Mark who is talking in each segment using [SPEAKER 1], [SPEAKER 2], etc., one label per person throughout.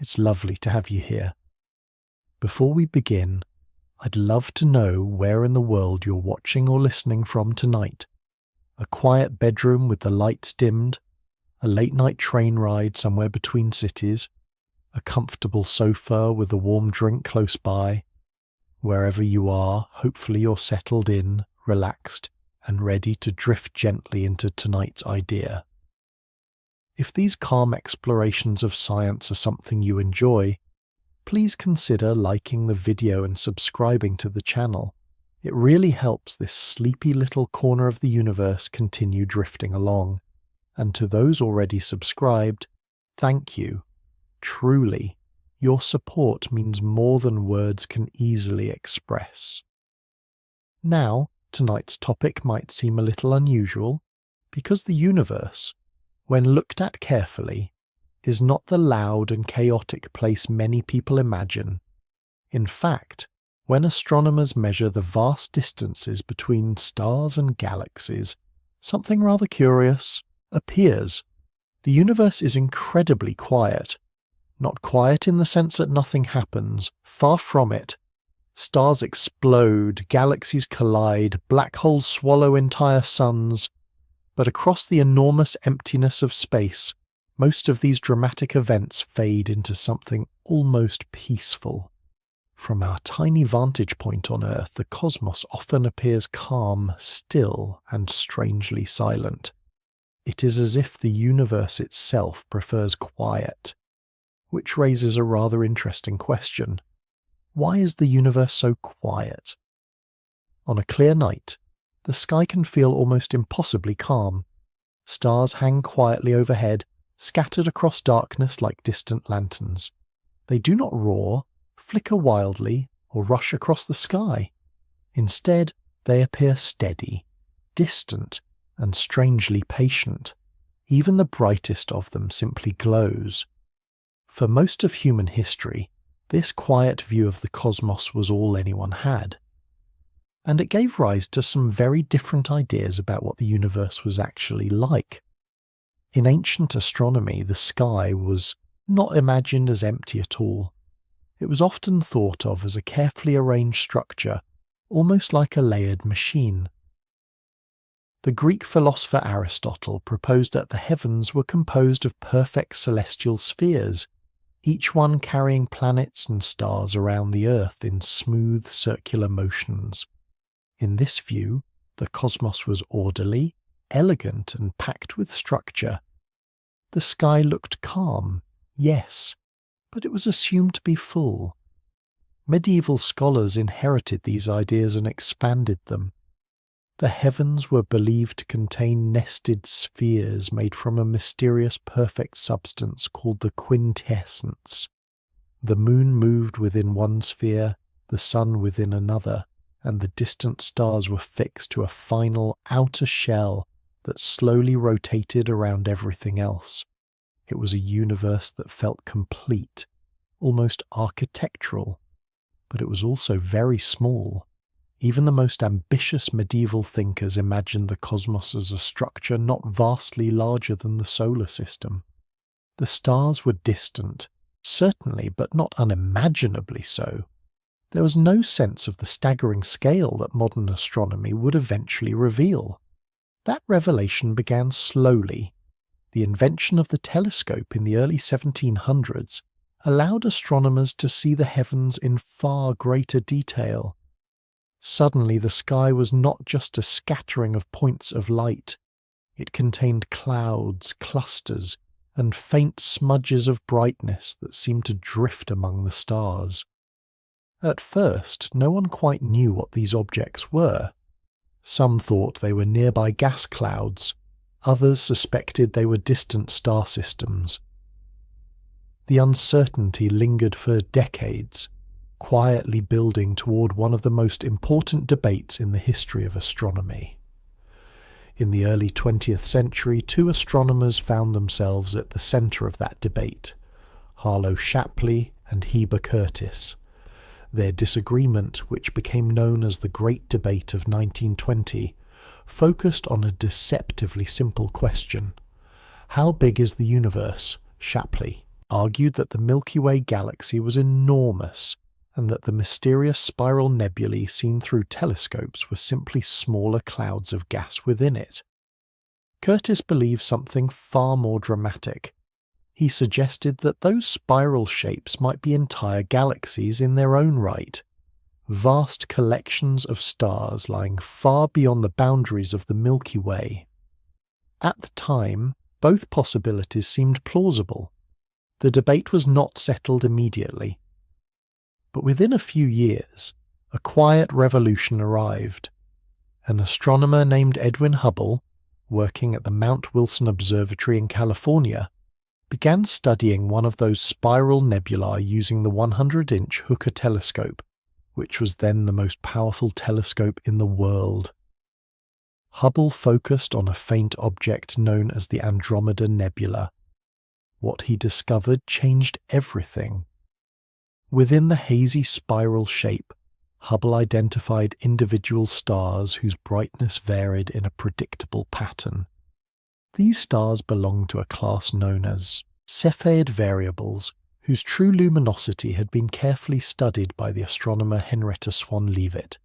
[SPEAKER 1] It's lovely to have you here. Before we begin, I'd love to know where in the world you're watching or listening from tonight. A quiet bedroom with the lights dimmed, a late-night train ride somewhere between cities, a comfortable sofa with a warm drink close by. Wherever you are, hopefully you're settled in, relaxed, and ready to drift gently into tonight's idea. If these calm explorations of science are something you enjoy, please consider liking the video and subscribing to the channel. It really helps this sleepy little corner of the universe continue drifting along. And to those already subscribed, thank you. Truly, your support means more than words can easily express. Now, tonight's topic might seem a little unusual, because the universe, when looked at carefully, is not the loud and chaotic place many people imagine. In fact, when astronomers measure the vast distances between stars and galaxies, something rather curious appears. The universe is incredibly quiet. Not quiet in the sense that nothing happens, far from it. Stars explode, galaxies collide, black holes swallow entire suns. But across the enormous emptiness of space, most of these dramatic events fade into something almost peaceful. From our tiny vantage point on Earth, the cosmos often appears calm, still, and strangely silent. It is as if the universe itself prefers quiet, which raises a rather interesting question. Why is the universe so quiet? On a clear night, the sky can feel almost impossibly calm. Stars hang quietly overhead, scattered across darkness like distant lanterns. They do not roar, flicker wildly, or rush across the sky. Instead, they appear steady, distant, and strangely patient. Even the brightest of them simply glows. For most of human history, this quiet view of the cosmos was all anyone had. And it gave rise to some very different ideas about what the universe was actually like. In ancient astronomy, the sky was not imagined as empty at all. It was often thought of as a carefully arranged structure, almost like a layered machine. The Greek philosopher Aristotle proposed that the heavens were composed of perfect celestial spheres, each one carrying planets and stars around the Earth in smooth circular motions. In this view, the cosmos was orderly, elegant, and packed with structure. The sky looked calm, yes, but it was assumed to be full. Medieval scholars inherited these ideas and expanded them. The heavens were believed to contain nested spheres made from a mysterious perfect substance called the quintessence. The moon moved within one sphere, the sun within another, and the distant stars were fixed to a final outer shell that slowly rotated around everything else. It was a universe that felt complete, almost architectural, but it was also very small. Even the most ambitious medieval thinkers imagined the cosmos as a structure not vastly larger than the solar system. The stars were distant, certainly, but not unimaginably so. There was no sense of the staggering scale that modern astronomy would eventually reveal. That revelation began slowly. The invention of the telescope in the early 1700s allowed astronomers to see the heavens in far greater detail. Suddenly the sky was not just a scattering of points of light. It contained clouds, clusters, and faint smudges of brightness that seemed to drift among the stars. At first, no one quite knew what these objects were. Some thought they were nearby gas clouds. Others suspected they were distant star systems. The uncertainty lingered for decades, quietly building toward one of the most important debates in the history of astronomy. In the early 20th century, two astronomers found themselves at the centre of that debate, Harlow Shapley and Heber Curtis. Their disagreement, which became known as the Great Debate of 1920, focused on a deceptively simple question. How big is the universe, Shapley? argued that the Milky Way galaxy was enormous and that the mysterious spiral nebulae seen through telescopes were simply smaller clouds of gas within it. Curtis believed something far more dramatic. He suggested that those spiral shapes might be entire galaxies in their own right, vast collections of stars lying far beyond the boundaries of the Milky Way. At the time, both possibilities seemed plausible. The debate was not settled immediately. But within a few years, a quiet revolution arrived. An astronomer named Edwin Hubble, working at the Mount Wilson Observatory in California, began studying one of those spiral nebulae using the 100-inch Hooker telescope, which was then the most powerful telescope in the world. Hubble focused on a faint object known as the Andromeda Nebula. What he discovered changed everything. Within the hazy spiral shape, Hubble identified individual stars whose brightness varied in a predictable pattern. These stars belonged to a class known as Cepheid variables, whose true luminosity had been carefully studied by the astronomer Henrietta Swan-Leavitt.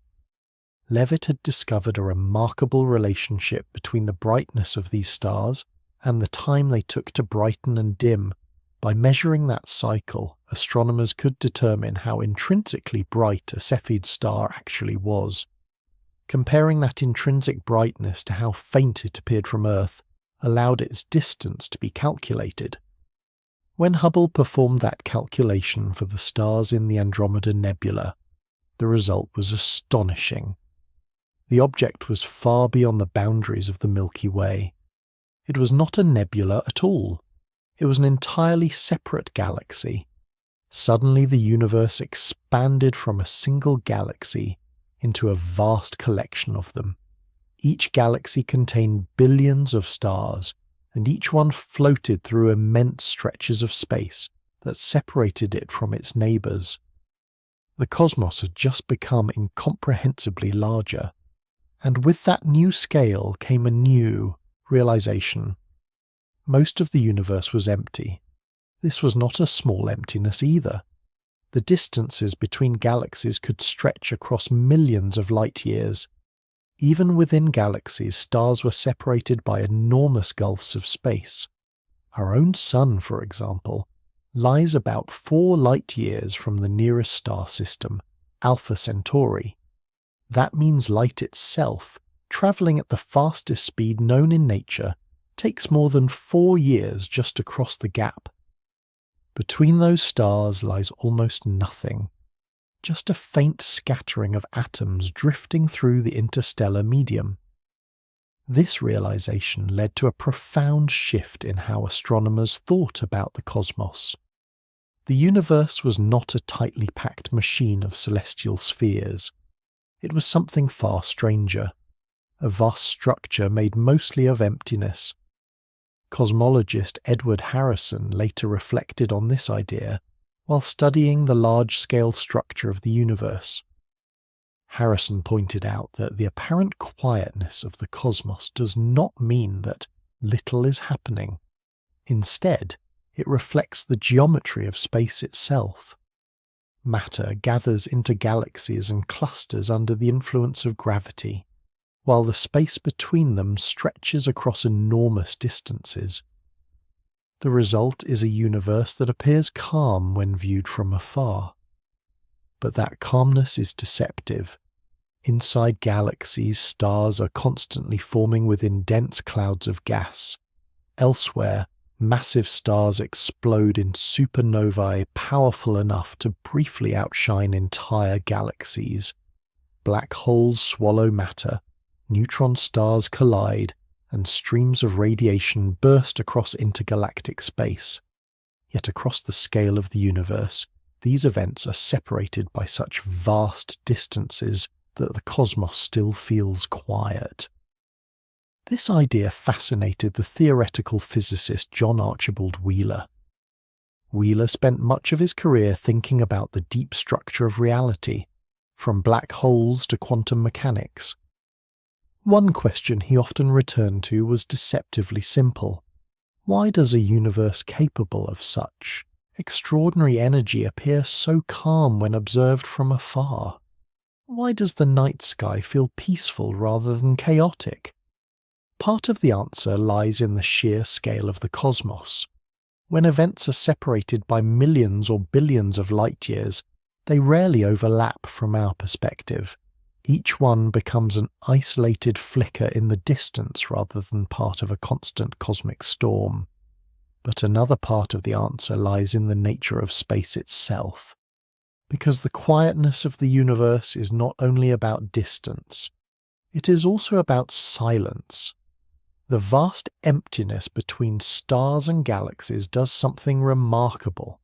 [SPEAKER 1] Leavitt had discovered a remarkable relationship between the brightness of these stars and the time they took to brighten and dim. By measuring that cycle, astronomers could determine how intrinsically bright a Cepheid star actually was. Comparing that intrinsic brightness to how faint it appeared from Earth allowed its distance to be calculated. When Hubble performed that calculation for the stars in the Andromeda Nebula, the result was astonishing. The object was far beyond the boundaries of the Milky Way. It was not a nebula at all. It was an entirely separate galaxy. Suddenly the universe expanded from a single galaxy into a vast collection of them. Each galaxy contained billions of stars, and each one floated through immense stretches of space that separated it from its neighbours. The cosmos had just become incomprehensibly larger, and with that new scale came a new realization. Most of the universe was empty. This was not a small emptiness either. The distances between galaxies could stretch across millions of light years. Even within galaxies, stars were separated by enormous gulfs of space. Our own Sun, for example, lies about 4 light years from the nearest star system, Alpha Centauri. That means light itself, travelling at the fastest speed known in nature, takes more than 4 years just to cross the gap. Between those stars lies almost nothing, just a faint scattering of atoms drifting through the interstellar medium. This realization led to a profound shift in how astronomers thought about the cosmos. The universe was not a tightly packed machine of celestial spheres. It was something far stranger, a vast structure made mostly of emptiness. Cosmologist Edward Harrison later reflected on this idea while studying the large-scale structure of the universe. Harrison pointed out that the apparent quietness of the cosmos does not mean that little is happening. Instead, it reflects the geometry of space itself. Matter gathers into galaxies and clusters under the influence of gravity, while the space between them stretches across enormous distances. The result is a universe that appears calm when viewed from afar. But that calmness is deceptive. Inside galaxies, stars are constantly forming within dense clouds of gas. Elsewhere, massive stars explode in supernovae powerful enough to briefly outshine entire galaxies. Black holes swallow matter, neutron stars collide, and streams of radiation burst across intergalactic space. Yet across the scale of the universe, these events are separated by such vast distances that the cosmos still feels quiet. This idea fascinated the theoretical physicist John Archibald Wheeler. Wheeler spent much of his career thinking about the deep structure of reality, from black holes to quantum mechanics. One question he often returned to was deceptively simple. Why does a universe capable of such Extraordinary energy appears so calm when observed from afar. Why does the night sky feel peaceful rather than chaotic? Part of the answer lies in the sheer scale of the cosmos. When events are separated by millions or billions of light years, they rarely overlap from our perspective. Each one becomes an isolated flicker in the distance rather than part of a constant cosmic storm. But another part of the answer lies in the nature of space itself. Because the quietness of the universe is not only about distance, it is also about silence. The vast emptiness between stars and galaxies does something remarkable.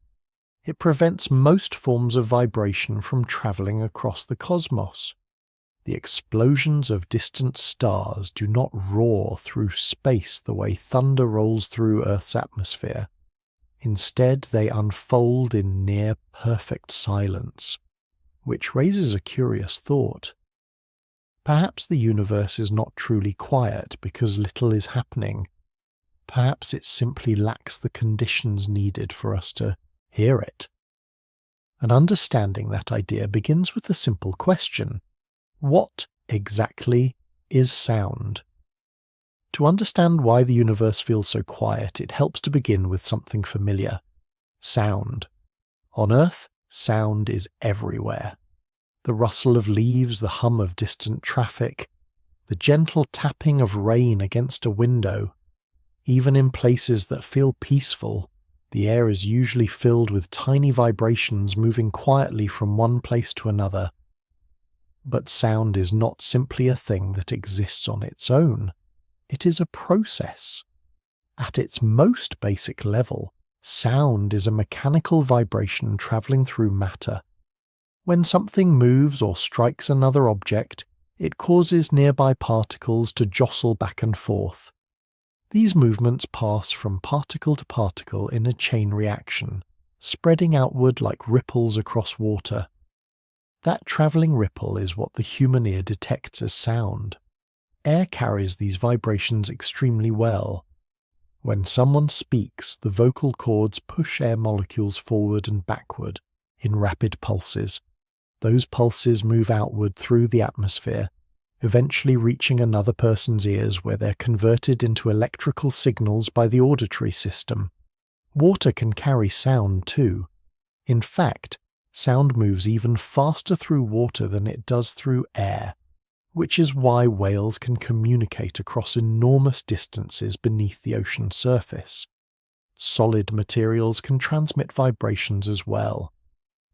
[SPEAKER 1] It prevents most forms of vibration from travelling across the cosmos. The explosions of distant stars do not roar through space the way thunder rolls through Earth's atmosphere. Instead, they unfold in near-perfect silence, which raises a curious thought. Perhaps the universe is not truly quiet because little is happening. Perhaps it simply lacks the conditions needed for us to hear it. And understanding that idea begins with the simple question: what exactly is sound? To understand why the universe feels so quiet, it helps to begin with something familiar: sound. On Earth, sound is everywhere. The rustle of leaves, the hum of distant traffic, the gentle tapping of rain against a window. Even in places that feel peaceful, the air is usually filled with tiny vibrations moving quietly from one place to another. But sound is not simply a thing that exists on its own. It is a process. At its most basic level, sound is a mechanical vibration traveling through matter. When something moves or strikes another object, it causes nearby particles to jostle back and forth. These movements pass from particle to particle in a chain reaction, spreading outward like ripples across water. That travelling ripple is what the human ear detects as sound. Air carries these vibrations extremely well. When someone speaks, the vocal cords push air molecules forward and backward in rapid pulses. Those pulses move outward through the atmosphere, eventually reaching another person's ears where they're converted into electrical signals by the auditory system. Water can carry sound too. In fact, sound moves even faster through water than it does through air, which is why whales can communicate across enormous distances beneath the ocean surface. Solid materials can transmit vibrations as well.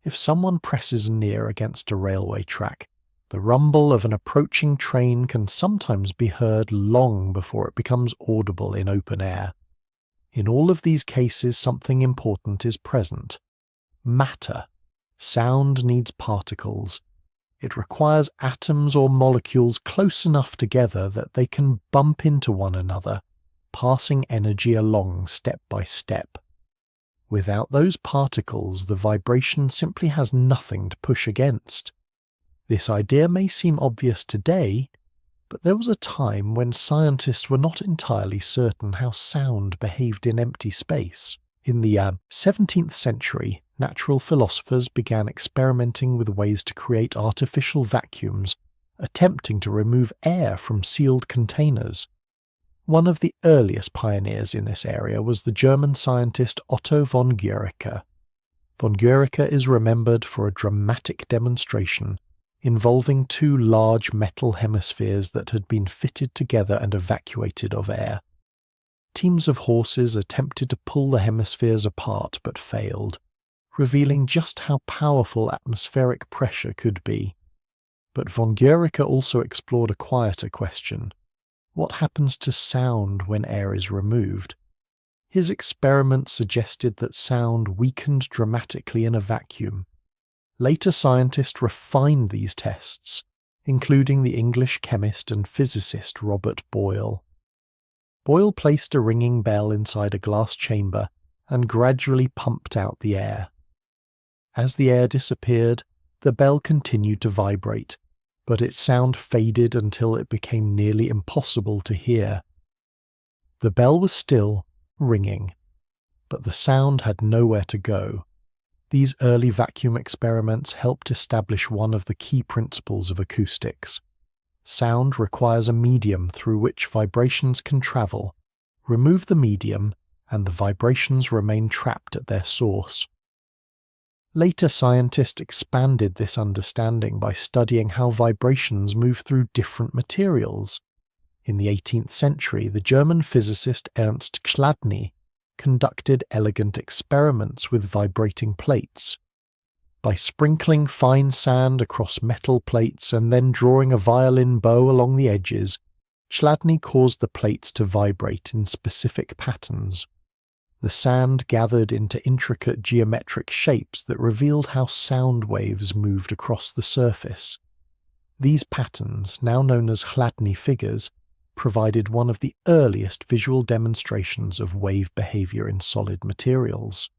[SPEAKER 1] If someone presses an ear against a railway track, the rumble of an approaching train can sometimes be heard long before it becomes audible in open air. In all of these cases, something important is present: matter. Sound needs particles. It requires atoms or molecules close enough together that they can bump into one another, passing energy along step by step. Without those particles, the vibration simply has nothing to push against. This idea may seem obvious today, but there was a time when scientists were not entirely certain how sound behaved in empty space. In the 17th century, natural philosophers began experimenting with ways to create artificial vacuums, attempting to remove air from sealed containers. One of the earliest pioneers in this area was the German scientist Otto von Guericke. Von Guericke is remembered for a dramatic demonstration involving two large metal hemispheres that had been fitted together and evacuated of air. Teams of horses attempted to pull the hemispheres apart but failed, revealing just how powerful atmospheric pressure could be. But von Guericke also explored a quieter question: what happens to sound when air is removed? His experiments suggested that sound weakened dramatically in a vacuum. Later scientists refined these tests, including the English chemist and physicist Robert Boyle. Boyle placed a ringing bell inside a glass chamber and gradually pumped out the air. As the air disappeared, the bell continued to vibrate, but its sound faded until it became nearly impossible to hear. The bell was still ringing, but the sound had nowhere to go. These early vacuum experiments helped establish one of the key principles of acoustics. Sound requires a medium through which vibrations can travel. Remove the medium, and the vibrations remain trapped at their source. Later scientists expanded this understanding by studying how vibrations move through different materials. In the 18th century, the German physicist Ernst Chladni conducted elegant experiments with vibrating plates. By sprinkling fine sand across metal plates and then drawing a violin bow along the edges, Chladni caused the plates to vibrate in specific patterns. The sand gathered into intricate geometric shapes that revealed how sound waves moved across the surface. These patterns, now known as Chladni figures, provided one of the earliest visual demonstrations of wave behavior in solid materials.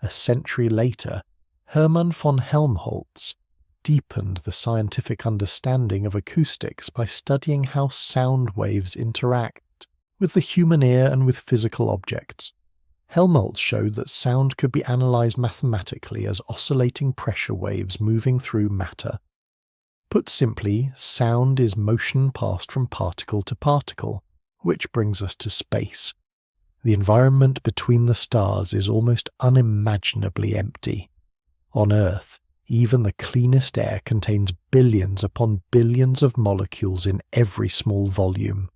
[SPEAKER 1] A century later, Hermann von Helmholtz deepened the scientific understanding of acoustics by studying how sound waves interact with the human ear and with physical objects. Helmholtz showed that sound could be analyzed mathematically as oscillating pressure waves moving through matter. Put simply, sound is motion passed from particle to particle, which brings us to space. The environment between the stars is almost unimaginably empty. On Earth, even the cleanest air contains billions upon billions of molecules in every small volume.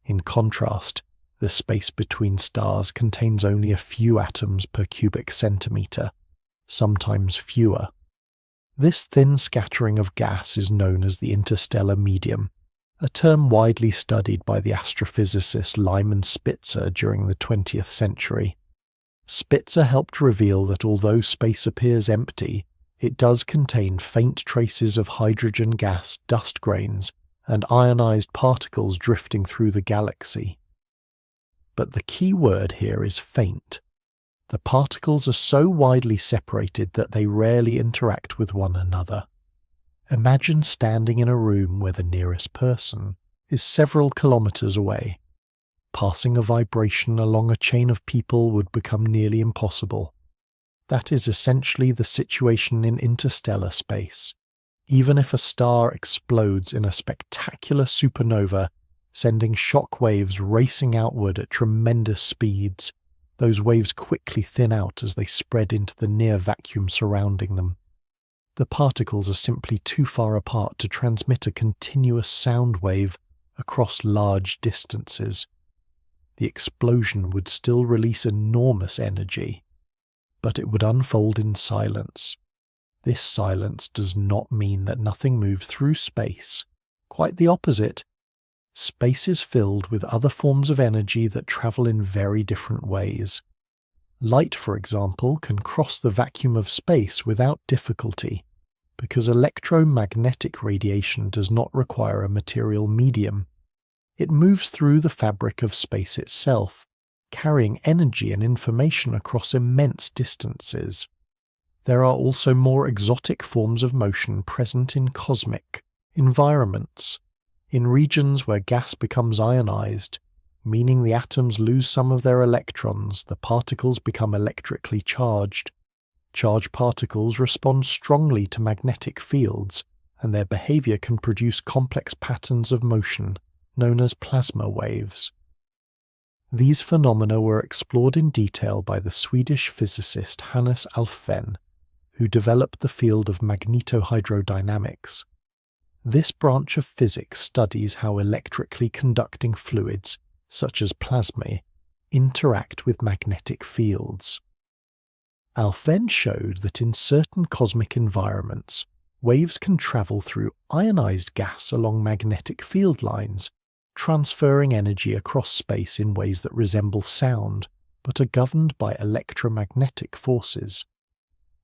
[SPEAKER 1] In contrast, the space between stars contains only a few atoms per cubic centimetre, sometimes fewer. This thin scattering of gas is known as the interstellar medium, a term widely studied by the astrophysicist Lyman Spitzer during the 20th century. Spitzer helped reveal that although space appears empty, it does contain faint traces of hydrogen gas, dust grains, and ionized particles drifting through the galaxy. But the key word here is faint. The particles are so widely separated that they rarely interact with one another. Imagine standing in a room where the nearest person is several kilometers away. Passing a vibration along a chain of people would become nearly impossible. That is essentially the situation in interstellar space. Even if a star explodes in a spectacular supernova, sending shock waves racing outward at tremendous speeds, those waves quickly thin out as they spread into the near vacuum surrounding them. The particles are simply too far apart to transmit a continuous sound wave across large distances. The explosion would still release enormous energy, but it would unfold in silence. This silence does not mean that nothing moves through space. Quite the opposite. Space is filled with other forms of energy that travel in very different ways. Light, for example, can cross the vacuum of space without difficulty, because electromagnetic radiation does not require a material medium. It moves through the fabric of space itself, carrying energy and information across immense distances. There are also more exotic forms of motion present in cosmic environments, in regions where gas becomes ionized, meaning the atoms lose some of their electrons, the particles become electrically charged. Charged particles respond strongly to magnetic fields, and their behavior can produce complex patterns of motion, known as plasma waves. These phenomena were explored in detail by the Swedish physicist Hannes Alfvén, who developed the field of magnetohydrodynamics. This branch of physics studies how electrically conducting fluids, such as plasma, interact with magnetic fields. Alfvén showed that in certain cosmic environments, waves can travel through ionized gas along magnetic field lines, transferring energy across space in ways that resemble sound, but are governed by electromagnetic forces.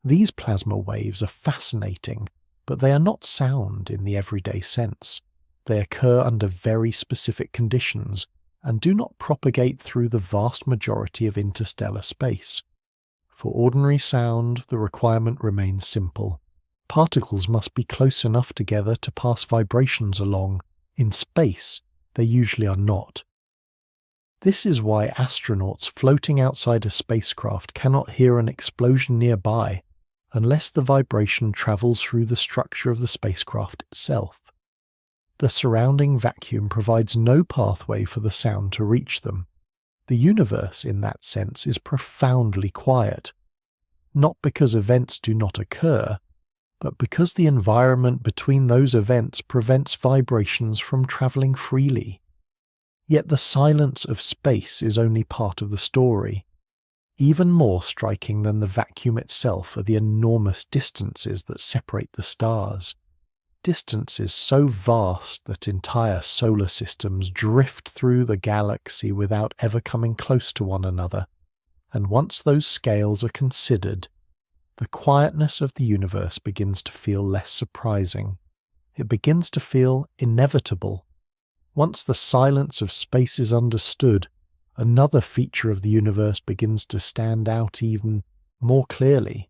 [SPEAKER 1] These plasma waves are fascinating, but they are not sound in the everyday sense. They occur under very specific conditions and do not propagate through the vast majority of interstellar space. For ordinary sound, the requirement remains simple. Particles must be close enough together to pass vibrations along. In space, they usually are not. This is why astronauts floating outside a spacecraft cannot hear an explosion nearby unless the vibration travels through the structure of the spacecraft itself. The surrounding vacuum provides no pathway for the sound to reach them. The universe, in that sense, is profoundly quiet, not because events do not occur, but because the environment between those events prevents vibrations from travelling freely. Yet the silence of space is only part of the story. Even more striking than the vacuum itself are the enormous distances that separate the stars. Distances so vast that entire solar systems drift through the galaxy without ever coming close to one another. And once those scales are considered, the quietness of the universe begins to feel less surprising. It begins to feel inevitable. Once the silence of space is understood, another feature of the universe begins to stand out even more clearly: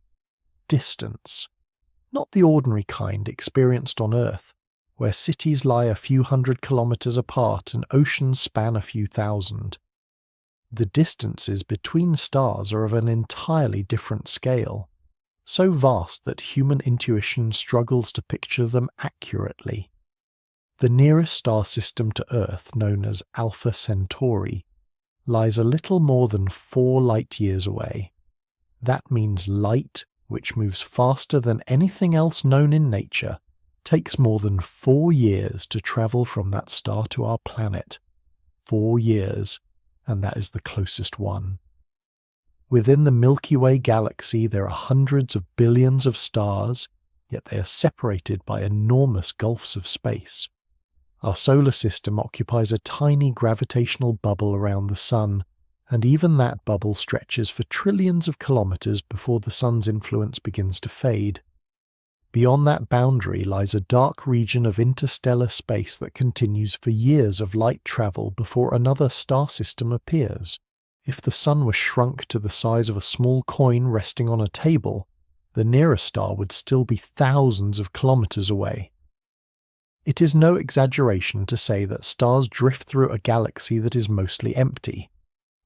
[SPEAKER 1] distance. Not the ordinary kind experienced on Earth, where cities lie a few hundred kilometers apart and oceans span a few thousand. The distances between stars are of an entirely different scale, so vast that human intuition struggles to picture them accurately. The nearest star system to Earth, known as Alpha Centauri, lies a little more than 4 light-years away. That means light, which moves faster than anything else known in nature, takes more than 4 years to travel from that star to our planet. 4 years, and that is the closest one. Within the Milky Way galaxy there are hundreds of billions of stars, yet they are separated by enormous gulfs of space. Our solar system occupies a tiny gravitational bubble around the Sun, and even that bubble stretches for trillions of kilometers before the Sun's influence begins to fade. Beyond that boundary lies a dark region of interstellar space that continues for years of light travel before another star system appears. If the Sun were shrunk to the size of a small coin resting on a table, the nearest star would still be thousands of kilometers away. It is no exaggeration to say that stars drift through a galaxy that is mostly empty.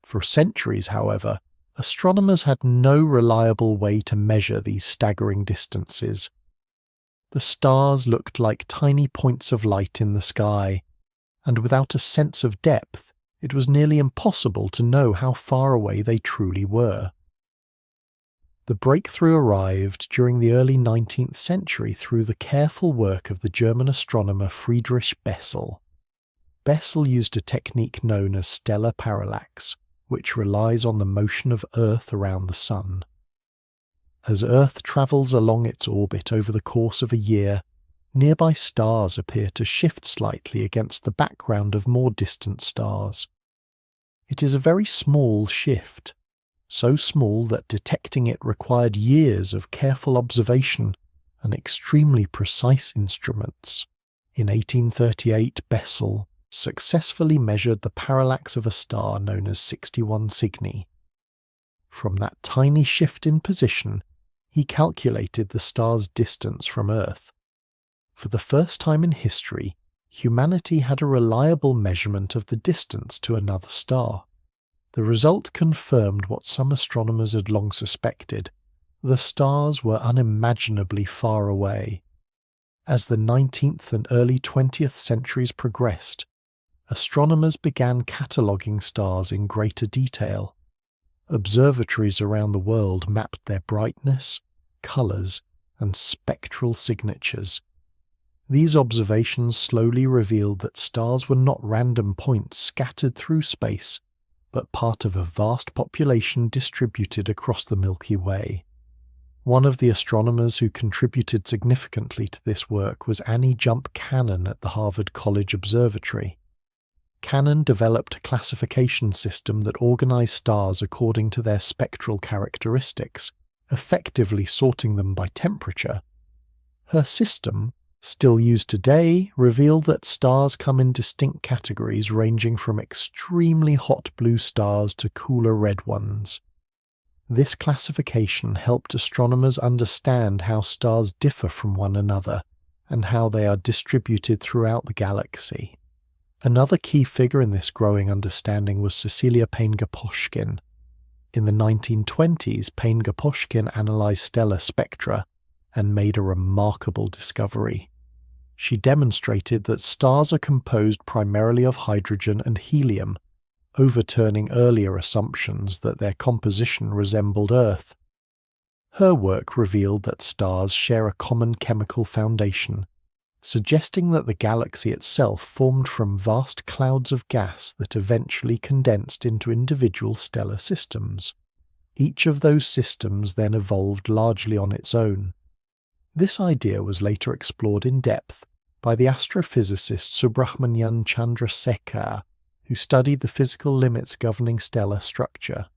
[SPEAKER 1] For centuries, however, astronomers had no reliable way to measure these staggering distances. The stars looked like tiny points of light in the sky, and without a sense of depth, it was nearly impossible to know how far away they truly were. The breakthrough arrived during the early 19th century through the careful work of the German astronomer Friedrich Bessel. Bessel used a technique known as stellar parallax, which relies on the motion of Earth around the Sun. As Earth travels along its orbit over the course of a year, nearby stars appear to shift slightly against the background of more distant stars. It is a very small shift, so small that detecting it required years of careful observation and extremely precise instruments. In 1838, Bessel successfully measured the parallax of a star known as 61 Cygni. From that tiny shift in position, he calculated the star's distance from Earth. For the first time in history, humanity had a reliable measurement of the distance to another star. The result confirmed what some astronomers had long suspected: the stars were unimaginably far away. As the 19th and early 20th centuries progressed, astronomers began cataloguing stars in greater detail. Observatories around the world mapped their brightness, colours, and spectral signatures. These observations slowly revealed that stars were not random points scattered through space, but part of a vast population distributed across the Milky Way. One of the astronomers who contributed significantly to this work was Annie Jump Cannon at the Harvard College Observatory. Cannon developed a classification system that organized stars according to their spectral characteristics, effectively sorting them by temperature. Her system, still used today, revealed that stars come in distinct categories ranging from extremely hot blue stars to cooler red ones. This classification helped astronomers understand how stars differ from one another and how they are distributed throughout the galaxy. Another key figure in this growing understanding was Cecilia Payne-Gaposchkin. In the 1920s, Payne-Gaposchkin analyzed stellar spectra and made a remarkable discovery. She demonstrated that stars are composed primarily of hydrogen and helium, overturning earlier assumptions that their composition resembled Earth. Her work revealed that stars share a common chemical foundation, suggesting that the galaxy itself formed from vast clouds of gas that eventually condensed into individual stellar systems. Each of those systems then evolved largely on its own. This idea was later explored in depth by the astrophysicist Subrahmanyan Chandrasekhar, who studied the physical limits governing stellar structure.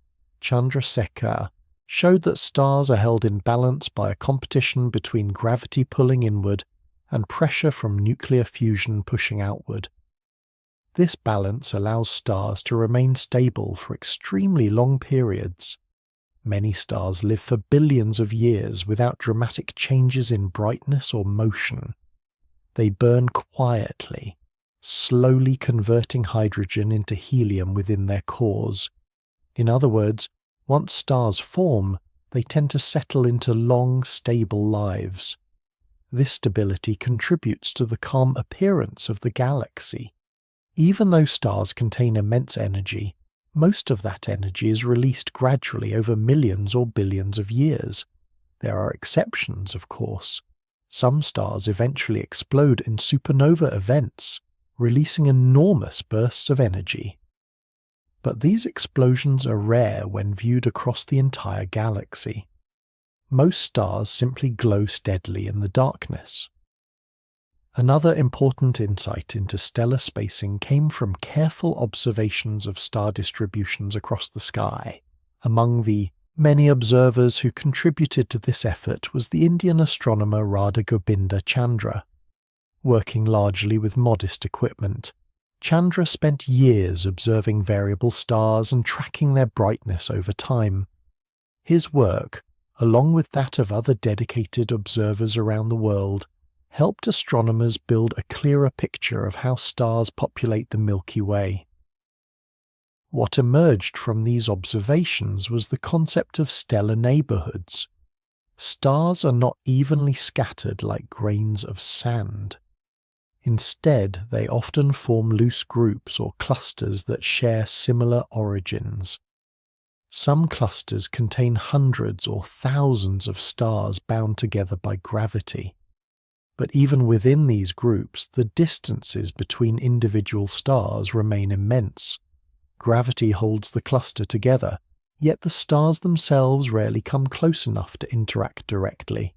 [SPEAKER 1] Chandrasekhar showed that stars are held in balance by a competition between gravity pulling inward and pressure from nuclear fusion pushing outward. This balance allows stars to remain stable for extremely long periods. Many stars live for billions of years without dramatic changes in brightness or motion. They burn quietly, slowly converting hydrogen into helium within their cores. In other words, once stars form, they tend to settle into long, stable lives. This stability contributes to the calm appearance of the galaxy. Even though stars contain immense energy, most of that energy is released gradually over millions or billions of years. There are exceptions, of course. Some stars eventually explode in supernova events, releasing enormous bursts of energy. But these explosions are rare when viewed across the entire galaxy. Most stars simply glow steadily in the darkness. Another important insight into stellar spacing came from careful observations of star distributions across the sky. Among the many observers who contributed to this effort was the Indian astronomer Radha Gobinda Chandra. Working largely with modest equipment, Chandra spent years observing variable stars and tracking their brightness over time. His work, along with that of other dedicated observers around the world, helped astronomers build a clearer picture of how stars populate the Milky Way. What emerged from these observations was the concept of stellar neighborhoods. Stars are not evenly scattered like grains of sand. Instead, they often form loose groups or clusters that share similar origins. Some clusters contain hundreds or thousands of stars bound together by gravity. But even within these groups, the distances between individual stars remain immense. Gravity holds the cluster together, yet the stars themselves rarely come close enough to interact directly.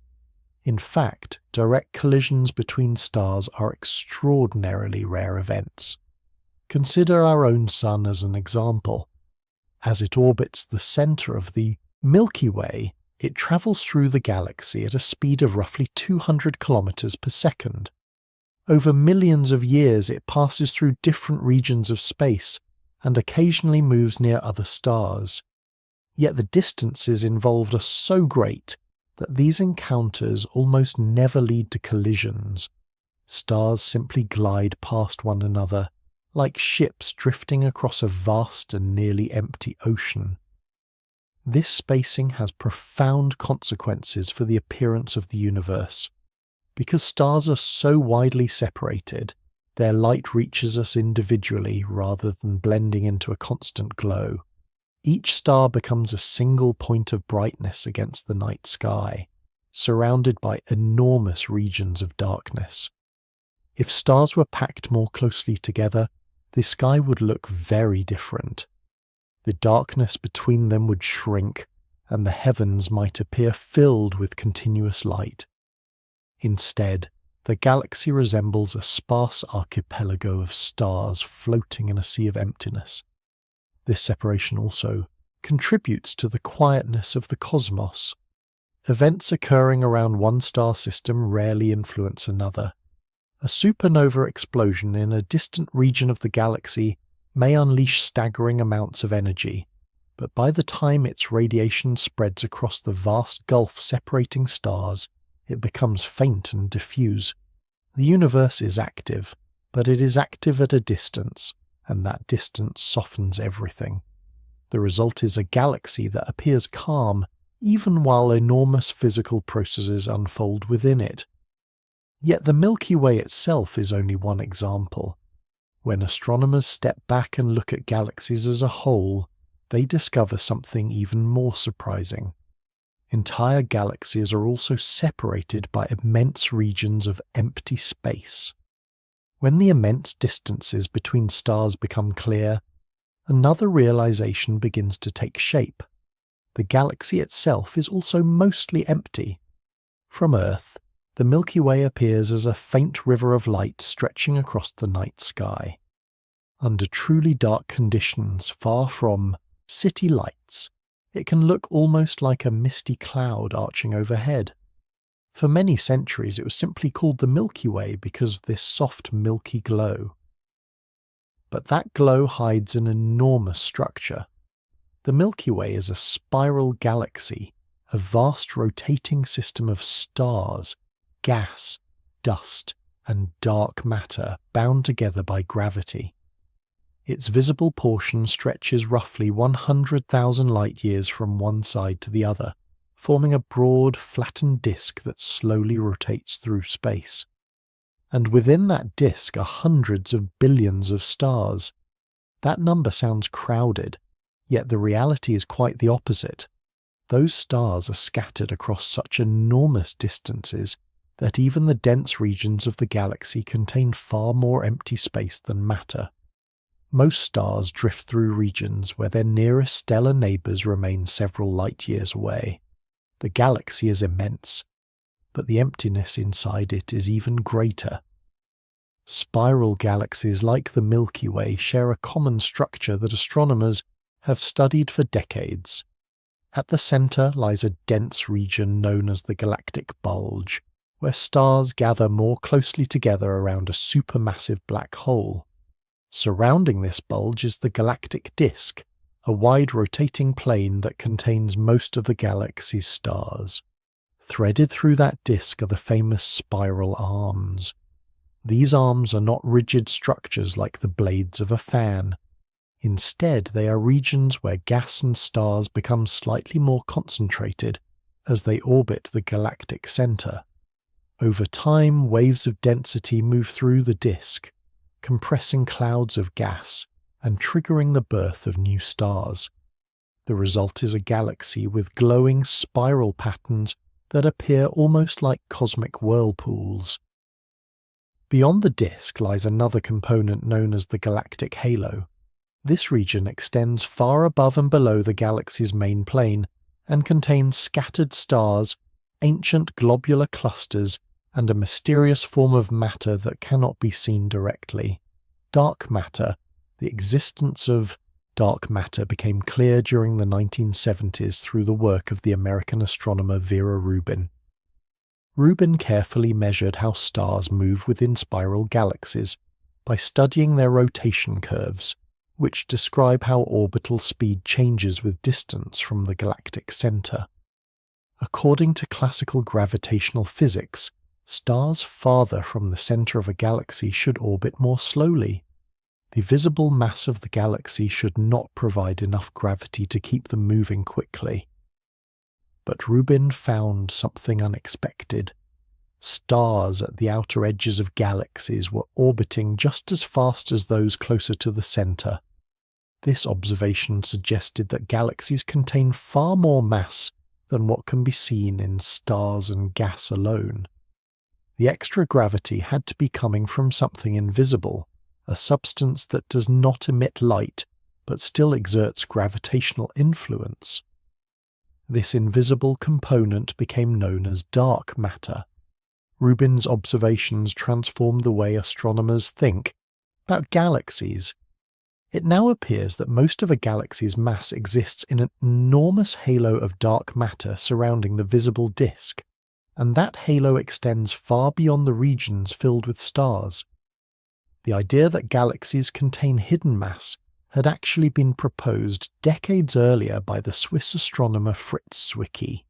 [SPEAKER 1] In fact, direct collisions between stars are extraordinarily rare events. Consider our own Sun as an example. As it orbits the center of the Milky Way, it travels through the galaxy at a speed of roughly 200 kilometers per second. Over millions of years, it passes through different regions of space and occasionally moves near other stars. Yet the distances involved are so great that these encounters almost never lead to collisions. Stars simply glide past one another, like ships drifting across a vast and nearly empty ocean. This spacing has profound consequences for the appearance of the universe. Because stars are so widely separated, their light reaches us individually rather than blending into a constant glow. Each star becomes a single point of brightness against the night sky, surrounded by enormous regions of darkness. If stars were packed more closely together, the sky would look very different. The darkness between them would shrink, and the heavens might appear filled with continuous light. Instead, the galaxy resembles a sparse archipelago of stars floating in a sea of emptiness. This separation also contributes to the quietness of the cosmos. Events occurring around one star system rarely influence another. A supernova explosion in a distant region of the galaxy may unleash staggering amounts of energy, but by the time its radiation spreads across the vast gulf separating stars, it becomes faint and diffuse. The universe is active, but it is active at a distance, and that distance softens everything. The result is a galaxy that appears calm even while enormous physical processes unfold within it. Yet the Milky Way itself is only one example. When astronomers step back and look at galaxies as a whole, they discover something even more surprising. Entire galaxies are also separated by immense regions of empty space. When the immense distances between stars become clear, another realization begins to take shape. The galaxy itself is also mostly empty. From Earth, the Milky Way appears as a faint river of light stretching across the night sky. Under truly dark conditions, far from city lights, it can look almost like a misty cloud arching overhead. For many centuries it was simply called the Milky Way because of this soft milky glow. But that glow hides an enormous structure. The Milky Way is a spiral galaxy, a vast rotating system of stars, gas, dust, and dark matter bound together by gravity. Its visible portion stretches roughly 100,000 light-years from one side to the other, forming a broad, flattened disk that slowly rotates through space. And within that disk are hundreds of billions of stars. That number sounds crowded, yet the reality is quite the opposite. Those stars are scattered across such enormous distances that even the dense regions of the galaxy contain far more empty space than matter. Most stars drift through regions where their nearest stellar neighbours remain several light-years away. The galaxy is immense, but the emptiness inside it is even greater. Spiral galaxies like the Milky Way share a common structure that astronomers have studied for decades. At the centre lies a dense region known as the galactic bulge, where stars gather more closely together around a supermassive black hole. Surrounding this bulge is the galactic disk, a wide rotating plane that contains most of the galaxy's stars. Threaded through that disk are the famous spiral arms. These arms are not rigid structures like the blades of a fan. Instead, they are regions where gas and stars become slightly more concentrated as they orbit the galactic centre. Over time, waves of density move through the disk, compressing clouds of gas and triggering the birth of new stars. The result is a galaxy with glowing spiral patterns that appear almost like cosmic whirlpools. Beyond the disk lies another component known as the galactic halo. This region extends far above and below the galaxy's main plane and contains scattered stars, ancient globular clusters, and a mysterious form of matter that cannot be seen directly. Dark matter. The existence of dark matter became clear during the 1970s through the work of the American astronomer Vera Rubin. Rubin carefully measured how stars move within spiral galaxies by studying their rotation curves, which describe how orbital speed changes with distance from the galactic centre. According to classical gravitational physics, stars farther from the centre of a galaxy should orbit more slowly. The visible mass of the galaxy should not provide enough gravity to keep them moving quickly. But Rubin found something unexpected. Stars at the outer edges of galaxies were orbiting just as fast as those closer to the centre. This observation suggested that galaxies contain far more mass than what can be seen in stars and gas alone. The extra gravity had to be coming from something invisible, a substance that does not emit light but still exerts gravitational influence. This invisible component became known as dark matter. Rubin's observations transformed the way astronomers think about galaxies. It now appears that most of a galaxy's mass exists in an enormous halo of dark matter surrounding the visible disk, and that halo extends far beyond the regions filled with stars. The idea that galaxies contain hidden mass had actually been proposed decades earlier by the Swiss astronomer Fritz Zwicky.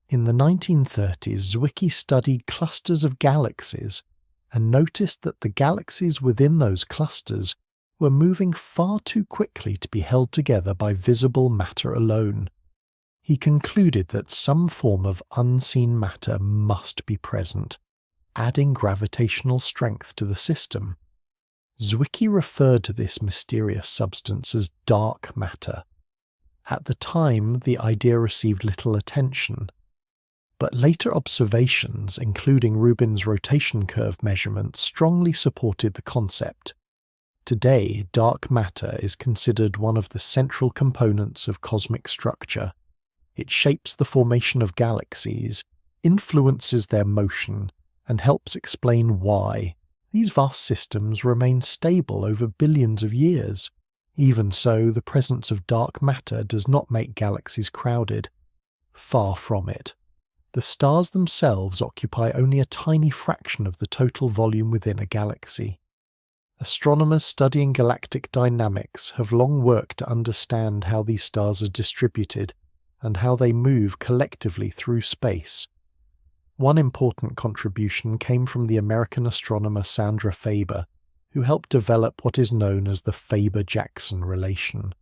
[SPEAKER 1] In the 1930s, Zwicky studied clusters of galaxies and noticed that the galaxies within those clusters were moving far too quickly to be held together by visible matter alone. He concluded that some form of unseen matter must be present, adding gravitational strength to the system. Zwicky referred to this mysterious substance as dark matter. At the time, the idea received little attention, but later observations, including Rubin's rotation curve measurements, strongly supported the concept. Today, dark matter is considered one of the central components of cosmic structure. It shapes the formation of galaxies, influences their motion, and helps explain why these vast systems remain stable over billions of years. Even so, the presence of dark matter does not make galaxies crowded. Far from it. The stars themselves occupy only a tiny fraction of the total volume within a galaxy. Astronomers studying galactic dynamics have long worked to understand how these stars are distributed and how they move collectively through space. One important contribution came from the American astronomer Sandra Faber, who helped develop what is known as the Faber-Jackson relation.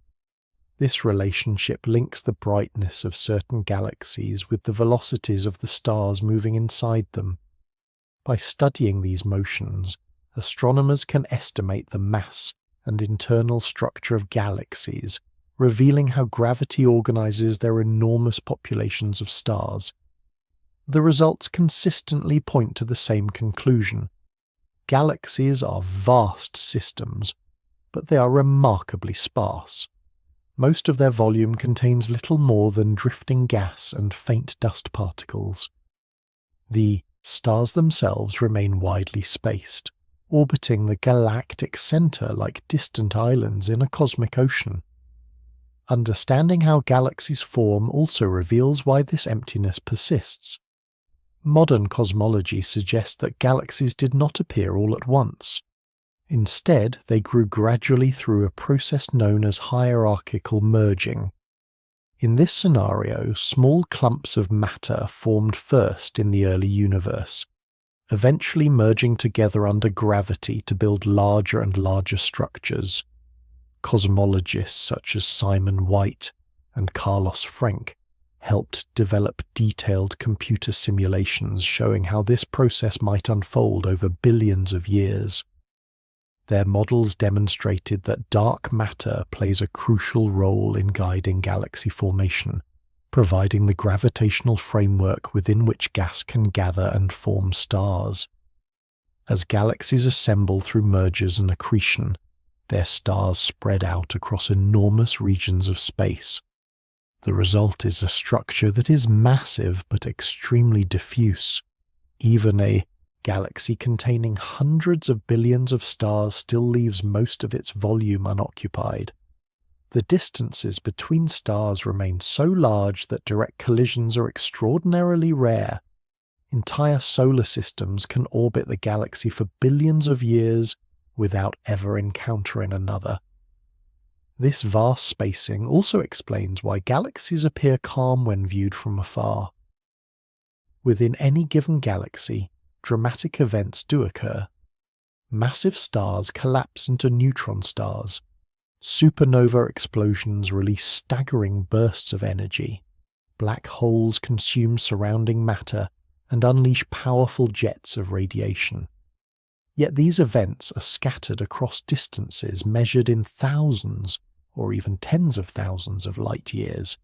[SPEAKER 1] This relationship links the brightness of certain galaxies with the velocities of the stars moving inside them. By studying these motions, astronomers can estimate the mass and internal structure of galaxies, revealing how gravity organizes their enormous populations of stars. The results consistently point to the same conclusion. Galaxies are vast systems, but they are remarkably sparse. Most of their volume contains little more than drifting gas and faint dust particles. The stars themselves remain widely spaced, orbiting the galactic center like distant islands in a cosmic ocean. Understanding how galaxies form also reveals why this emptiness persists. Modern cosmology suggests that galaxies did not appear all at once. Instead, they grew gradually through a process known as hierarchical merging. In this scenario, small clumps of matter formed first in the early universe, eventually merging together under gravity to build larger and larger structures. Cosmologists such as Simon White and Carlos Frenk helped develop detailed computer simulations showing how this process might unfold over billions of years. Their models demonstrated that dark matter plays a crucial role in guiding galaxy formation, providing the gravitational framework within which gas can gather and form stars. As galaxies assemble through mergers and accretion, their stars spread out across enormous regions of space. The result is a structure that is massive but extremely diffuse. Even a galaxy containing hundreds of billions of stars still leaves most of its volume unoccupied. The distances between stars remain so large that direct collisions are extraordinarily rare. Entire solar systems can orbit the galaxy for billions of years without ever encountering another. This vast spacing also explains why galaxies appear calm when viewed from afar. Within any given galaxy, dramatic events do occur. Massive stars collapse into neutron stars. Supernova explosions release staggering bursts of energy. Black holes consume surrounding matter and unleash powerful jets of radiation. Yet these events are scattered across distances measured in thousands or even tens of thousands of light years.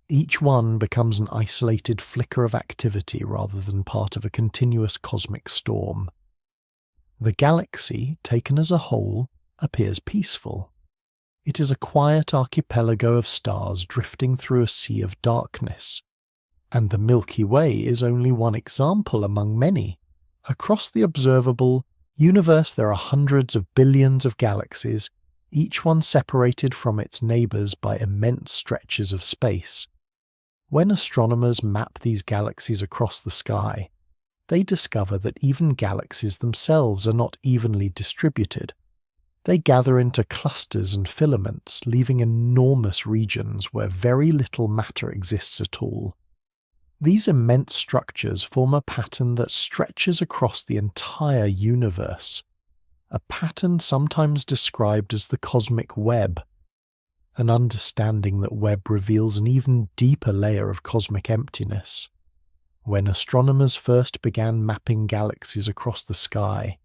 [SPEAKER 1] Each one becomes an isolated flicker of activity rather than part of a continuous cosmic storm. The galaxy, taken as a whole, appears peaceful. It is a quiet archipelago of stars drifting through a sea of darkness. And the Milky Way is only one example among many. Across the observable universe there are hundreds of billions of galaxies, each one separated from its neighbors by immense stretches of space. When astronomers map these galaxies across the sky, they discover that even galaxies themselves are not evenly distributed. They gather into clusters and filaments, leaving enormous regions where very little matter exists at all. These immense structures form a pattern that stretches across the entire universe, a pattern sometimes described as the cosmic web. An understanding that web reveals an even deeper layer of cosmic emptiness. When astronomers first began mapping galaxies across the sky,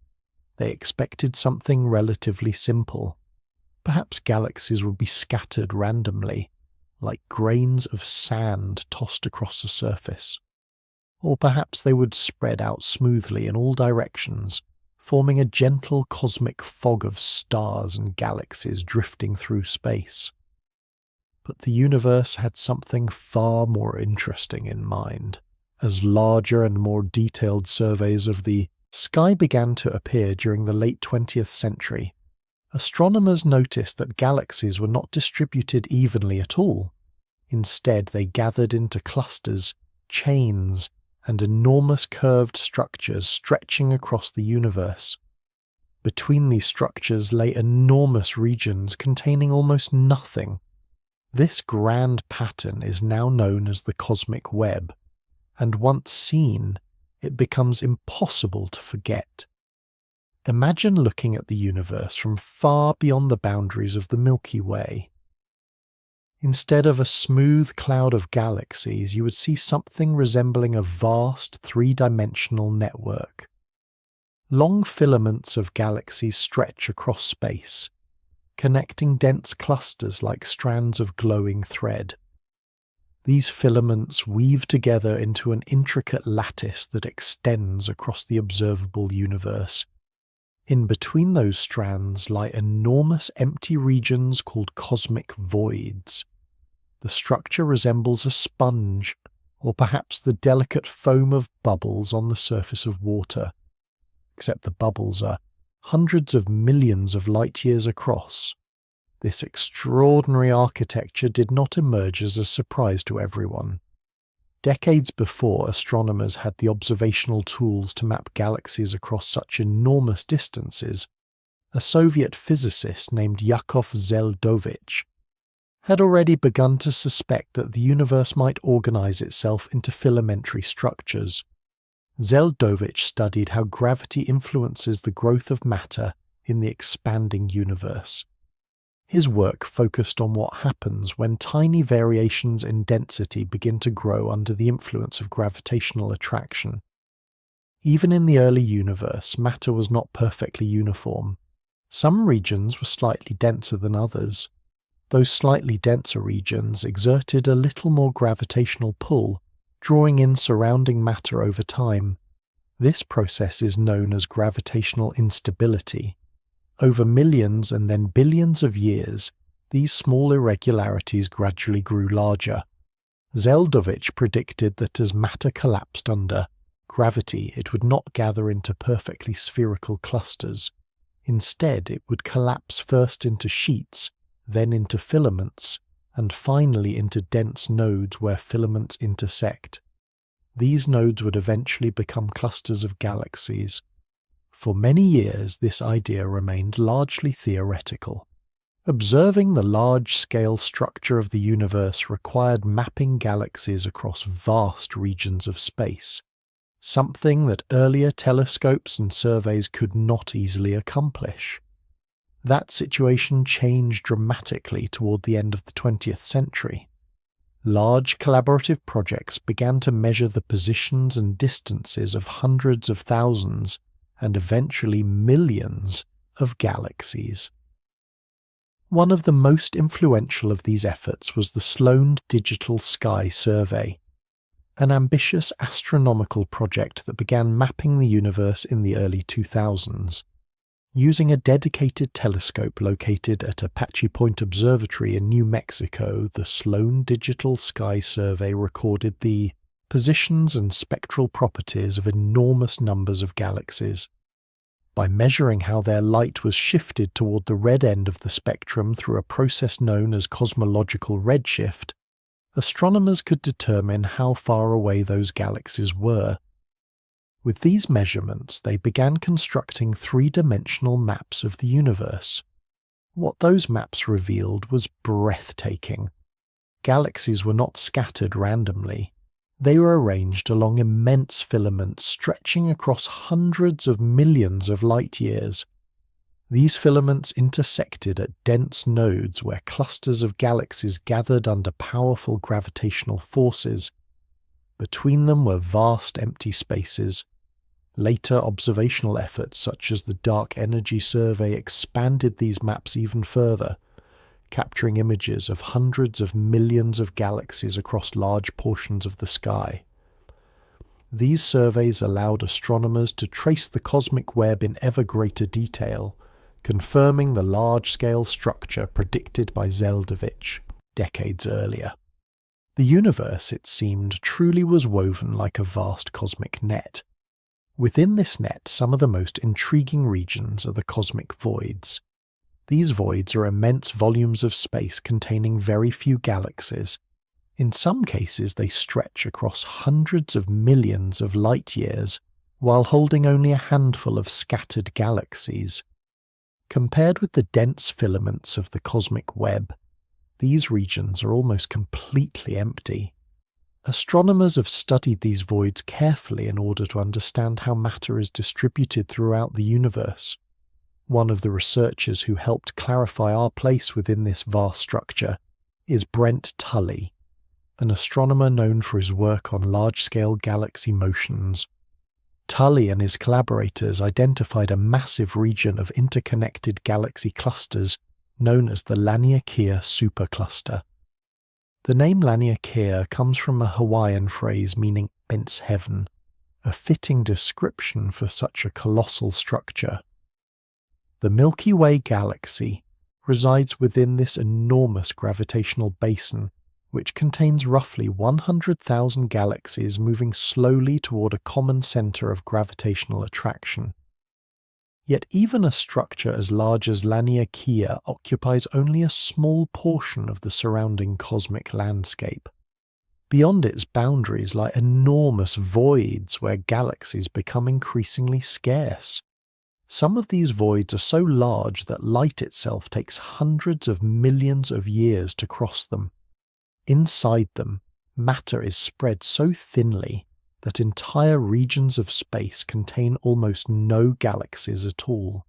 [SPEAKER 1] they expected something relatively simple. Perhaps galaxies would be scattered randomly, like grains of sand tossed across a surface. Or perhaps they would spread out smoothly in all directions, forming a gentle cosmic fog of stars and galaxies drifting through space. But the universe had something far more interesting in mind. As larger and more detailed surveys of the sky began to appear during the late 20th century, astronomers noticed that galaxies were not distributed evenly at all. Instead, they gathered into clusters, chains, and enormous curved structures stretching across the universe. Between these structures lay enormous regions containing almost nothing. This grand pattern is now known as the cosmic web, and once seen, it becomes impossible to forget. Imagine looking at the universe from far beyond the boundaries of the Milky Way. Instead of a smooth cloud of galaxies, you would see something resembling a vast three-dimensional network. Long filaments of galaxies stretch across space, connecting dense clusters like strands of glowing thread. These filaments weave together into an intricate lattice that extends across the observable universe. In between those strands lie enormous empty regions called cosmic voids. The structure resembles a sponge, or perhaps the delicate foam of bubbles on the surface of water, except the bubbles are hundreds of millions of light-years across. This extraordinary architecture did not emerge as a surprise to everyone. Decades before astronomers had the observational tools to map galaxies across such enormous distances, a Soviet physicist named Yakov Zeldovich had already begun to suspect that the universe might organize itself into filamentary structures. Zeldovich studied how gravity influences the growth of matter in the expanding universe. His work focused on what happens when tiny variations in density begin to grow under the influence of gravitational attraction. Even in the early universe, matter was not perfectly uniform. Some regions were slightly denser than others. Those slightly denser regions exerted a little more gravitational pull, drawing in surrounding matter over time. This process is known as gravitational instability. Over millions and then billions of years, these small irregularities gradually grew larger. Zeldovich predicted that as matter collapsed under gravity, it would not gather into perfectly spherical clusters. Instead, it would collapse first into sheets, then into filaments, and finally into dense nodes where filaments intersect. These nodes would eventually become clusters of galaxies. For many years, this idea remained largely theoretical. Observing the large-scale structure of the universe required mapping galaxies across vast regions of space, something that earlier telescopes and surveys could not easily accomplish. That situation changed dramatically toward the end of the 20th century. Large collaborative projects began to measure the positions and distances of hundreds of thousands and eventually millions of galaxies. One of the most influential of these efforts was the Sloan Digital Sky Survey, an ambitious astronomical project that began mapping the universe in the early 2000s. Using a dedicated telescope located at Apache Point Observatory in New Mexico, the Sloan Digital Sky Survey recorded the positions and spectral properties of enormous numbers of galaxies. By measuring how their light was shifted toward the red end of the spectrum through a process known as cosmological redshift, astronomers could determine how far away those galaxies were. With these measurements, they began constructing three-dimensional maps of the universe. What those maps revealed was breathtaking. Galaxies were not scattered randomly. They were arranged along immense filaments stretching across hundreds of millions of light years. These filaments intersected at dense nodes where clusters of galaxies gathered under powerful gravitational forces. Between them were vast empty spaces. Later observational efforts such as the Dark Energy Survey expanded these maps even further, capturing images of hundreds of millions of galaxies across large portions of the sky. These surveys allowed astronomers to trace the cosmic web in ever greater detail, confirming the large-scale structure predicted by Zeldovich decades earlier. The universe, it seemed, truly was woven like a vast cosmic net. Within this net, some of the most intriguing regions are the cosmic voids. These voids are immense volumes of space containing very few galaxies. In some cases, they stretch across hundreds of millions of light years, while holding only a handful of scattered galaxies. Compared with the dense filaments of the cosmic web, these regions are almost completely empty. Astronomers have studied these voids carefully in order to understand how matter is distributed throughout the universe. One of the researchers who helped clarify our place within this vast structure is Brent Tully, an astronomer known for his work on large-scale galaxy motions. Tully and his collaborators identified a massive region of interconnected galaxy clusters known as the Laniakea supercluster. The name Laniakea comes from a Hawaiian phrase meaning immense heaven, a fitting description for such a colossal structure. The Milky Way galaxy resides within this enormous gravitational basin, which contains roughly 100,000 galaxies moving slowly toward a common center of gravitational attraction. Yet even a structure as large as Laniakea occupies only a small portion of the surrounding cosmic landscape. Beyond its boundaries lie enormous voids where galaxies become increasingly scarce. Some of these voids are so large that light itself takes hundreds of millions of years to cross them. Inside them, matter is spread so thinly that entire regions of space contain almost no galaxies at all.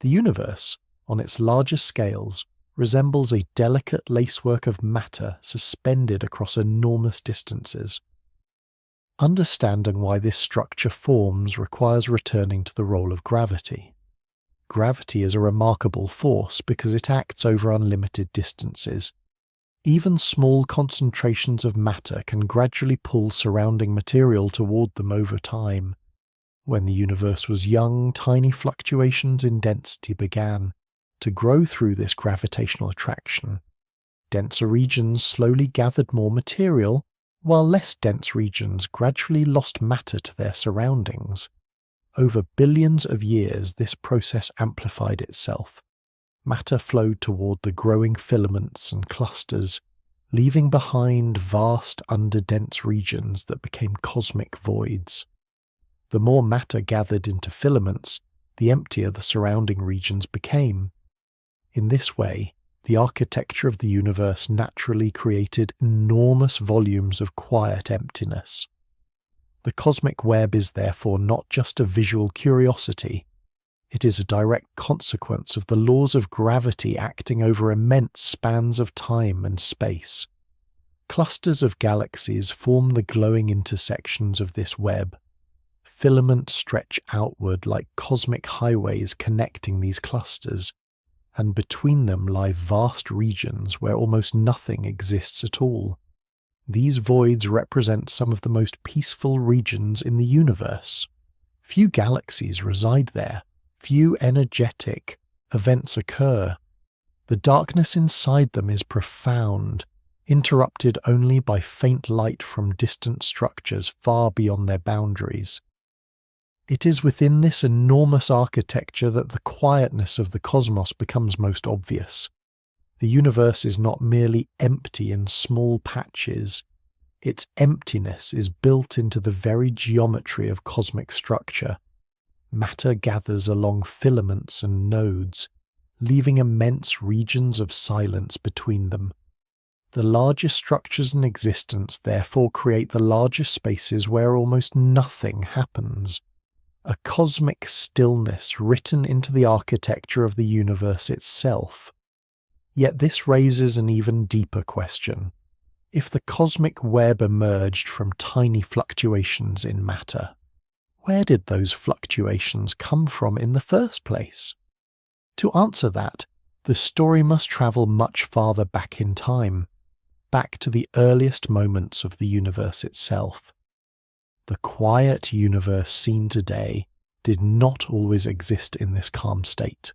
[SPEAKER 1] The universe, on its largest scales, resembles a delicate lacework of matter suspended across enormous distances. Understanding why this structure forms requires returning to the role of gravity. Gravity is a remarkable force because it acts over unlimited distances. Even small concentrations of matter can gradually pull surrounding material toward them over time. When the universe was young, tiny fluctuations in density began to grow through this gravitational attraction. Denser regions slowly gathered more material, while less dense regions gradually lost matter to their surroundings. Over billions of years, this process amplified itself. Matter flowed toward the growing filaments and clusters, leaving behind vast underdense regions that became cosmic voids. The more matter gathered into filaments, the emptier the surrounding regions became. In this way, the architecture of the universe naturally created enormous volumes of quiet emptiness. The cosmic web is therefore not just a visual curiosity. It is a direct consequence of the laws of gravity acting over immense spans of time and space. Clusters of galaxies form the glowing intersections of this web. Filaments stretch outward like cosmic highways connecting these clusters, and between them lie vast regions where almost nothing exists at all. These voids represent some of the most peaceful regions in the universe. Few galaxies reside there. Few energetic events occur. The darkness inside them is profound, interrupted only by faint light from distant structures far beyond their boundaries. It is within this enormous architecture that the quietness of the cosmos becomes most obvious. The universe is not merely empty in small patches. Its emptiness is built into the very geometry of cosmic structure. Matter gathers along filaments and nodes, leaving immense regions of silence between them. The largest structures in existence therefore create the largest spaces where almost nothing happens. A cosmic stillness written into the architecture of the universe itself. Yet this raises an even deeper question. If the cosmic web emerged from tiny fluctuations in matter, where did those fluctuations come from in the first place? To answer that, the story must travel much farther back in time, back to the earliest moments of the universe itself. The quiet universe seen today did not always exist in this calm state.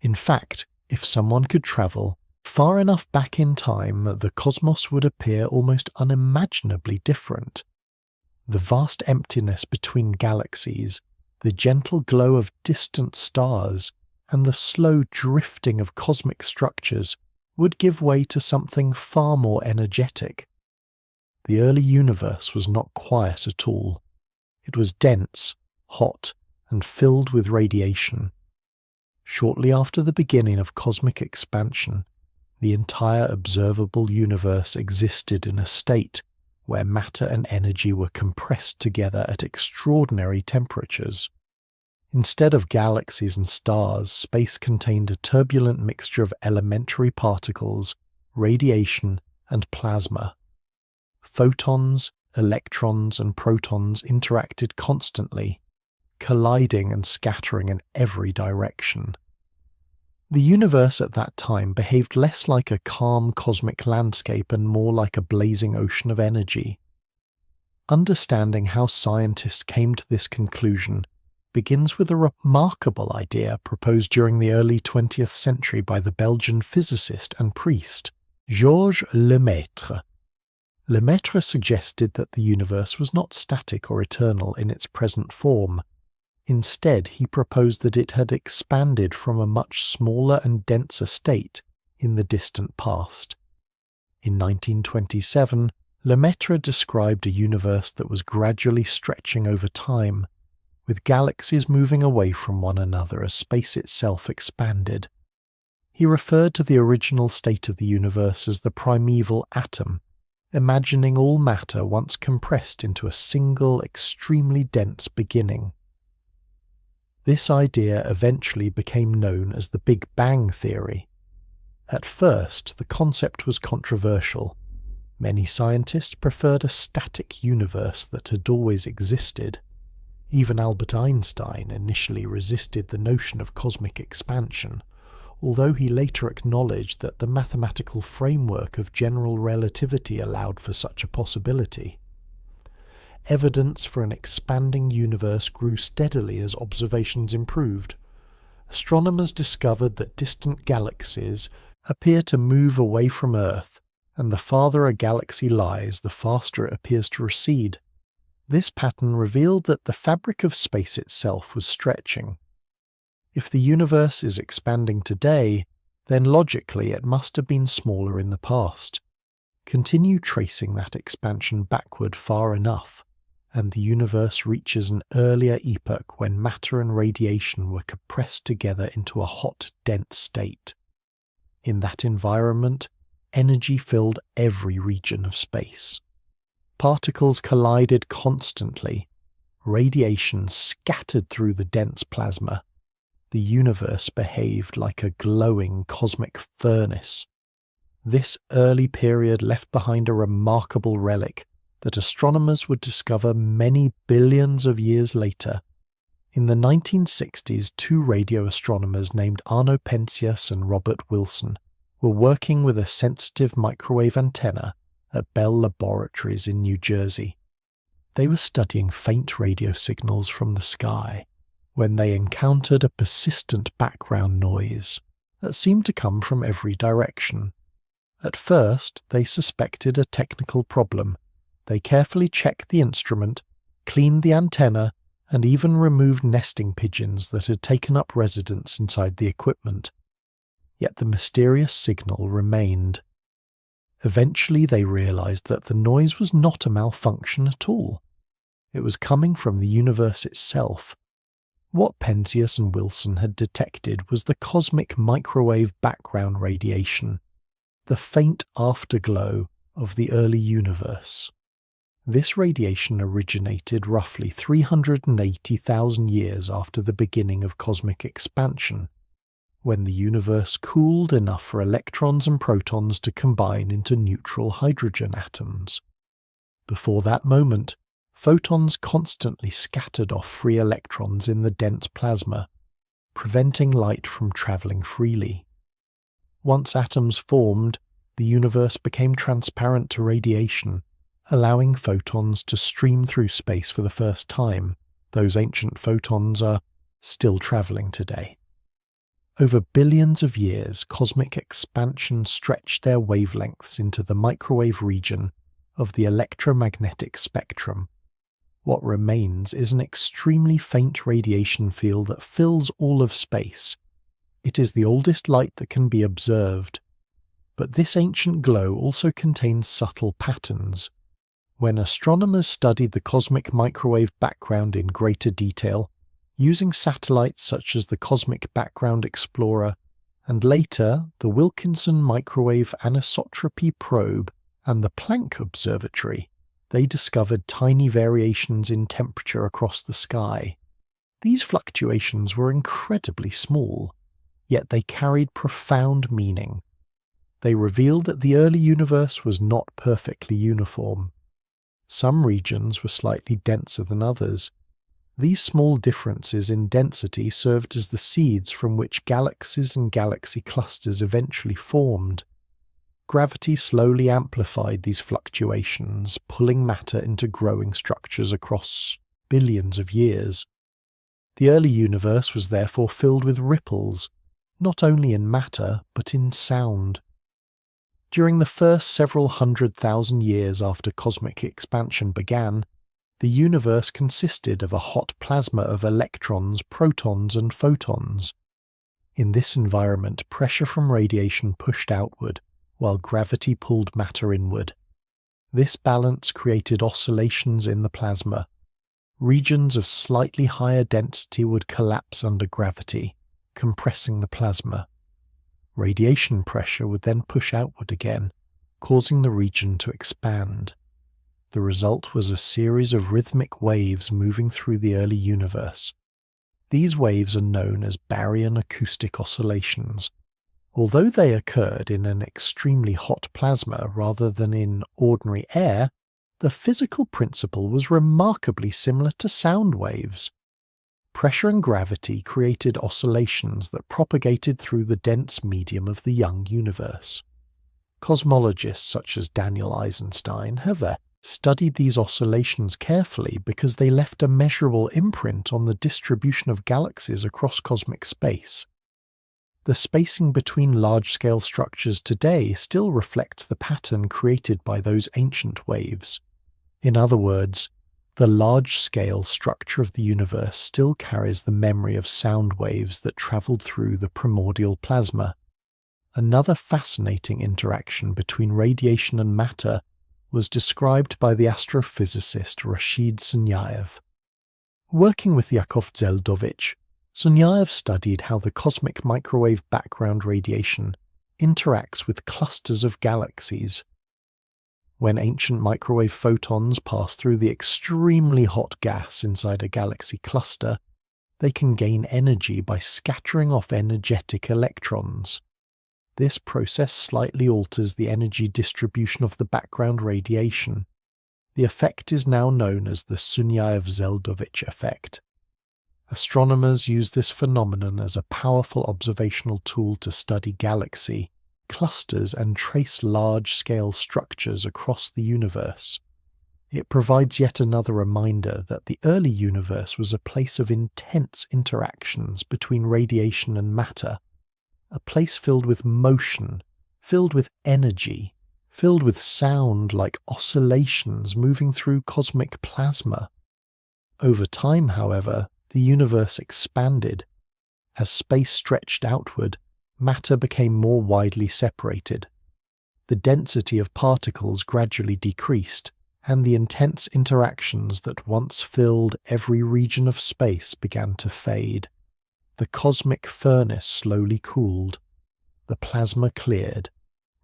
[SPEAKER 1] In fact, if someone could travel far enough back in time, the cosmos would appear almost unimaginably different. The vast emptiness between galaxies, the gentle glow of distant stars, and the slow drifting of cosmic structures would give way to something far more energetic. The early universe was not quiet at all. It was dense, hot, and filled with radiation. Shortly after the beginning of cosmic expansion, the entire observable universe existed in a state where matter and energy were compressed together at extraordinary temperatures. Instead of galaxies and stars, space contained a turbulent mixture of elementary particles, radiation, and plasma. Photons, electrons, and protons interacted constantly, colliding and scattering in every direction. The universe at that time behaved less like a calm cosmic landscape and more like a blazing ocean of energy. Understanding how scientists came to this conclusion begins with a remarkable idea proposed during the early 20th century by the Belgian physicist and priest, Georges Lemaitre. Lemaitre suggested that the universe was not static or eternal in its present form. Instead, he proposed that it had expanded from a much smaller and denser state in the distant past. In 1927, Lemaitre described a universe that was gradually stretching over time, with galaxies moving away from one another as space itself expanded. He referred to the original state of the universe as the primeval atom, imagining all matter once compressed into a single, extremely dense beginning. This idea eventually became known as the Big Bang theory. At first, the concept was controversial. Many scientists preferred a static universe that had always existed. Even Albert Einstein initially resisted the notion of cosmic expansion, although he later acknowledged that the mathematical framework of general relativity allowed for such a possibility. Evidence for an expanding universe grew steadily as observations improved. Astronomers discovered that distant galaxies appear to move away from Earth, and the farther a galaxy lies, the faster it appears to recede. This pattern revealed that the fabric of space itself was stretching. If the universe is expanding today, then logically it must have been smaller in the past. Continue tracing that expansion backward far enough, and the universe reaches an earlier epoch when matter and radiation were compressed together into a hot, dense state. In that environment, energy filled every region of space. Particles collided constantly. Radiation scattered through the dense plasma. The universe behaved like a glowing cosmic furnace. This early period left behind a remarkable relic that astronomers would discover many billions of years later. In the 1960s, two radio astronomers named Arno Penzias and Robert Wilson were working with a sensitive microwave antenna at Bell Laboratories in New Jersey. They were studying faint radio signals from the sky when they encountered a persistent background noise that seemed to come from every direction. At first, they suspected a technical problem. They carefully checked the instrument, cleaned the antenna, and even removed nesting pigeons that had taken up residence inside the equipment. Yet the mysterious signal remained. Eventually they realized that the noise was not a malfunction at all. It was coming from the universe itself. What Penzias and Wilson had detected was the cosmic microwave background radiation. the faint afterglow of the early universe. This radiation originated roughly 380,000 years after the beginning of cosmic expansion, when the universe cooled enough for electrons and protons to combine into neutral hydrogen atoms. Before that moment, photons constantly scattered off free electrons in the dense plasma, preventing light from travelling freely. Once atoms formed, the universe became transparent to radiation, allowing photons to stream through space for the first time. Those ancient photons are still travelling today. Over billions of years, cosmic expansion stretched their wavelengths into the microwave region of the electromagnetic spectrum. What remains is an extremely faint radiation field that fills all of space. It is the oldest light that can be observed. But this ancient glow also contains subtle patterns. When astronomers studied the cosmic microwave background in greater detail, using satellites such as the Cosmic Background Explorer, and later the Wilkinson Microwave Anisotropy Probe and the Planck Observatory, they discovered tiny variations in temperature across the sky. These fluctuations were incredibly small, yet they carried profound meaning. They revealed that the early universe was not perfectly uniform. Some regions were slightly denser than others. These small differences in density served as the seeds from which galaxies and galaxy clusters eventually formed. Gravity slowly amplified these fluctuations, pulling matter into growing structures across billions of years. The early universe was therefore filled with ripples, not only in matter, but in sound. During the first several 100,000 years after cosmic expansion began, the universe consisted of a hot plasma of electrons, protons, and photons. In this environment, pressure from radiation pushed outward, while gravity pulled matter inward. This balance created oscillations in the plasma. Regions of slightly higher density would collapse under gravity, compressing the plasma. Radiation pressure would then push outward again, causing the region to expand. The result was a series of rhythmic waves moving through the early universe. These waves are known as baryon acoustic oscillations. Although they occurred in an extremely hot plasma rather than in ordinary air, the physical principle was remarkably similar to sound waves. Pressure and gravity created oscillations that propagated through the dense medium of the young universe. Cosmologists such as Daniel Eisenstein have studied these oscillations carefully because they left a measurable imprint on the distribution of galaxies across cosmic space. The spacing between large-scale structures today still reflects the pattern created by those ancient waves. In other words, the large-scale structure of the universe still carries the memory of sound waves that travelled through the primordial plasma. Another fascinating interaction between radiation and matter was described by the astrophysicist Rashid Sunyaev. Working with Yakov Zeldovich, Sunyaev studied how the cosmic microwave background radiation interacts with clusters of galaxies. When ancient microwave photons pass through the extremely hot gas inside a galaxy cluster, they can gain energy by scattering off energetic electrons. This process slightly alters the energy distribution of the background radiation. The effect is now known as the Sunyaev-Zeldovich effect. Astronomers use this phenomenon as a powerful observational tool to study galaxy clusters and trace large-scale structures across the universe. It provides yet another reminder that the early universe was a place of intense interactions between radiation and matter, a place filled with motion, filled with energy, filled with sound like oscillations moving through cosmic plasma. Over time, however, the universe expanded. As space stretched outward, matter became more widely separated. The density of particles gradually decreased, and the intense interactions that once filled every region of space began to fade. The cosmic furnace slowly cooled. The plasma cleared,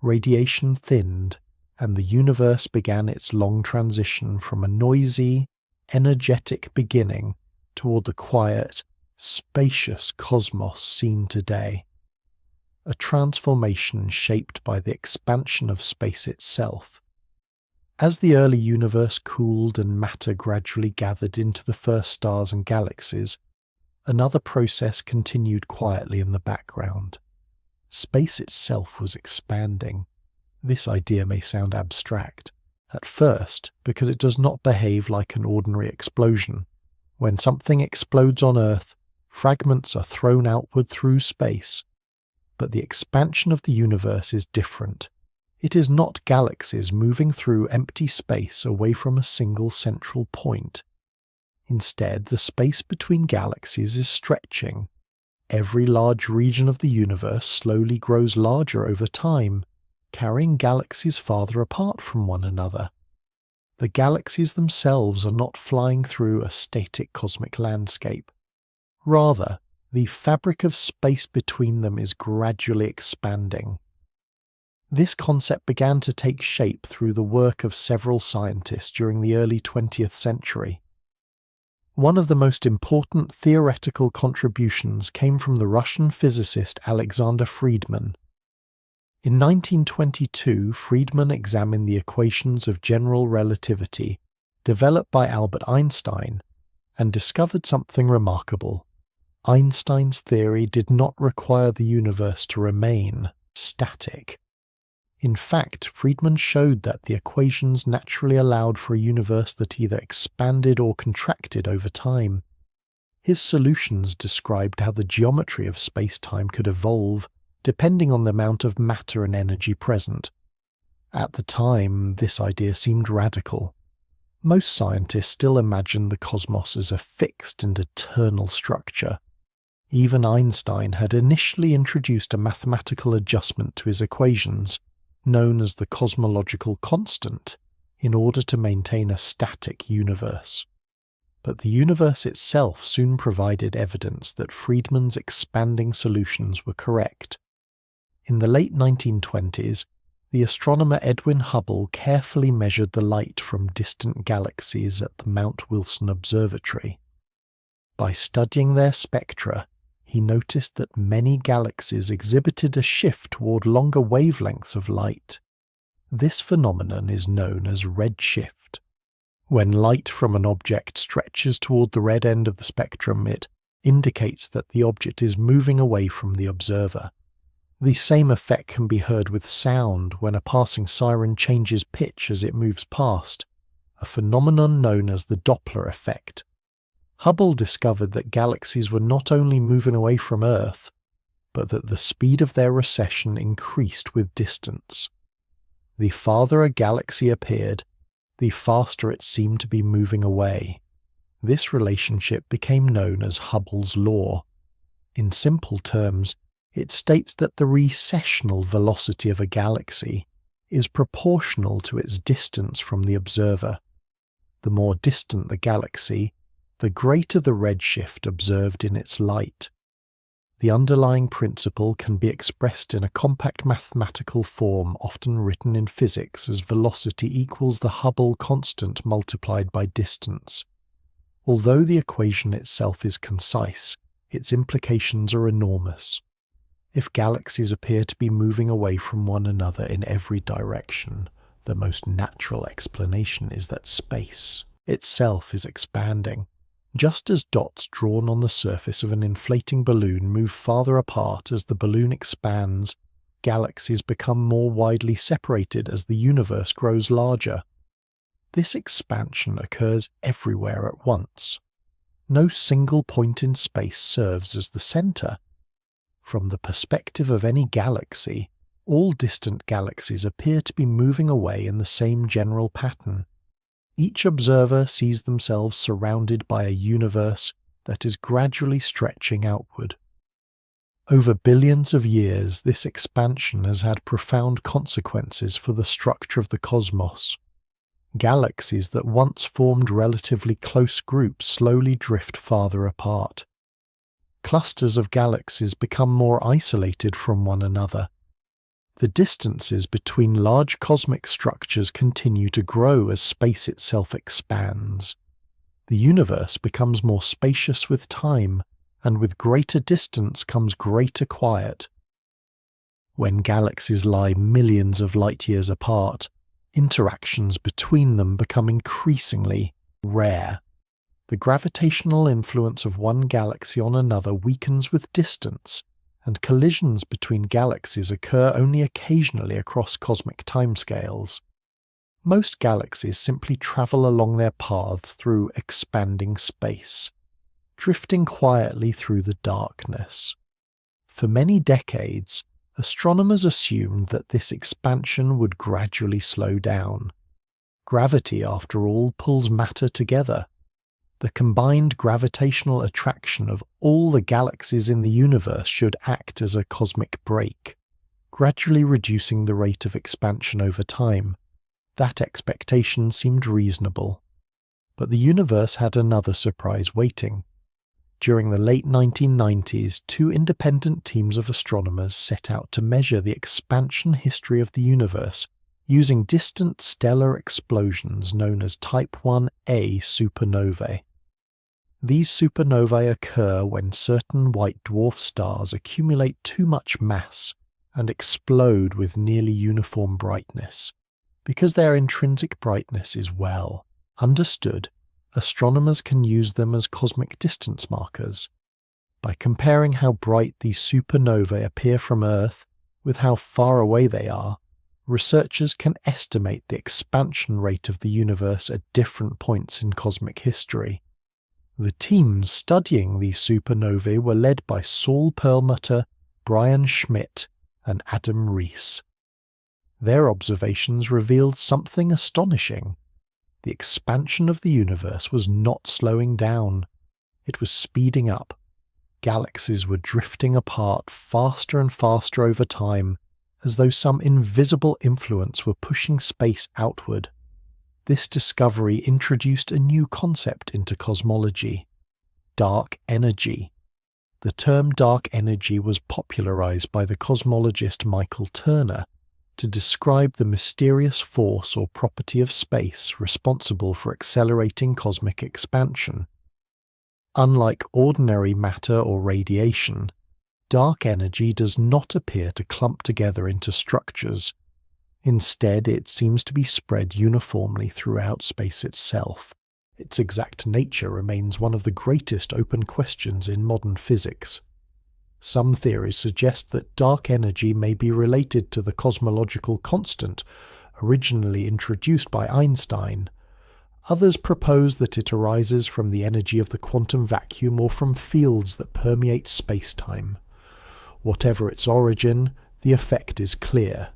[SPEAKER 1] radiation thinned, and the universe began its long transition from a noisy, energetic beginning toward the quiet, spacious cosmos seen today. A transformation shaped by the expansion of space itself. As the early universe cooled and matter gradually gathered into the first stars and galaxies, another process continued quietly in the background. Space itself was expanding. This idea may sound abstract, at first, because it does not behave like an ordinary explosion. When something explodes on Earth, fragments are thrown outward through space. But the expansion of the universe is different. It is not galaxies moving through empty space away from a single central point. Instead, the space between galaxies is stretching. Every large region of the universe slowly grows larger over time, carrying galaxies farther apart from one another. The galaxies themselves are not flying through a static cosmic landscape. Rather, the fabric of space between them is gradually expanding. This concept began to take shape through the work of several scientists during the early 20th century. One of the most important theoretical contributions came from the Russian physicist Alexander Friedmann. In 1922, Friedmann examined the equations of general relativity developed by Albert Einstein and discovered something remarkable. Einstein's theory did not require the universe to remain static. In fact, Friedmann showed that the equations naturally allowed for a universe that either expanded or contracted over time. His solutions described how the geometry of space-time could evolve depending on the amount of matter and energy present. At the time, this idea seemed radical. Most scientists still imagined the cosmos as a fixed and eternal structure. Even Einstein had initially introduced a mathematical adjustment to his equations, known as the cosmological constant, in order to maintain a static universe. But the universe itself soon provided evidence that Friedmann's expanding solutions were correct. In the late 1920s, the astronomer Edwin Hubble carefully measured the light from distant galaxies at the Mount Wilson Observatory. By studying their spectra, he noticed that many galaxies exhibited a shift toward longer wavelengths of light. This phenomenon is known as redshift. When light from an object stretches toward the red end of the spectrum, it indicates that the object is moving away from the observer. The same effect can be heard with sound when a passing siren changes pitch as it moves past, a phenomenon known as the Doppler effect. Hubble discovered that galaxies were not only moving away from Earth, but that the speed of their recession increased with distance. The farther a galaxy appeared, the faster it seemed to be moving away. This relationship became known as Hubble's law. In simple terms, it states that the recessional velocity of a galaxy is proportional to its distance from the observer. The more distant the galaxy, the greater the redshift observed in its light. The underlying principle can be expressed in a compact mathematical form often written in physics as velocity equals the Hubble constant multiplied by distance. Although the equation itself is concise, its implications are enormous. If galaxies appear to be moving away from one another in every direction, the most natural explanation is that space itself is expanding. Just as dots drawn on the surface of an inflating balloon move farther apart as the balloon expands, galaxies become more widely separated as the universe grows larger. This expansion occurs everywhere at once. No single point in space serves as the center. From the perspective of any galaxy, all distant galaxies appear to be moving away in the same general pattern. Each observer sees themselves surrounded by a universe that is gradually stretching outward. Over billions of years, this expansion has had profound consequences for the structure of the cosmos. Galaxies that once formed relatively close groups slowly drift farther apart. Clusters of galaxies become more isolated from one another. The distances between large cosmic structures continue to grow as space itself expands. The universe becomes more spacious with time, and with greater distance comes greater quiet. When galaxies lie millions of light years apart, interactions between them become increasingly rare. The gravitational influence of one galaxy on another weakens with distance, and collisions between galaxies occur only occasionally across cosmic timescales. Most galaxies simply travel along their paths through expanding space, drifting quietly through the darkness. For many decades, astronomers assumed that this expansion would gradually slow down. Gravity, after all, pulls matter together. The combined gravitational attraction of all the galaxies in the universe should act as a cosmic brake, gradually reducing the rate of expansion over time. That expectation seemed reasonable. But the universe had another surprise waiting. During the late 1990s, two independent teams of astronomers set out to measure the expansion history of the universe using distant stellar explosions known as Type 1a supernovae. These supernovae occur when certain white dwarf stars accumulate too much mass and explode with nearly uniform brightness. Because their intrinsic brightness is well understood, astronomers can use them as cosmic distance markers. By comparing how bright these supernovae appear from Earth with how far away they are, researchers can estimate the expansion rate of the universe at different points in cosmic history. The teams studying these supernovae were led by Saul Perlmutter, Brian Schmidt, and Adam Rees. Their observations revealed something astonishing. The expansion of the universe was not slowing down. It was speeding up. Galaxies were drifting apart faster and faster over time, as though some invisible influence were pushing space outward. This discovery introduced a new concept into cosmology: dark energy. The term dark energy was popularized by the cosmologist Michael Turner to describe the mysterious force or property of space responsible for accelerating cosmic expansion. Unlike ordinary matter or radiation, dark energy does not appear to clump together into structures. Instead, it seems to be spread uniformly throughout space itself. Its exact nature remains one of the greatest open questions in modern physics. Some theories suggest that dark energy may be related to the cosmological constant originally introduced by Einstein. Others propose that it arises from the energy of the quantum vacuum or from fields that permeate space-time. Whatever its origin, the effect is clear.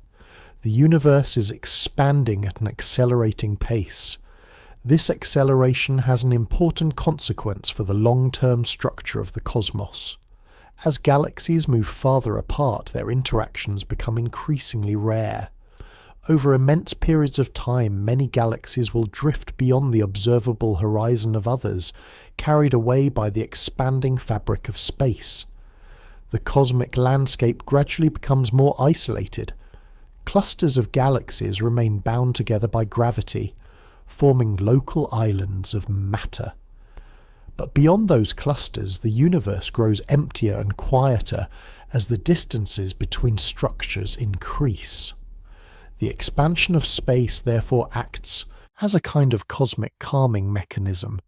[SPEAKER 1] The universe is expanding at an accelerating pace. This acceleration has an important consequence for the long-term structure of the cosmos. As galaxies move farther apart, their interactions become increasingly rare. Over immense periods of time, many galaxies will drift beyond the observable horizon of others, carried away by the expanding fabric of space. The cosmic landscape gradually becomes more isolated. Clusters of galaxies remain bound together by gravity, forming local islands of matter. But beyond those clusters, the universe grows emptier and quieter as the distances between structures increase. The expansion of space therefore acts as a kind of cosmic calming mechanism.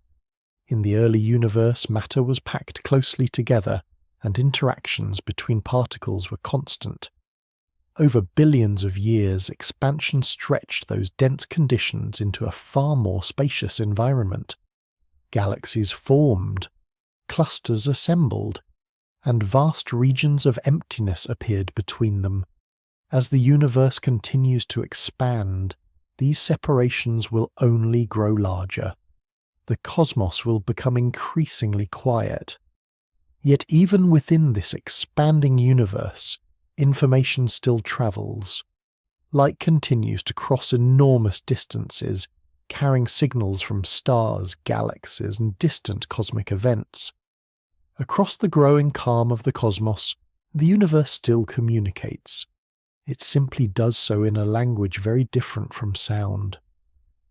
[SPEAKER 1] In the early universe, matter was packed closely together, and interactions between particles were constant. Over billions of years, expansion stretched those dense conditions into a far more spacious environment. Galaxies formed, clusters assembled, and vast regions of emptiness appeared between them. As the universe continues to expand, these separations will only grow larger. The cosmos will become increasingly quiet. Yet even within this expanding universe, information still travels. Light continues to cross enormous distances, carrying signals from stars, galaxies, and distant cosmic events. Across the growing calm of the cosmos, the universe still communicates. It simply does so in a language very different from sound.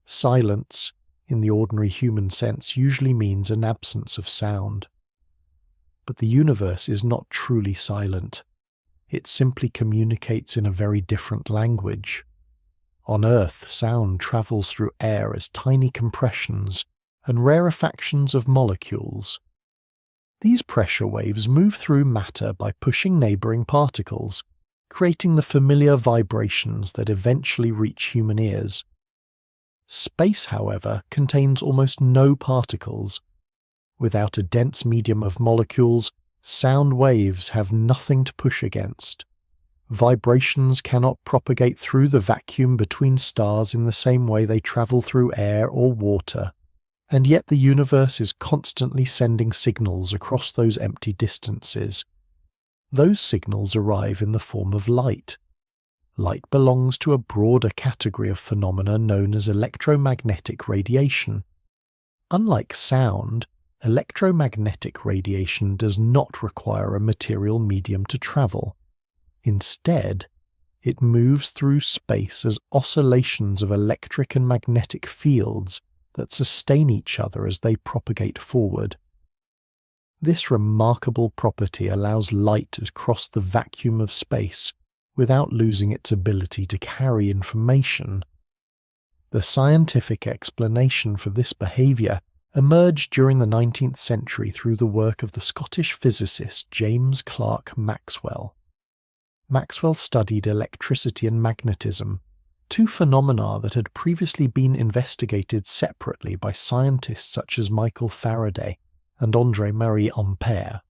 [SPEAKER 1] Silence, in the ordinary human sense, usually means an absence of sound. But the universe is not truly silent. It simply communicates in a very different language. On Earth, sound travels through air as tiny compressions and rarefactions of molecules. These pressure waves move through matter by pushing neighboring particles, creating the familiar vibrations that eventually reach human ears. Space, however, contains almost no particles. Without a dense medium of molecules, sound waves have nothing to push against. Vibrations cannot propagate through the vacuum between stars in the same way they travel through air or water, and yet the universe is constantly sending signals across those empty distances. Those signals arrive in the form of light. Light belongs to a broader category of phenomena known as electromagnetic radiation. Unlike sound, electromagnetic radiation does not require a material medium to travel. Instead, it moves through space as oscillations of electric and magnetic fields that sustain each other as they propagate forward. This remarkable property allows light to cross the vacuum of space without losing its ability to carry information. The scientific explanation for this behaviour emerged during the 19th century through the work of the Scottish physicist James Clerk Maxwell. Maxwell studied electricity and magnetism, two phenomena that had previously been investigated separately by scientists such as Michael Faraday and André-Marie Ampère.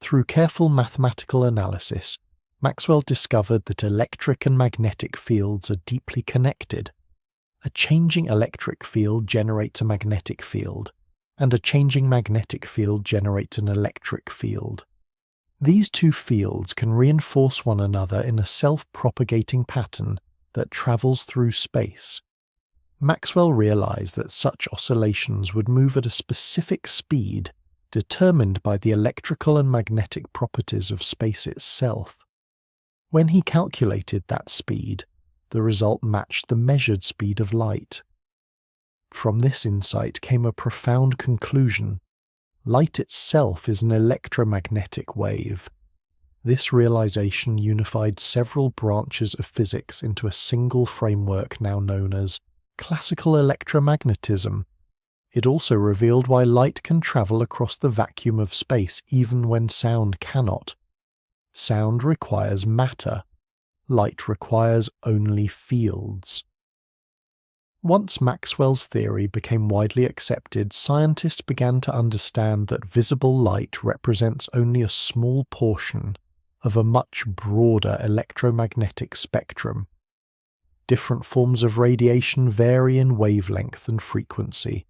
[SPEAKER 1] Through careful mathematical analysis, Maxwell discovered that electric and magnetic fields are deeply connected. A changing electric field generates a magnetic field, and a changing magnetic field generates an electric field. These two fields can reinforce one another in a self-propagating pattern that travels through space. Maxwell realized that such oscillations would move at a specific speed determined by the electrical and magnetic properties of space itself. When he calculated that speed, the result matched the measured speed of light. From this insight came a profound conclusion. Light itself is an electromagnetic wave. This realization unified several branches of physics into a single framework now known as classical electromagnetism. It also revealed why light can travel across the vacuum of space even when sound cannot. Sound requires matter. Light requires only fields. Once Maxwell's theory became widely accepted, scientists began to understand that visible light represents only a small portion of a much broader electromagnetic spectrum. Different forms of radiation vary in wavelength and frequency,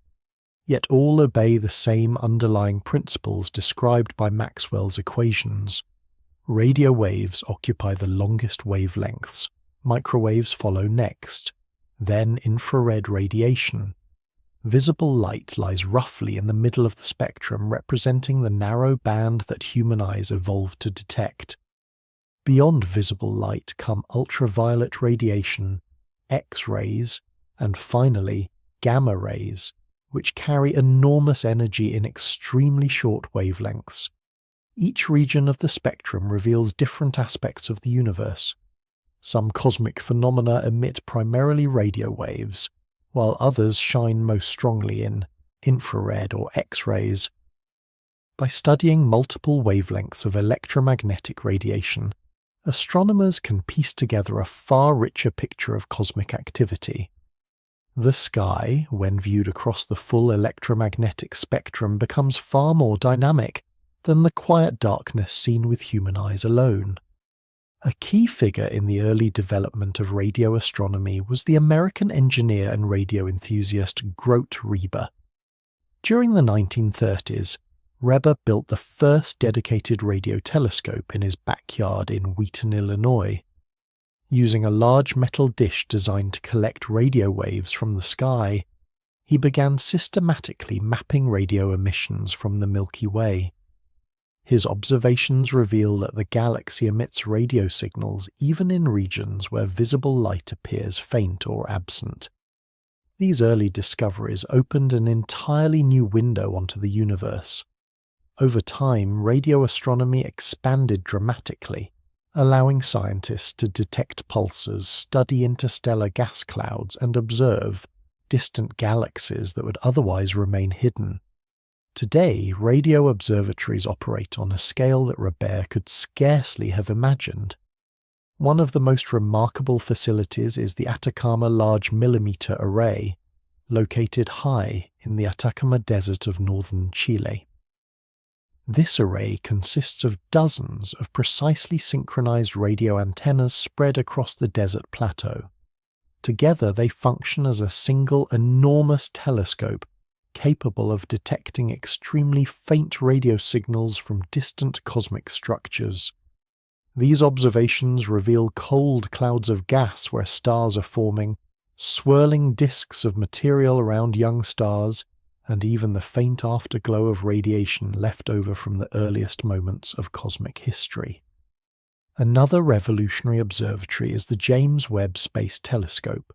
[SPEAKER 1] yet all obey the same underlying principles described by Maxwell's equations. Radio waves occupy the longest wavelengths, microwaves follow next, then infrared radiation. Visible light lies roughly in the middle of the spectrum, representing the narrow band that human eyes evolved to detect. Beyond visible light come ultraviolet radiation, X-rays, and finally gamma rays, which carry enormous energy in extremely short wavelengths. Each region of the spectrum reveals different aspects of the universe. Some cosmic phenomena emit primarily radio waves, while others shine most strongly in infrared or X-rays. By studying multiple wavelengths of electromagnetic radiation, astronomers can piece together a far richer picture of cosmic activity. The sky, when viewed across the full electromagnetic spectrum, becomes far more dynamic than the quiet darkness seen with human eyes alone. A key figure in the early development of radio astronomy was the American engineer and radio enthusiast Grote Reber. During the 1930s, Reber built the first dedicated radio telescope in his backyard in Wheaton, Illinois. Using a large metal dish designed to collect radio waves from the sky, he began systematically mapping radio emissions from the Milky Way. His observations reveal that the galaxy emits radio signals even in regions where visible light appears faint or absent. These early discoveries opened an entirely new window onto the universe. Over time, radio astronomy expanded dramatically, allowing scientists to detect pulsars, study interstellar gas clouds, and observe distant galaxies that would otherwise remain hidden. Today, radio observatories operate on a scale that Robert could scarcely have imagined. One of the most remarkable facilities is the Atacama Large Millimeter Array, located high in the Atacama Desert of northern Chile. This array consists of dozens of precisely synchronized radio antennas spread across the desert plateau. Together they function as a single enormous telescope capable of detecting extremely faint radio signals from distant cosmic structures. These observations reveal cold clouds of gas where stars are forming, swirling disks of material around young stars, and even the faint afterglow of radiation left over from the earliest moments of cosmic history. Another revolutionary observatory is the James Webb Space Telescope.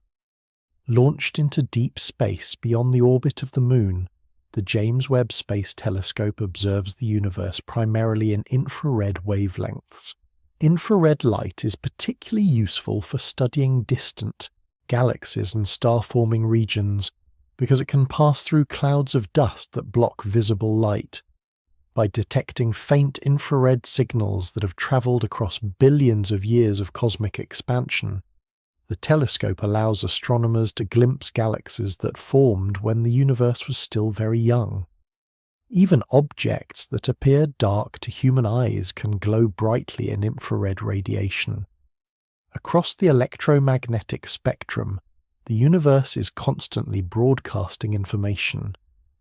[SPEAKER 1] Launched into deep space beyond the orbit of the Moon, the James Webb Space Telescope observes the universe primarily in infrared wavelengths. Infrared light is particularly useful for studying distant galaxies and star-forming regions because it can pass through clouds of dust that block visible light. By detecting faint infrared signals that have travelled across billions of years of cosmic expansion, the telescope allows astronomers to glimpse galaxies that formed when the universe was still very young. Even objects that appear dark to human eyes can glow brightly in infrared radiation. Across the electromagnetic spectrum, the universe is constantly broadcasting information.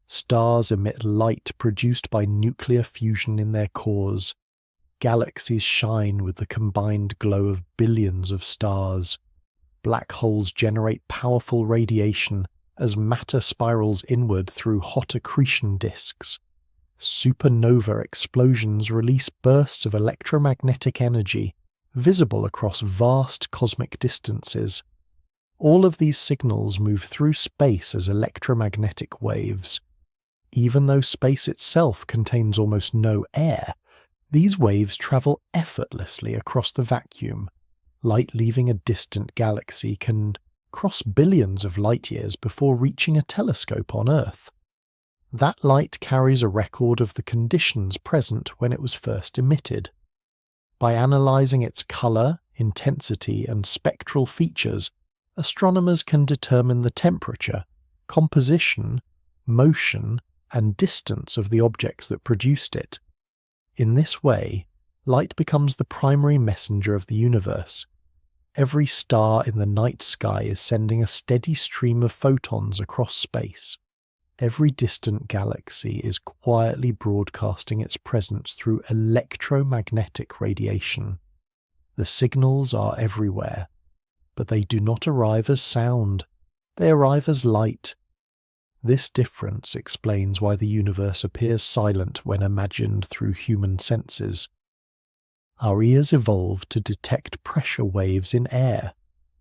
[SPEAKER 1] Stars emit light produced by nuclear fusion in their cores. Galaxies shine with the combined glow of billions of stars. Black holes generate powerful radiation as matter spirals inward through hot accretion disks. Supernova explosions release bursts of electromagnetic energy, visible across vast cosmic distances. All of these signals move through space as electromagnetic waves. Even though space itself contains almost no air, these waves travel effortlessly across the vacuum. Light leaving a distant galaxy can cross billions of light years before reaching a telescope on Earth. That light carries a record of the conditions present when it was first emitted. By analysing its colour, intensity, and spectral features, astronomers can determine the temperature, composition, motion, and distance of the objects that produced it. In this way, light becomes the primary messenger of the universe. Every star in the night sky is sending a steady stream of photons across space. Every distant galaxy is quietly broadcasting its presence through electromagnetic radiation. The signals are everywhere, but they do not arrive as sound. They arrive as light. This difference explains why the universe appears silent when imagined through human senses. Our ears evolved to detect pressure waves in air,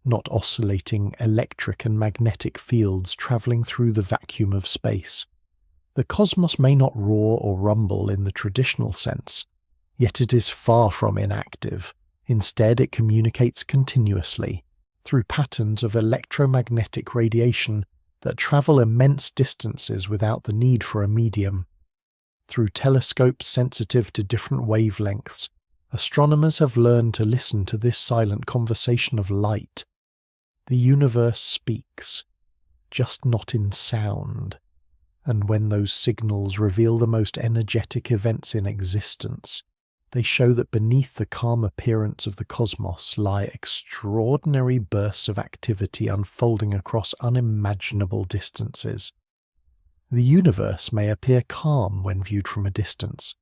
[SPEAKER 1] not oscillating electric and magnetic fields travelling through the vacuum of space. The cosmos may not roar or rumble in the traditional sense, yet it is far from inactive. Instead, it communicates continuously, through patterns of electromagnetic radiation that travel immense distances without the need for a medium. Through telescopes sensitive to different wavelengths, astronomers have learned to listen to this silent conversation of light. The universe speaks, just not in sound, and when those signals reveal the most energetic events in existence, they show that beneath the calm appearance of the cosmos lie extraordinary bursts of activity unfolding across unimaginable distances. The universe may appear calm when viewed from a distance,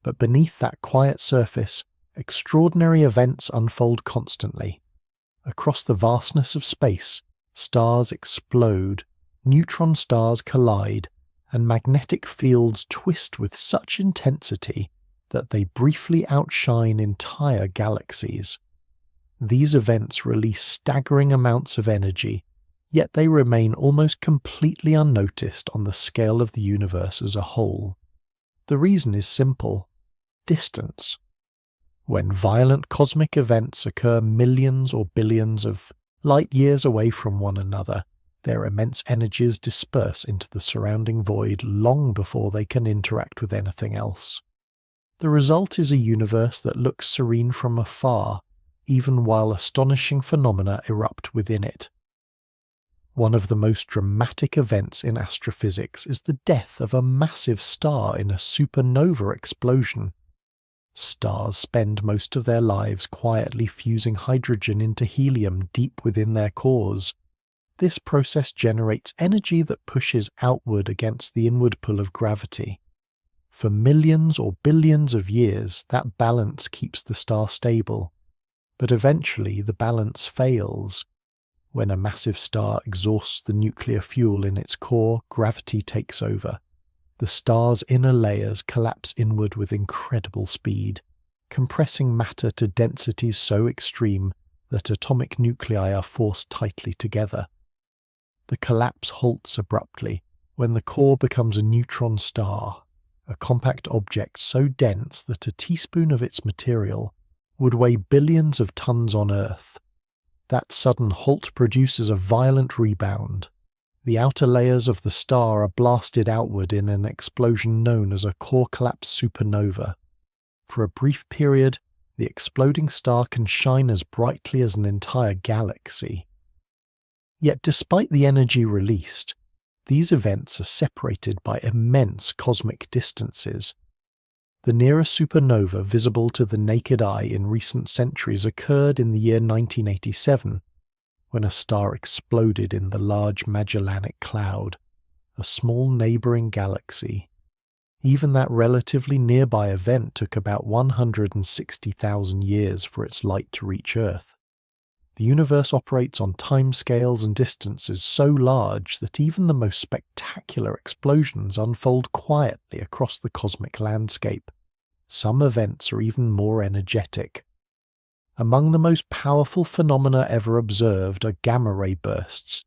[SPEAKER 1] but beneath that quiet surface, extraordinary events unfold constantly. Across the vastness of space, stars explode, neutron stars collide, and magnetic fields twist with such intensity that they briefly outshine entire galaxies. These events release staggering amounts of energy, yet they remain almost completely unnoticed on the scale of the universe as a whole. The reason is simple: distance. When violent cosmic events occur millions or billions of light years away from one another, their immense energies disperse into the surrounding void long before they can interact with anything else. The result is a universe that looks serene from afar, even while astonishing phenomena erupt within it. One of the most dramatic events in astrophysics is the death of a massive star in a supernova explosion. Stars spend most of their lives quietly fusing hydrogen into helium deep within their cores. This process generates energy that pushes outward against the inward pull of gravity. For millions or billions of years, that balance keeps the star stable. But eventually the balance fails. When a massive star exhausts the nuclear fuel in its core, gravity takes over. The star's inner layers collapse inward with incredible speed, compressing matter to densities so extreme that atomic nuclei are forced tightly together. The collapse halts abruptly when the core becomes a neutron star, a compact object so dense that a teaspoon of its material would weigh billions of tons on Earth. That sudden halt produces a violent rebound. The outer layers of the star are blasted outward in an explosion known as a core collapse supernova. For a brief period, the exploding star can shine as brightly as an entire galaxy. Yet despite the energy released, these events are separated by immense cosmic distances. The nearest supernova visible to the naked eye in recent centuries occurred in the year 1987, when a star exploded in the Large Magellanic Cloud, a small neighbouring galaxy. Even that relatively nearby event took about 160,000 years for its light to reach Earth. The universe operates on timescales and distances so large that even the most spectacular explosions unfold quietly across the cosmic landscape. Some events are even more energetic. Among the most powerful phenomena ever observed are gamma-ray bursts,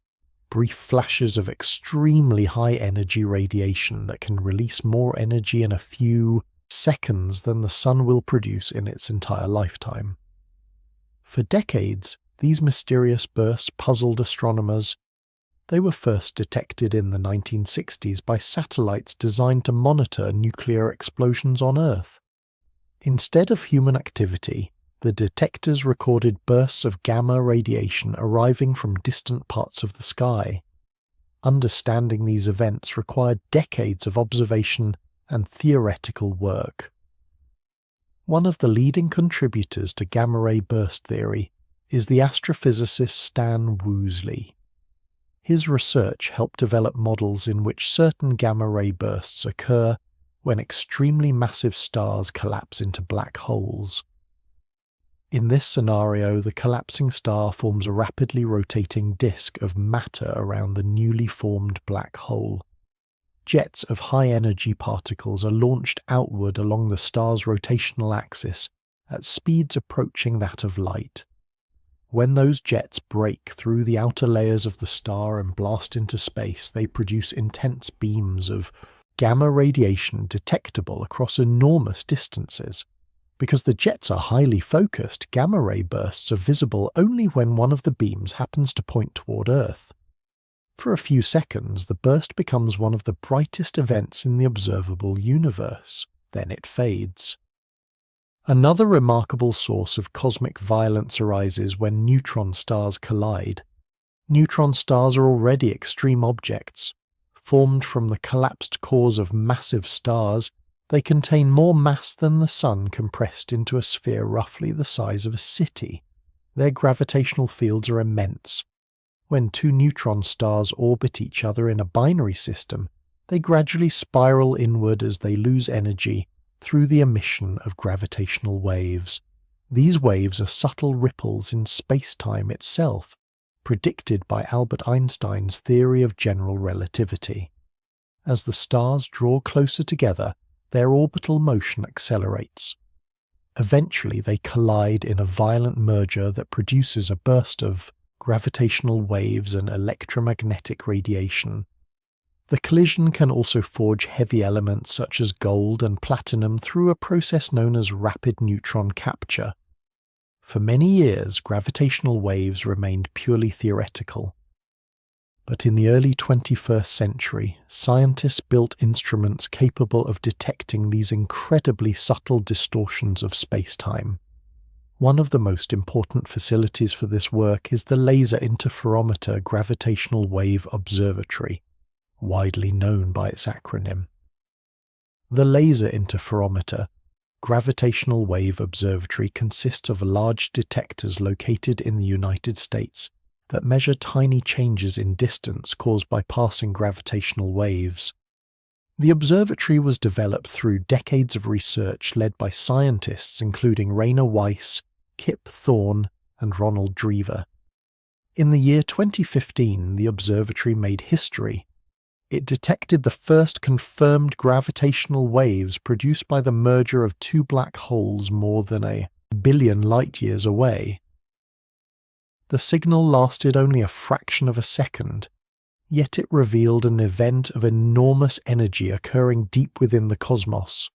[SPEAKER 1] brief flashes of extremely high-energy radiation that can release more energy in a few seconds than the Sun will produce in its entire lifetime. For decades, these mysterious bursts puzzled astronomers. They were first detected in the 1960s by satellites designed to monitor nuclear explosions on Earth. Instead of human activity, the detectors recorded bursts of gamma radiation arriving from distant parts of the sky. Understanding these events required decades of observation and theoretical work. One of the leading contributors to gamma-ray burst theory is the astrophysicist Stan Woosley. His research helped develop models in which certain gamma-ray bursts occur when extremely massive stars collapse into black holes. In this scenario, the collapsing star forms a rapidly rotating disk of matter around the newly formed black hole. Jets of high-energy particles are launched outward along the star's rotational axis at speeds approaching that of light. When those jets break through the outer layers of the star and blast into space, they produce intense beams of gamma radiation detectable across enormous distances. Because the jets are highly focused, gamma-ray bursts are visible only when one of the beams happens to point toward Earth. For a few seconds, the burst becomes one of the brightest events in the observable universe. Then it fades. Another remarkable source of cosmic violence arises when neutron stars collide. Neutron stars are already extreme objects. Formed from the collapsed cores of massive stars, they contain more mass than the Sun compressed into a sphere roughly the size of a city. Their gravitational fields are immense. When two neutron stars orbit each other in a binary system, they gradually spiral inward as they lose energy through the emission of gravitational waves. These waves are subtle ripples in space-time itself, predicted by Albert Einstein's theory of general relativity. As the stars draw closer together, their orbital motion accelerates. Eventually, they collide in a violent merger that produces a burst of gravitational waves and electromagnetic radiation. The collision can also forge heavy elements such as gold and platinum through a process known as rapid neutron capture. For many years, gravitational waves remained purely theoretical. But in the early 21st century, scientists built instruments capable of detecting these incredibly subtle distortions of space-time. One of the most important facilities for this work is the Laser Interferometer Gravitational Wave Observatory, widely known by its acronym. The Laser Interferometer Gravitational Wave Observatory consists of large detectors located in the United States that measure tiny changes in distance caused by passing gravitational waves. The observatory was developed through decades of research led by scientists including Rainer Weiss, Kip Thorne, and Ronald Drever. In the year 2015, the observatory made history. It detected the first confirmed gravitational waves produced by the merger of two black holes more than a billion light-years away. The signal lasted only a fraction of a second, yet it revealed an event of enormous energy occurring deep within the cosmos.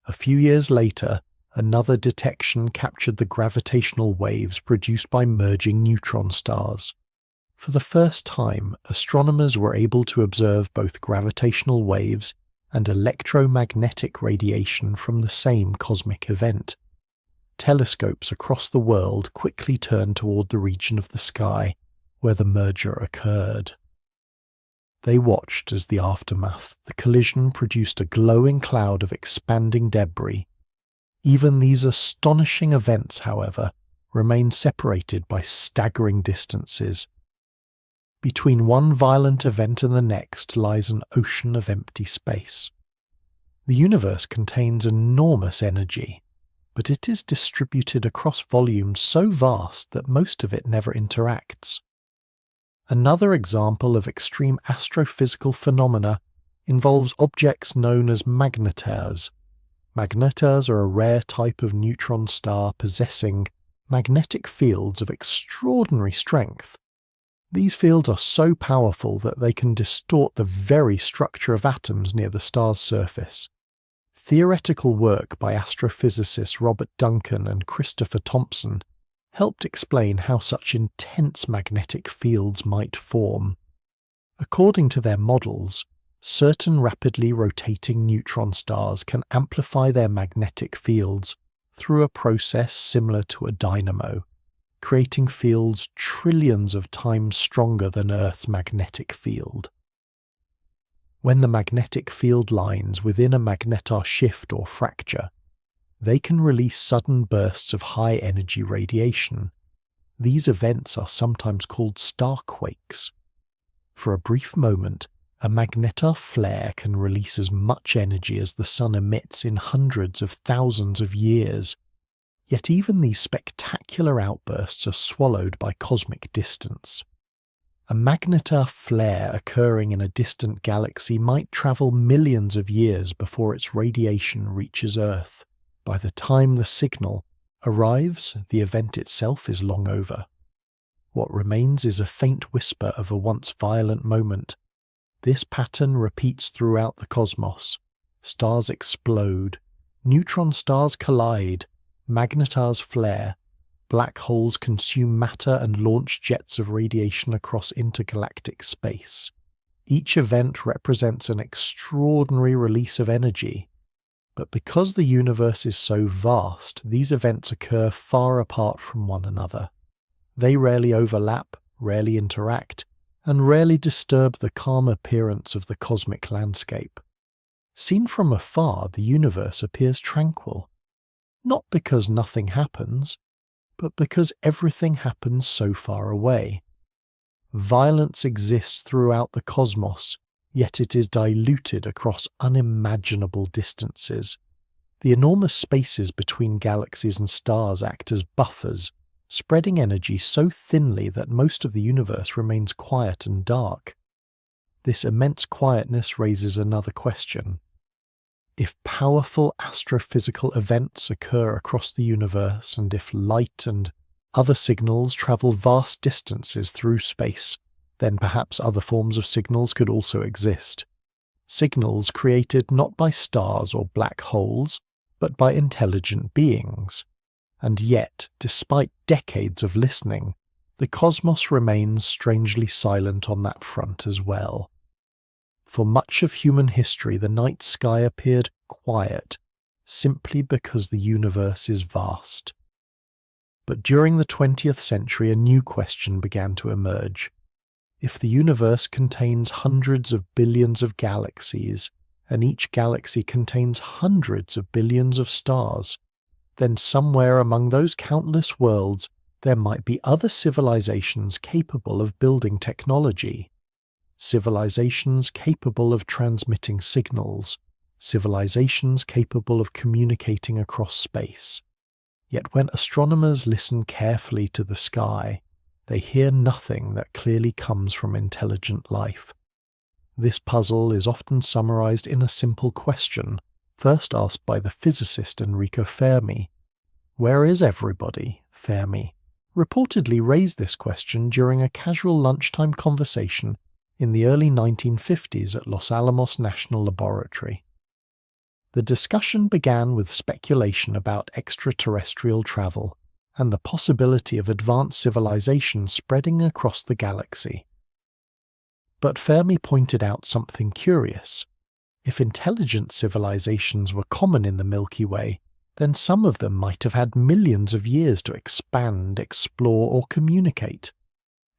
[SPEAKER 1] A few years later, another detection captured the gravitational waves produced by merging neutron stars. For the first time, astronomers were able to observe both gravitational waves and electromagnetic radiation from the same cosmic event. Telescopes across the world quickly turned toward the region of the sky where the merger occurred. They watched as the collision produced a glowing cloud of expanding debris. Even these astonishing events, however, remain separated by staggering distances. Between one violent event and the next lies an ocean of empty space. The universe contains enormous energy, but it is distributed across volumes so vast that most of it never interacts. Another example of extreme astrophysical phenomena involves objects known as magnetars. Magnetars are a rare type of neutron star possessing magnetic fields of extraordinary strength. These fields are so powerful that they can distort the very structure of atoms near the star's surface. Theoretical work by astrophysicists Robert Duncan and Christopher Thompson helped explain how such intense magnetic fields might form. According to their models, certain rapidly rotating neutron stars can amplify their magnetic fields through a process similar to a dynamo, creating fields trillions of times stronger than Earth's magnetic field. When the magnetic field lines within a magnetar shift or fracture, they can release sudden bursts of high-energy radiation. These events are sometimes called starquakes. For a brief moment, a magnetar flare can release as much energy as the Sun emits in hundreds of thousands of years. Yet even these spectacular outbursts are swallowed by cosmic distance. A magnetar flare occurring in a distant galaxy might travel millions of years before its radiation reaches Earth. By the time the signal arrives, the event itself is long over. What remains is a faint whisper of a once violent moment. This pattern repeats throughout the cosmos. Stars explode, neutron stars collide, magnetars flare, black holes consume matter and launch jets of radiation across intergalactic space. Each event represents an extraordinary release of energy. But because the universe is so vast, these events occur far apart from one another. They rarely overlap, rarely interact, and rarely disturb the calm appearance of the cosmic landscape. Seen from afar, the universe appears tranquil. Not because nothing happens, but because everything happens so far away. Violence exists throughout the cosmos, yet it is diluted across unimaginable distances. The enormous spaces between galaxies and stars act as buffers, spreading energy so thinly that most of the universe remains quiet and dark. This immense quietness raises another question. If powerful astrophysical events occur across the universe, and if light and other signals travel vast distances through space, then perhaps other forms of signals could also exist. Signals created not by stars or black holes, but by intelligent beings. And yet, despite decades of listening, the cosmos remains strangely silent on that front as well. For much of human history, the night sky appeared quiet, simply because the universe is vast. But during the 20th century, a new question began to emerge. If the universe contains hundreds of billions of galaxies, and each galaxy contains hundreds of billions of stars, then somewhere among those countless worlds there might be other civilizations capable of building technology. Civilizations capable of transmitting signals, civilizations capable of communicating across space. Yet when astronomers listen carefully to the sky, they hear nothing that clearly comes from intelligent life. This puzzle is often summarized in a simple question, first asked by the physicist Enrico Fermi. "Where is everybody?" Fermi reportedly raised this question during a casual lunchtime conversation in the early 1950s at Los Alamos National Laboratory. The discussion began with speculation about extraterrestrial travel and the possibility of advanced civilization spreading across the galaxy. But Fermi pointed out something curious. If intelligent civilizations were common in the Milky Way, then some of them might have had millions of years to expand, explore, or communicate.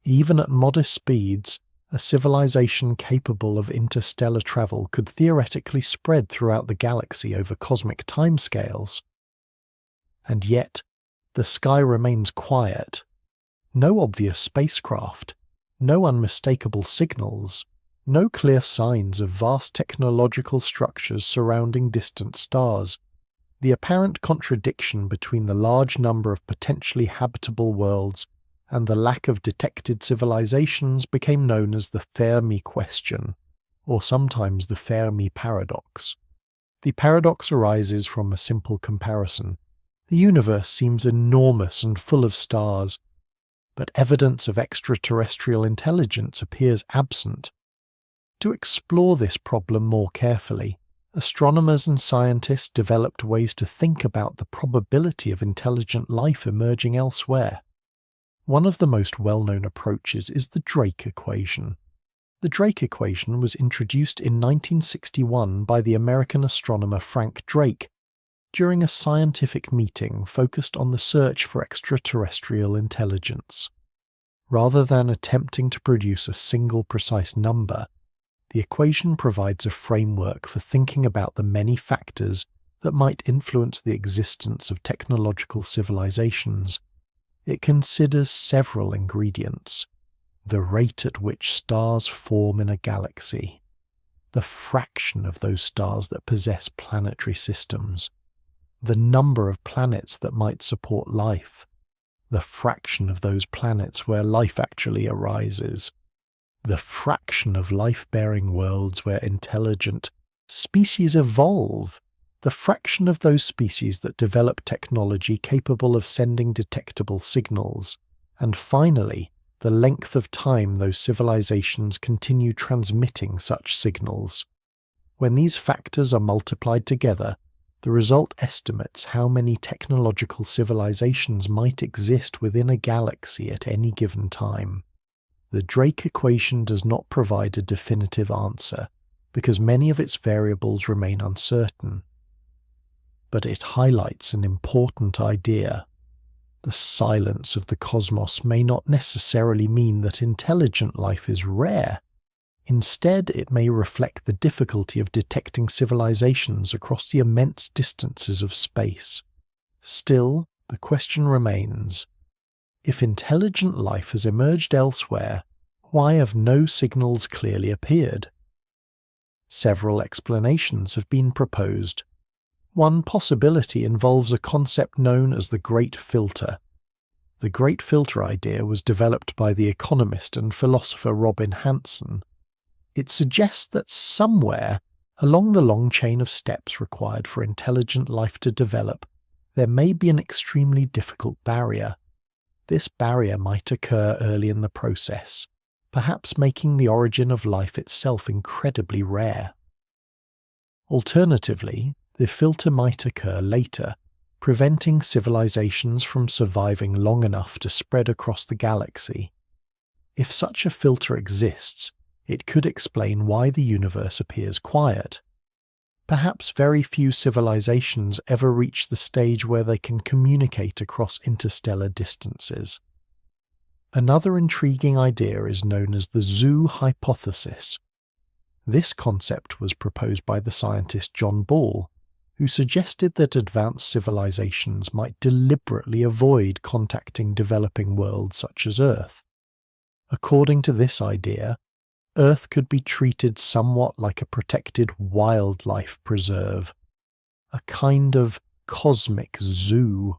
[SPEAKER 1] Even at modest speeds, a civilization capable of interstellar travel could theoretically spread throughout the galaxy over cosmic timescales. And yet, the sky remains quiet. No obvious spacecraft, no unmistakable signals, no clear signs of vast technological structures surrounding distant stars. The apparent contradiction between the large number of potentially habitable worlds and the lack of detected civilizations became known as the Fermi question, or sometimes the Fermi paradox. The paradox arises from a simple comparison. The universe seems enormous and full of stars, but evidence of extraterrestrial intelligence appears absent. To explore this problem more carefully, astronomers and scientists developed ways to think about the probability of intelligent life emerging elsewhere. One of the most well-known approaches is the Drake equation. The Drake equation was introduced in 1961 by the American astronomer Frank Drake during a scientific meeting focused on the search for extraterrestrial intelligence. Rather than attempting to produce a single precise number, the equation provides a framework for thinking about the many factors that might influence the existence of technological civilizations. It considers several ingredients: the rate at which stars form in a galaxy, the fraction of those stars that possess planetary systems, the number of planets that might support life, the fraction of those planets where life actually arises, the fraction of life-bearing worlds where intelligent species evolve, the fraction of those species that develop technology capable of sending detectable signals, and finally, the length of time those civilizations continue transmitting such signals. When these factors are multiplied together, the result estimates how many technological civilizations might exist within a galaxy at any given time. The Drake equation does not provide a definitive answer, because many of its variables remain uncertain. But it highlights an important idea. The silence of the cosmos may not necessarily mean that intelligent life is rare. Instead, it may reflect the difficulty of detecting civilizations across the immense distances of space. Still, the question remains: if intelligent life has emerged elsewhere, why have no signals clearly appeared? Several explanations have been proposed. One possibility involves a concept known as the Great Filter. The Great Filter idea was developed by the economist and philosopher Robin Hanson. It suggests that somewhere, Along the long chain of steps required for intelligent life to develop, there may be an extremely difficult barrier. This barrier might occur early in the process, perhaps making the origin of life itself incredibly rare. Alternatively, the filter might occur later, preventing civilizations from surviving long enough to spread across the galaxy. If such a filter exists, it could explain why the universe appears quiet. Perhaps very few civilizations ever reach the stage where they can communicate across interstellar distances. Another intriguing idea is known as the zoo hypothesis. This concept was proposed by the scientist John Ball, who suggested that advanced civilizations might deliberately avoid contacting developing worlds such as Earth. According to this idea, Earth could be treated somewhat like a protected wildlife preserve, a kind of cosmic zoo.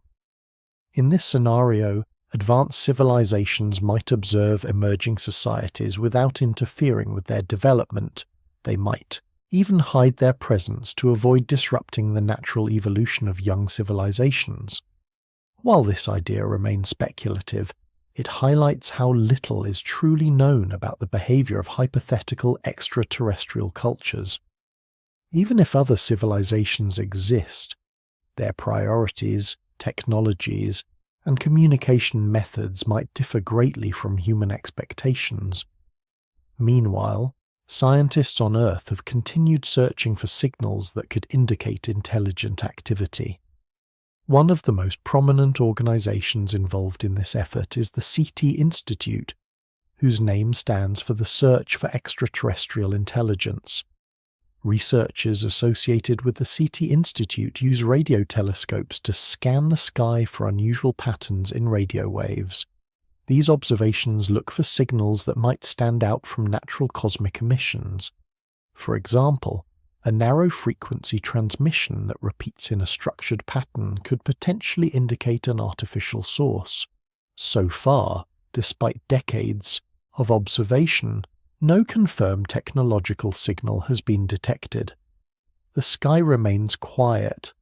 [SPEAKER 1] In this scenario, advanced civilizations might observe emerging societies without interfering with their development. They might even hide their presence to avoid disrupting the natural evolution of young civilizations. While this idea remains speculative, it highlights how little is truly known about the behavior of hypothetical extraterrestrial cultures. Even if other civilizations exist, their priorities, technologies, and communication methods might differ greatly from human expectations. Meanwhile, scientists on Earth have continued searching for signals that could indicate intelligent activity. One of the most prominent organizations involved in this effort is the CT Institute, whose name stands for the Search for Extraterrestrial Intelligence. Researchers associated with the CT Institute use radio telescopes to scan the sky for unusual patterns in radio waves. These observations look for signals that might stand out from natural cosmic emissions. For example, a narrow-frequency transmission that repeats in a structured pattern could potentially indicate an artificial source. So far, despite decades of observation, no confirmed technological signal has been detected. The sky remains quiet.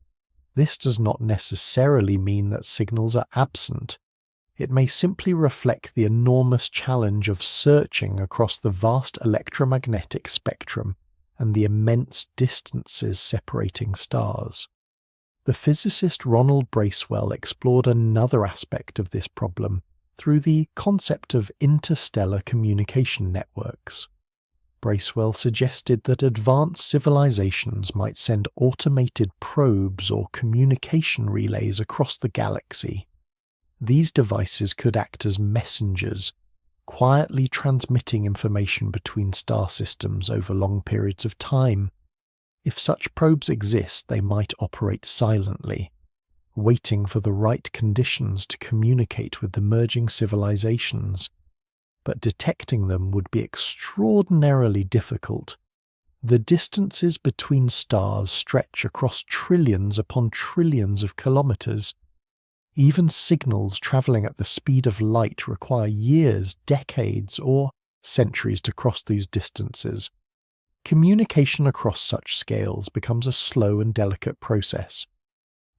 [SPEAKER 1] This does not necessarily mean that signals are absent. It may simply reflect the enormous challenge of searching across the vast electromagnetic spectrum and the immense distances separating stars. The physicist Ronald Bracewell explored another aspect of this problem through the concept of interstellar communication networks. Bracewell suggested that advanced civilizations might send automated probes or communication relays across the galaxy. These devices could act as messengers, quietly transmitting information between star systems over long periods of time. If such probes exist, they might operate silently, waiting for the right conditions to communicate with emerging civilizations. But detecting them would be extraordinarily difficult. The distances between stars stretch across trillions upon trillions of kilometers. Even signals traveling at the speed of light require years, decades, or centuries to cross these distances. Communication across such scales becomes a slow and delicate process.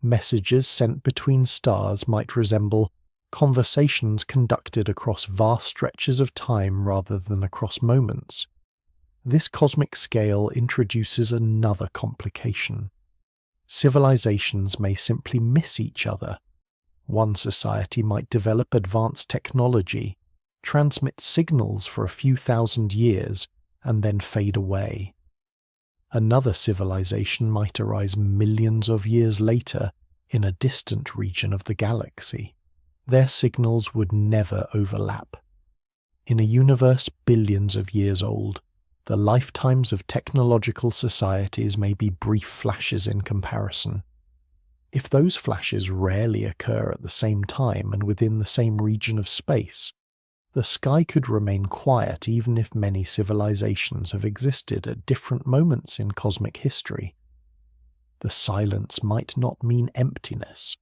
[SPEAKER 1] Messages sent between stars might resemble conversations conducted across vast stretches of time rather than across moments. This cosmic scale introduces another complication. Civilizations may simply miss each other. One society might develop advanced technology, transmit signals for a few thousand years, and then fade away. Another civilization might arise millions of years later in a distant region of the galaxy. Their signals would never overlap. In a universe billions of years old, the lifetimes of technological societies may be brief flashes in comparison. If those flashes rarely occur at the same time and within the same region of space, the sky could remain quiet even if many civilizations have existed at different moments in cosmic history. The silence might not mean emptiness.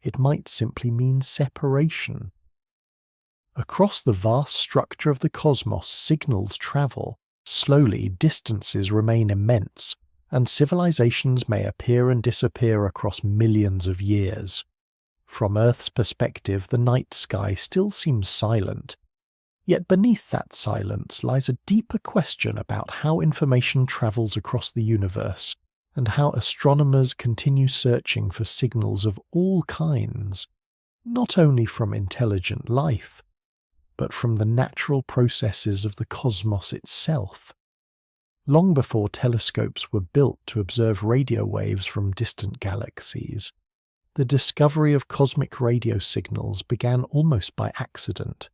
[SPEAKER 1] It might simply mean separation. Across the vast structure of the cosmos, signals travel. Slowly, distances remain immense, and civilizations may appear and disappear across millions of years. From Earth's perspective, the night sky still seems silent. Yet beneath that silence lies a deeper question about how information travels across the universe, and how astronomers continue searching for signals of all kinds, not only from intelligent life, but from the natural processes of the cosmos itself. Long before telescopes were built to observe radio waves from distant galaxies, the discovery of cosmic radio signals began almost by accident.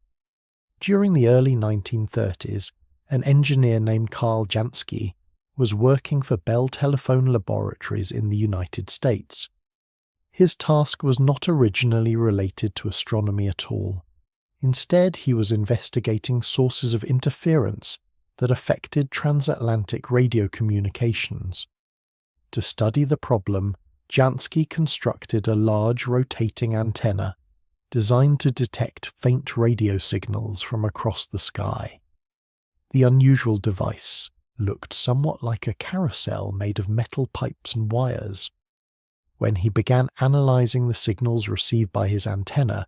[SPEAKER 1] During the early 1930s, an engineer named Karl Jansky was working for Bell Telephone Laboratories in the United States. His task was not originally related to astronomy at all. Instead, he was investigating sources of interference that affected transatlantic radio communications. To study the problem, Jansky constructed a large rotating antenna designed to detect faint radio signals from across the sky. The unusual device looked somewhat like a carousel made of metal pipes and wires. When he began analyzing the signals received by his antenna,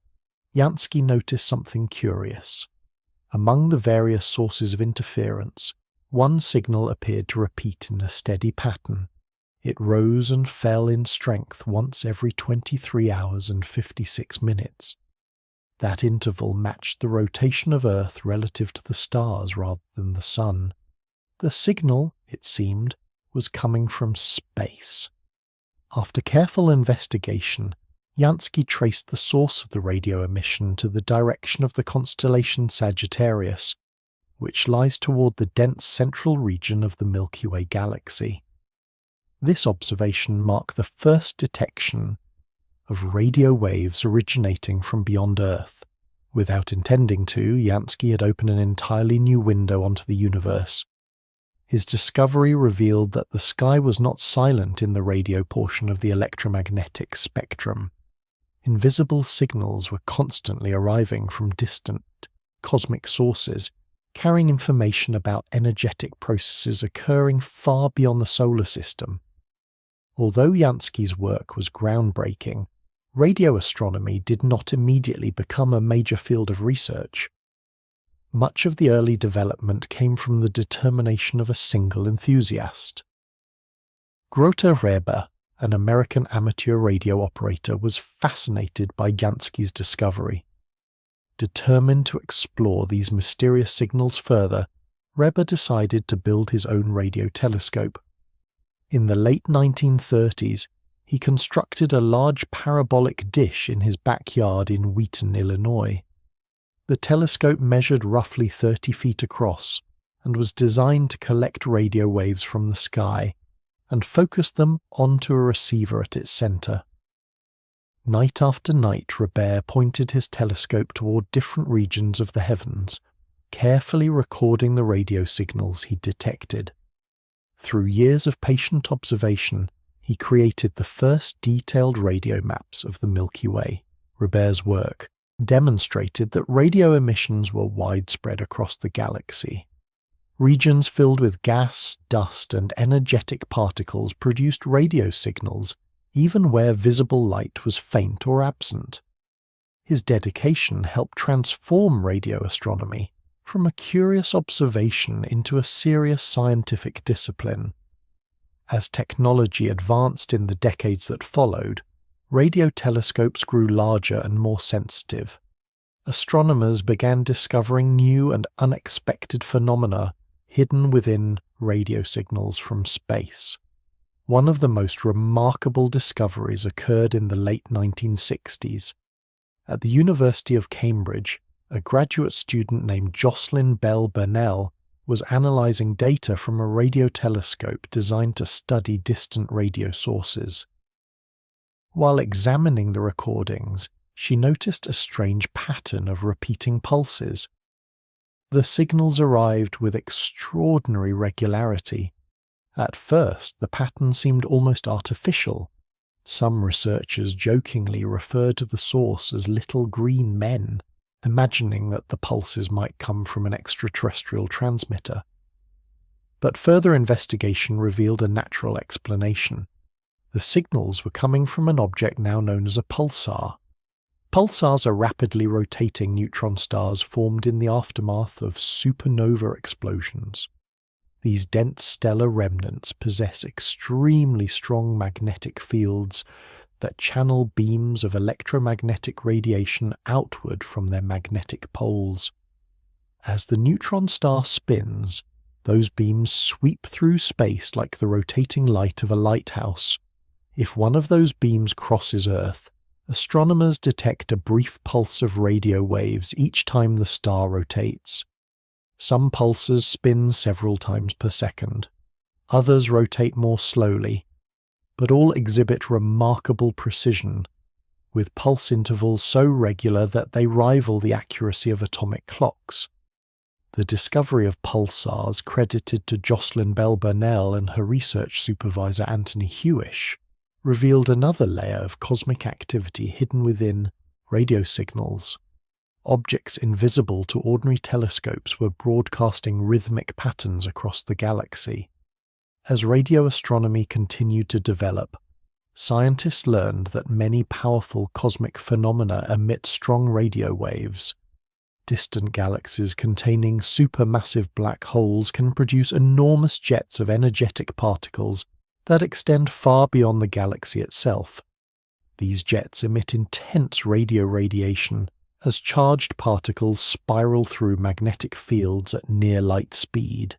[SPEAKER 1] Jansky noticed something curious. Among the various sources of interference, one signal appeared to repeat in a steady pattern. It rose and fell in strength once every 23 hours and 56 minutes. That interval matched the rotation of Earth relative to the stars rather than the Sun. The signal, it seemed, was coming from space. After careful investigation, Jansky traced the source of the radio emission to the direction of the constellation Sagittarius, which lies toward the dense central region of the Milky Way galaxy. This observation marked the first detection of radio waves originating from beyond Earth. Without intending to, Jansky had opened an entirely new window onto the universe. His discovery revealed that the sky was not silent in the radio portion of the electromagnetic spectrum. Invisible signals were constantly arriving from distant cosmic sources, carrying information about energetic processes occurring far beyond the solar system. Although Jansky's work was groundbreaking, radio astronomy did not immediately become a major field of research. Much of the early development came from the determination of a single enthusiast. Grote Reber, an American amateur radio operator, was fascinated by Jansky's discovery. Determined to explore these mysterious signals further, Reber decided to build his own radio telescope. In the late 1930s, he constructed a large parabolic dish in his backyard in Wheaton, Illinois. The telescope measured roughly 30 feet across and was designed to collect radio waves from the sky and focus them onto a receiver at its center. Night after night, Reber pointed his telescope toward different regions of the heavens, carefully recording the radio signals he detected. Through years of patient observation, he created the first detailed radio maps of the Milky Way. Reber's work demonstrated that radio emissions were widespread across the galaxy. Regions filled with gas, dust, and energetic particles produced radio signals even where visible light was faint or absent. His dedication helped transform radio astronomy from a curious observation into a serious scientific discipline. As technology advanced in the decades that followed, radio telescopes grew larger and more sensitive. Astronomers began discovering new and unexpected phenomena hidden within radio signals from space. One of the most remarkable discoveries occurred in the late 1960s. At the University of Cambridge, a graduate student named Jocelyn Bell Burnell was analyzing data from a radio telescope designed to study distant radio sources. While examining the recordings, she noticed a strange pattern of repeating pulses. The signals arrived with extraordinary regularity. At first, the pattern seemed almost artificial. Some researchers jokingly referred to the source as little green men, imagining that the pulses might come from an extraterrestrial transmitter. But further investigation revealed a natural explanation. The signals were coming from an object now known as a pulsar. Pulsars are rapidly rotating neutron stars formed in the aftermath of supernova explosions. These dense stellar remnants possess extremely strong magnetic fields that channel beams of electromagnetic radiation outward from their magnetic poles. As the neutron star spins, those beams sweep through space like the rotating light of a lighthouse. If one of those beams crosses Earth, astronomers detect a brief pulse of radio waves each time the star rotates. Some pulses spin several times per second. Others rotate more slowly, but all exhibit remarkable precision, with pulse intervals so regular that they rival the accuracy of atomic clocks. The discovery of pulsars, credited to Jocelyn Bell Burnell and her research supervisor Anthony Hewish, revealed another layer of cosmic activity hidden within radio signals. Objects invisible to ordinary telescopes were broadcasting rhythmic patterns across the galaxy. As radio astronomy continued to develop, scientists learned that many powerful cosmic phenomena emit strong radio waves. Distant galaxies containing supermassive black holes can produce enormous jets of energetic particles that extend far beyond the galaxy itself. These jets emit intense radio radiation as charged particles spiral through magnetic fields at near light speed.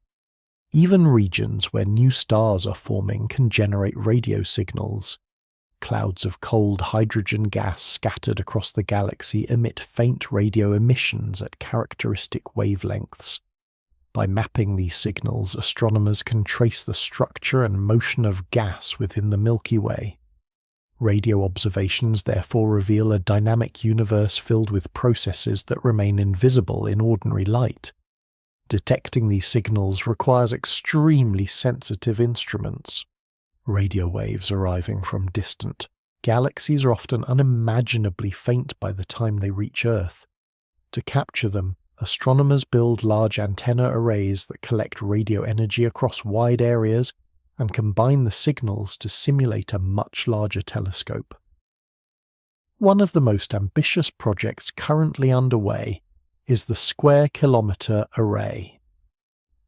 [SPEAKER 1] Even regions where new stars are forming can generate radio signals. Clouds of cold hydrogen gas scattered across the galaxy emit faint radio emissions at characteristic wavelengths. By mapping these signals, astronomers can trace the structure and motion of gas within the Milky Way. Radio observations therefore reveal a dynamic universe filled with processes that remain invisible in ordinary light. Detecting these signals requires extremely sensitive instruments. Radio waves arriving from distant galaxies are often unimaginably faint by the time they reach Earth. To capture them, astronomers build large antenna arrays that collect radio energy across wide areas and combine the signals to simulate a much larger telescope. One of the most ambitious projects currently underway is the Square Kilometre Array.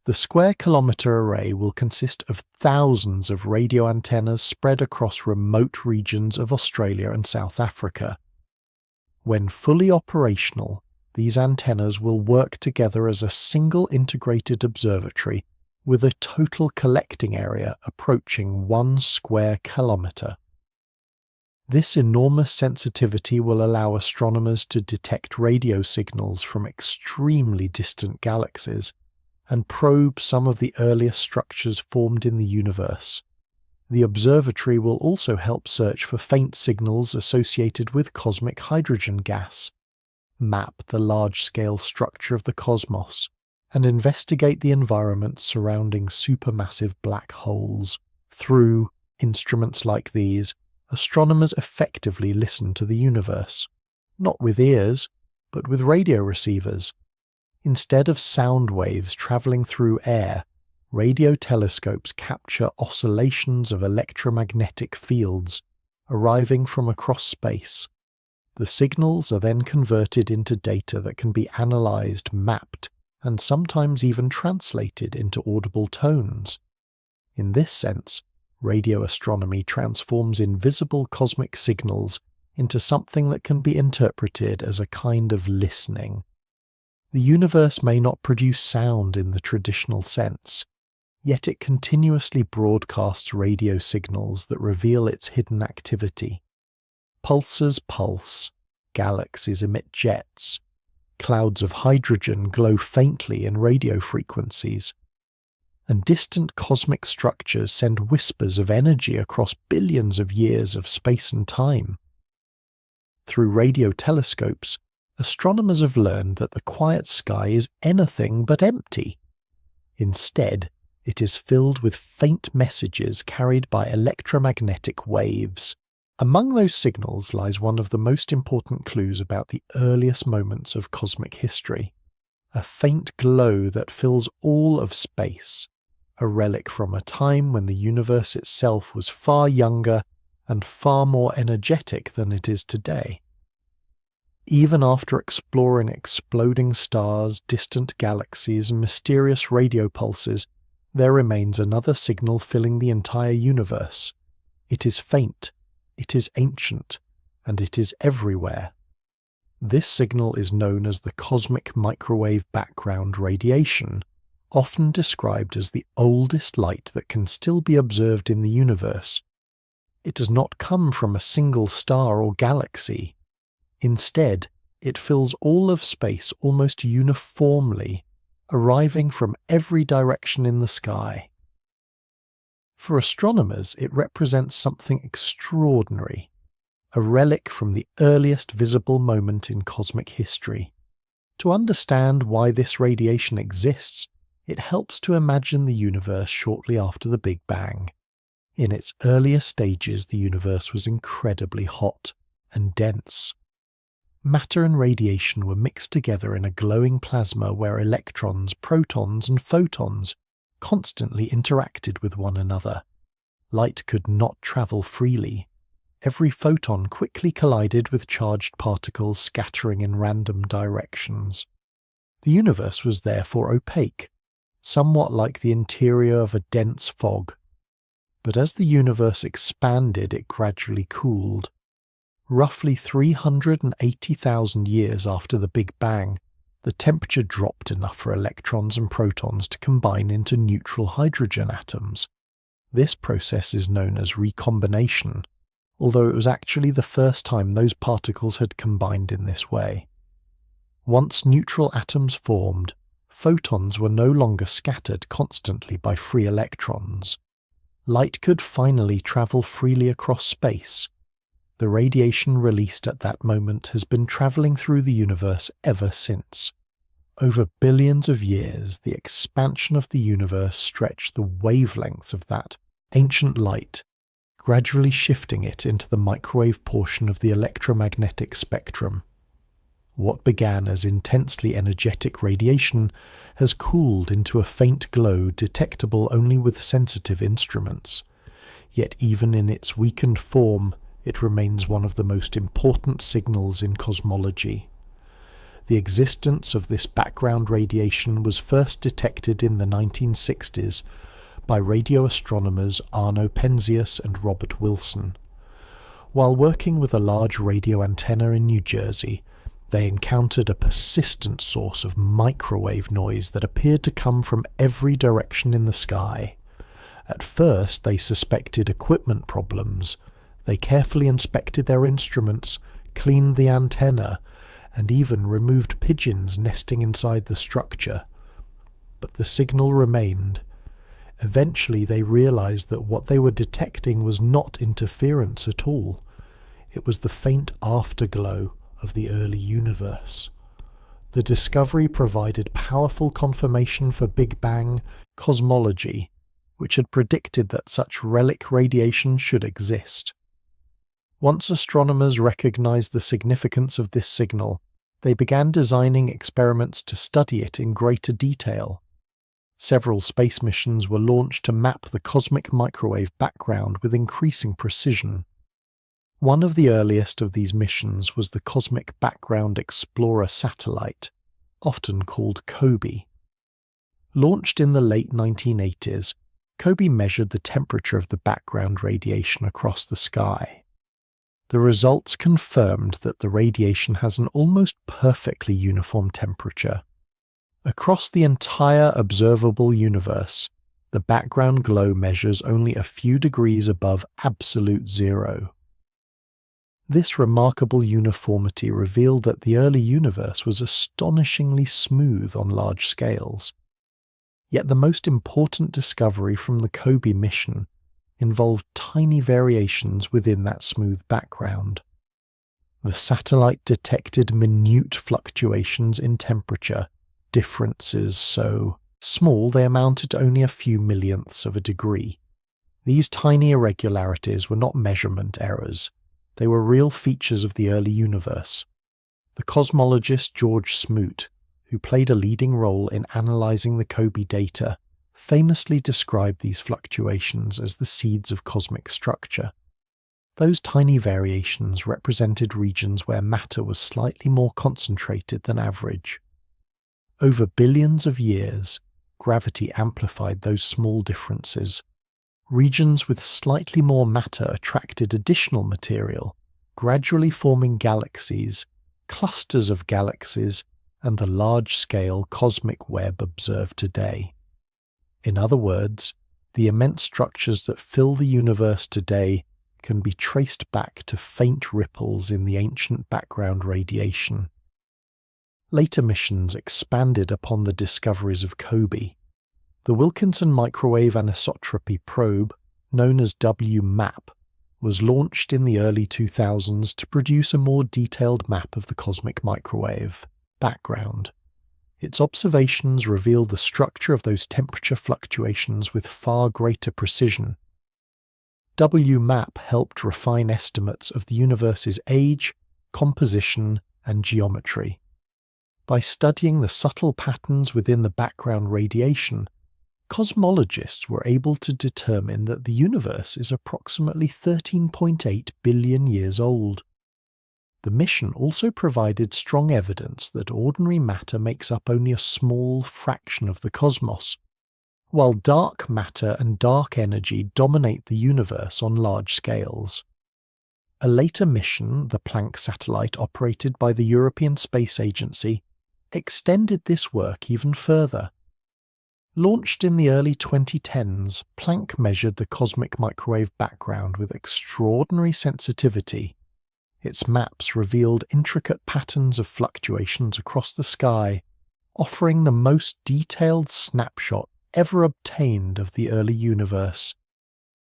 [SPEAKER 1] The Square Kilometre Array will consist of thousands of radio antennas spread across remote regions of Australia and South Africa. When fully operational, these antennas will work together as a single integrated observatory with a total collecting area approaching 1 square kilometre. This enormous sensitivity will allow astronomers to detect radio signals from extremely distant galaxies and probe some of the earliest structures formed in the universe. The observatory will also help search for faint signals associated with cosmic hydrogen gas, map the large-scale structure of the cosmos, and investigate the environment surrounding supermassive black holes. Through instruments like these, astronomers effectively listen to the universe, not with ears, but with radio receivers. Instead of sound waves traveling through air, radio telescopes capture oscillations of electromagnetic fields arriving from across space. The signals are then converted into data that can be analyzed, mapped, and sometimes even translated into audible tones. In this sense, radio astronomy transforms invisible cosmic signals into something that can be interpreted as a kind of listening. The universe may not produce sound in the traditional sense, yet it continuously broadcasts radio signals that reveal its hidden activity. Pulsars pulse, galaxies emit jets, clouds of hydrogen glow faintly in radio frequencies, and distant cosmic structures send whispers of energy across billions of years of space and time. Through radio telescopes, astronomers have learned that the quiet sky is anything but empty. Instead, it is filled with faint messages carried by electromagnetic waves. Among those signals lies one of the most important clues about the earliest moments of cosmic history, a faint glow that fills all of space. a relic from a time when the universe itself was far younger and far more energetic than it is today. Even after exploring exploding stars, distant galaxies, and mysterious radio pulses, there remains another signal filling the entire universe. It is faint, it is ancient, and it is everywhere. This signal is known as the cosmic microwave background radiation, often described as the oldest light that can still be observed in the universe. It does not come from a single star or galaxy. Instead, it fills all of space almost uniformly, arriving from every direction in the sky. For astronomers, it represents something extraordinary, a relic from the earliest visible moment in cosmic history. To understand why this radiation exists, it helps to imagine the universe shortly after the Big Bang. In its earlier stages, the universe was incredibly hot and dense. Matter and radiation were mixed together in a glowing plasma where electrons, protons, and photons constantly interacted with one another. Light could not travel freely. Every photon quickly collided with charged particles scattering in random directions. The universe was therefore opaque, somewhat like the interior of a dense fog. But as the universe expanded, it gradually cooled. Roughly 380,000 years after the Big Bang, the temperature dropped enough for electrons and protons to combine into neutral hydrogen atoms. This process is known as recombination, although it was actually the first time those particles had combined in this way. Once neutral atoms formed, photons were no longer scattered constantly by free electrons. Light could finally travel freely across space. The radiation released at that moment has been travelling through the universe ever since. Over billions of years, the expansion of the universe stretched the wavelengths of that ancient light, gradually shifting it into the microwave portion of the electromagnetic spectrum. What began as intensely energetic radiation has cooled into a faint glow detectable only with sensitive instruments. Yet even in its weakened form, it remains one of the most important signals in cosmology. The existence of this background radiation was first detected in the 1960s by radio astronomers Arno Penzias and Robert Wilson. While working with a large radio antenna in New Jersey, they encountered a persistent source of microwave noise that appeared to come from every direction in the sky. At first, they suspected equipment problems. They carefully inspected their instruments, cleaned the antenna, and even removed pigeons nesting inside the structure. But the signal remained. Eventually they realized that what they were detecting was not interference at all. It was the faint afterglow of the early universe. The discovery provided powerful confirmation for Big Bang cosmology, which had predicted that such relic radiation should exist. Once astronomers recognized the significance of this signal, they began designing experiments to study it in greater detail. Several space missions were launched to map the cosmic microwave background with increasing precision. One of the earliest of these missions was the Cosmic Background Explorer satellite, often called COBE. Launched in the late 1980s, COBE measured the temperature of the background radiation across the sky. The results confirmed that the radiation has an almost perfectly uniform temperature. Across the entire observable universe, the background glow measures only a few degrees above absolute zero. This remarkable uniformity revealed that the early universe was astonishingly smooth on large scales. Yet the most important discovery from the COBE mission involved tiny variations within that smooth background. The satellite detected minute fluctuations in temperature, differences so small they amounted to only a few millionths of a degree. These tiny irregularities were not measurement errors. They were real features of the early universe. The cosmologist George Smoot, who played a leading role in analysing the COBE data, famously described these fluctuations as the seeds of cosmic structure. Those tiny variations represented regions where matter was slightly more concentrated than average. Over billions of years, gravity amplified those small differences. Regions with slightly more matter attracted additional material, gradually forming galaxies, clusters of galaxies, and the large-scale cosmic web observed today. In other words, the immense structures that fill the universe today can be traced back to faint ripples in the ancient background radiation. Later missions expanded upon the discoveries of COBE. The Wilkinson Microwave Anisotropy Probe, known as WMAP, was launched in the early 2000s to produce a more detailed map of the cosmic microwave background. Its observations revealed the structure of those temperature fluctuations with far greater precision. WMAP helped refine estimates of the universe's age, composition, and geometry. By studying the subtle patterns within the background radiation, cosmologists were able to determine that the universe is approximately 13.8 billion years old. The mission also provided strong evidence that ordinary matter makes up only a small fraction of the cosmos, while dark matter and dark energy dominate the universe on large scales. A later mission, the Planck satellite operated by the European Space Agency, extended this work even further. Launched in the early 2010s, Planck measured the cosmic microwave background with extraordinary sensitivity. Its maps revealed intricate patterns of fluctuations across the sky, offering the most detailed snapshot ever obtained of the early universe.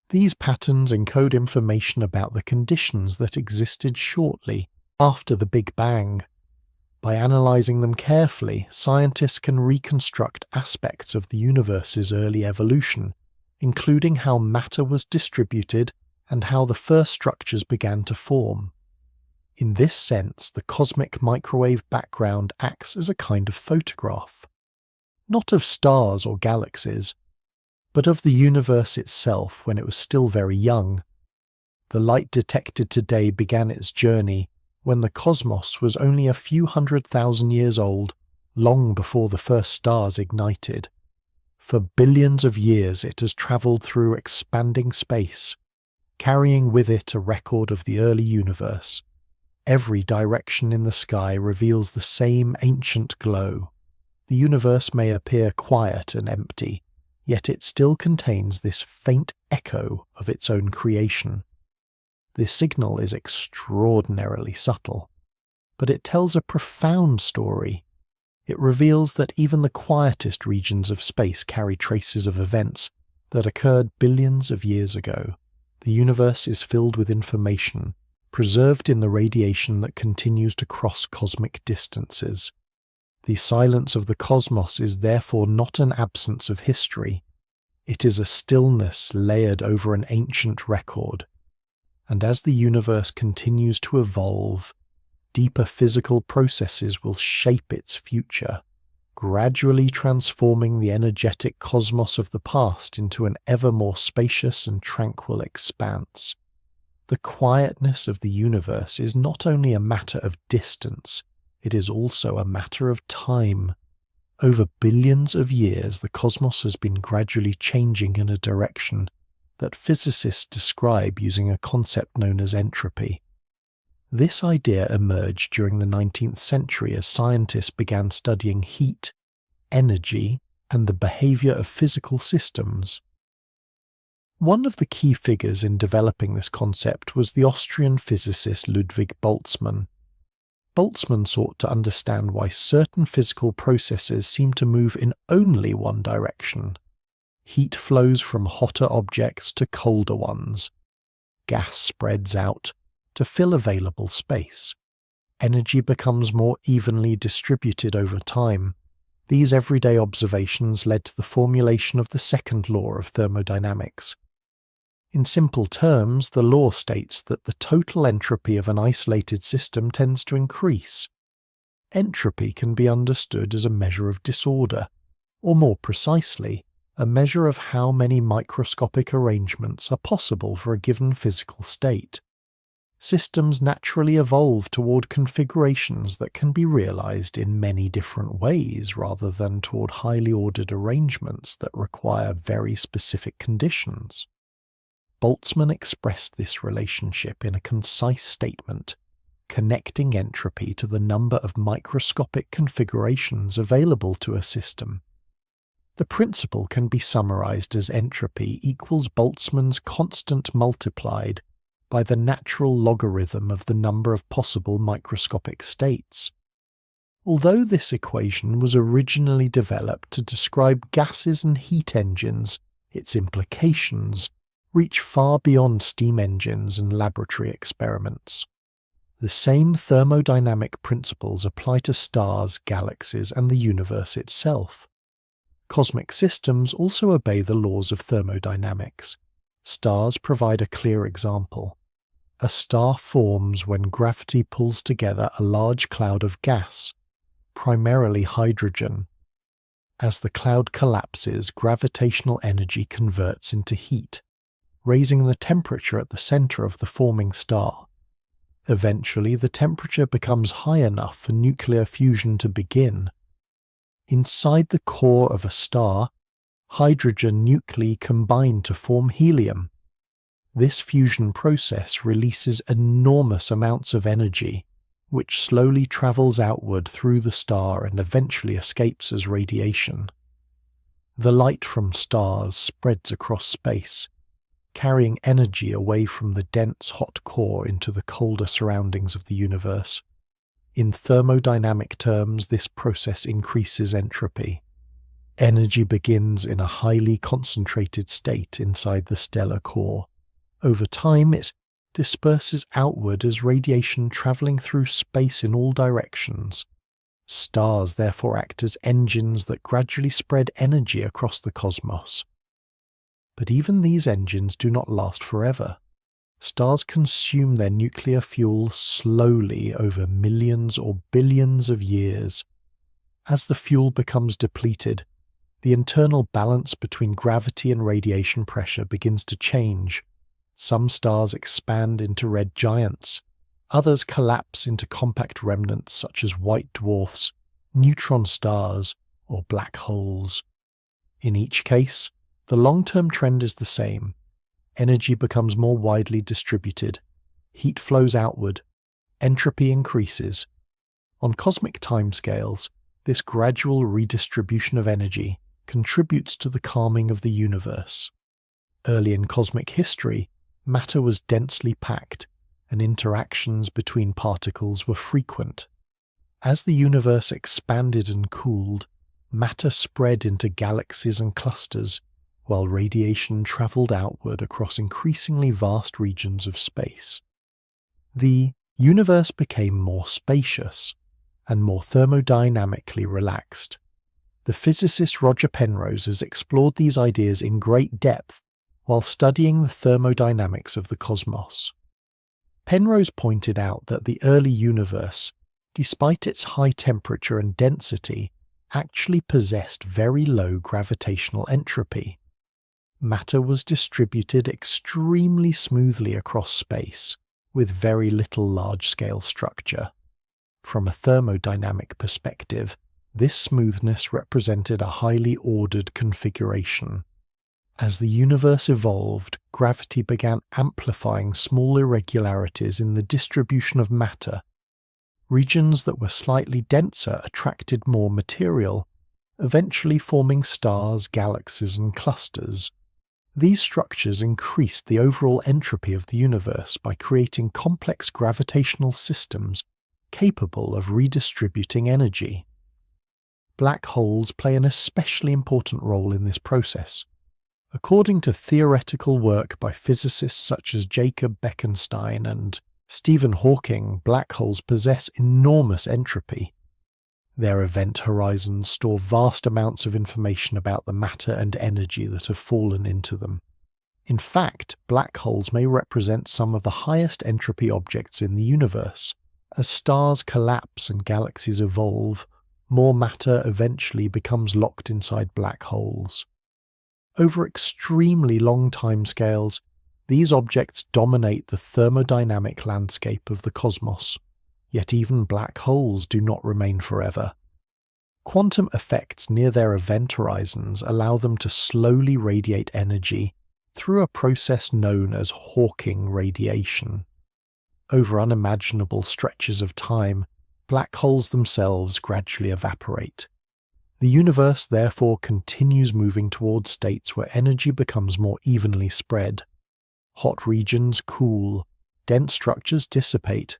[SPEAKER 1] These patterns encode information about the conditions that existed shortly after the Big Bang. By analyzing them carefully, scientists can reconstruct aspects of the universe's early evolution, including how matter was distributed and how the first structures began to form. In this sense, the cosmic microwave background acts as a kind of photograph, not of stars or galaxies, but of the universe itself when it was still very young. The light detected today began its journey when the cosmos was only a few 100,000 years old, long before the first stars ignited. For billions of years it has travelled through expanding space, carrying with it a record of the early universe. Every direction in the sky reveals the same ancient glow. The universe may appear quiet and empty, yet it still contains this faint echo of its own creation. This signal is extraordinarily subtle, but it tells a profound story. It reveals that even the quietest regions of space carry traces of events that occurred billions of years ago. The universe is filled with information, preserved in the radiation that continues to cross cosmic distances. The silence of the cosmos is therefore not an absence of history. It is a stillness layered over an ancient record. And as the universe continues to evolve, deeper physical processes will shape its future, gradually transforming the energetic cosmos of the past into an ever more spacious and tranquil expanse. The quietness of the universe is not only a matter of distance, it is also a matter of time. Over billions of years, the cosmos has been gradually changing in a direction that physicists describe using a concept known as entropy. This idea emerged during the 19th century as scientists began studying heat, energy, and the behavior of physical systems. One of the key figures in developing this concept was the Austrian physicist Ludwig Boltzmann. Boltzmann sought to understand why certain physical processes seem to move in only one direction. Heat flows from hotter objects to colder ones. Gas spreads out to fill available space. Energy becomes more evenly distributed over time. These everyday observations led to the formulation of the second law of thermodynamics. In simple terms, the law states that the total entropy of an isolated system tends to increase. Entropy can be understood as a measure of disorder, or more precisely, a measure of how many microscopic arrangements are possible for a given physical state. Systems naturally evolve toward configurations that can be realized in many different ways rather than toward highly ordered arrangements that require very specific conditions. Boltzmann expressed this relationship in a concise statement, connecting entropy to the number of microscopic configurations available to a system. The principle can be summarized as entropy equals Boltzmann's constant multiplied by the natural logarithm of the number of possible microscopic states. Although this equation was originally developed to describe gases and heat engines, its implications reach far beyond steam engines and laboratory experiments. The same thermodynamic principles apply to stars, galaxies, and the universe itself. Cosmic systems also obey the laws of thermodynamics. Stars provide a clear example. A star forms when gravity pulls together a large cloud of gas, primarily hydrogen. As the cloud collapses, gravitational energy converts into heat, raising the temperature at the center of the forming star. Eventually, the temperature becomes high enough for nuclear fusion to begin. Inside the core of a star, hydrogen nuclei combine to form helium. This fusion process releases enormous amounts of energy, which slowly travels outward through the star and eventually escapes as radiation. The light from stars spreads across space, carrying energy away from the dense hot core into the colder surroundings of the universe. In thermodynamic terms, this process increases entropy. Energy begins in a highly concentrated state inside the stellar core. Over time, it disperses outward as radiation traveling through space in all directions. Stars therefore act as engines that gradually spread energy across the cosmos. But even these engines do not last forever. Stars consume their nuclear fuel slowly over millions or billions of years. As the fuel becomes depleted, the internal balance between gravity and radiation pressure begins to change. Some stars expand into red giants, others collapse into compact remnants such as white dwarfs, neutron stars, or black holes. In each case, the long-term trend is the same. Energy becomes more widely distributed, heat flows outward, entropy increases. On cosmic timescales, this gradual redistribution of energy contributes to the calming of the universe. Early in cosmic history, matter was densely packed, and interactions between particles were frequent. As the universe expanded and cooled, matter spread into galaxies and clusters, while radiation traveled outward across increasingly vast regions of space. The universe became more spacious and more thermodynamically relaxed. The physicist Roger Penrose has explored these ideas in great depth while studying the thermodynamics of the cosmos. Penrose pointed out that the early universe, despite its high temperature and density, actually possessed very low gravitational entropy. Matter was distributed extremely smoothly across space, with very little large-scale structure. From a thermodynamic perspective, this smoothness represented a highly ordered configuration. As the universe evolved, gravity began amplifying small irregularities in the distribution of matter. Regions that were slightly denser attracted more material, eventually forming stars, galaxies, and clusters. These structures increased the overall entropy of the universe by creating complex gravitational systems capable of redistributing energy. Black holes play an especially important role in this process. According to theoretical work by physicists such as Jacob Bekenstein and Stephen Hawking, black holes possess enormous entropy. Their event horizons store vast amounts of information about the matter and energy that have fallen into them. In fact, black holes may represent some of the highest entropy objects in the universe. As stars collapse and galaxies evolve, more matter eventually becomes locked inside black holes. Over extremely long timescales, these objects dominate the thermodynamic landscape of the cosmos. Yet even black holes do not remain forever. Quantum effects near their event horizons allow them to slowly radiate energy through a process known as Hawking radiation. Over unimaginable stretches of time, black holes themselves gradually evaporate. The universe therefore continues moving towards states where energy becomes more evenly spread. Hot regions cool, dense structures dissipate,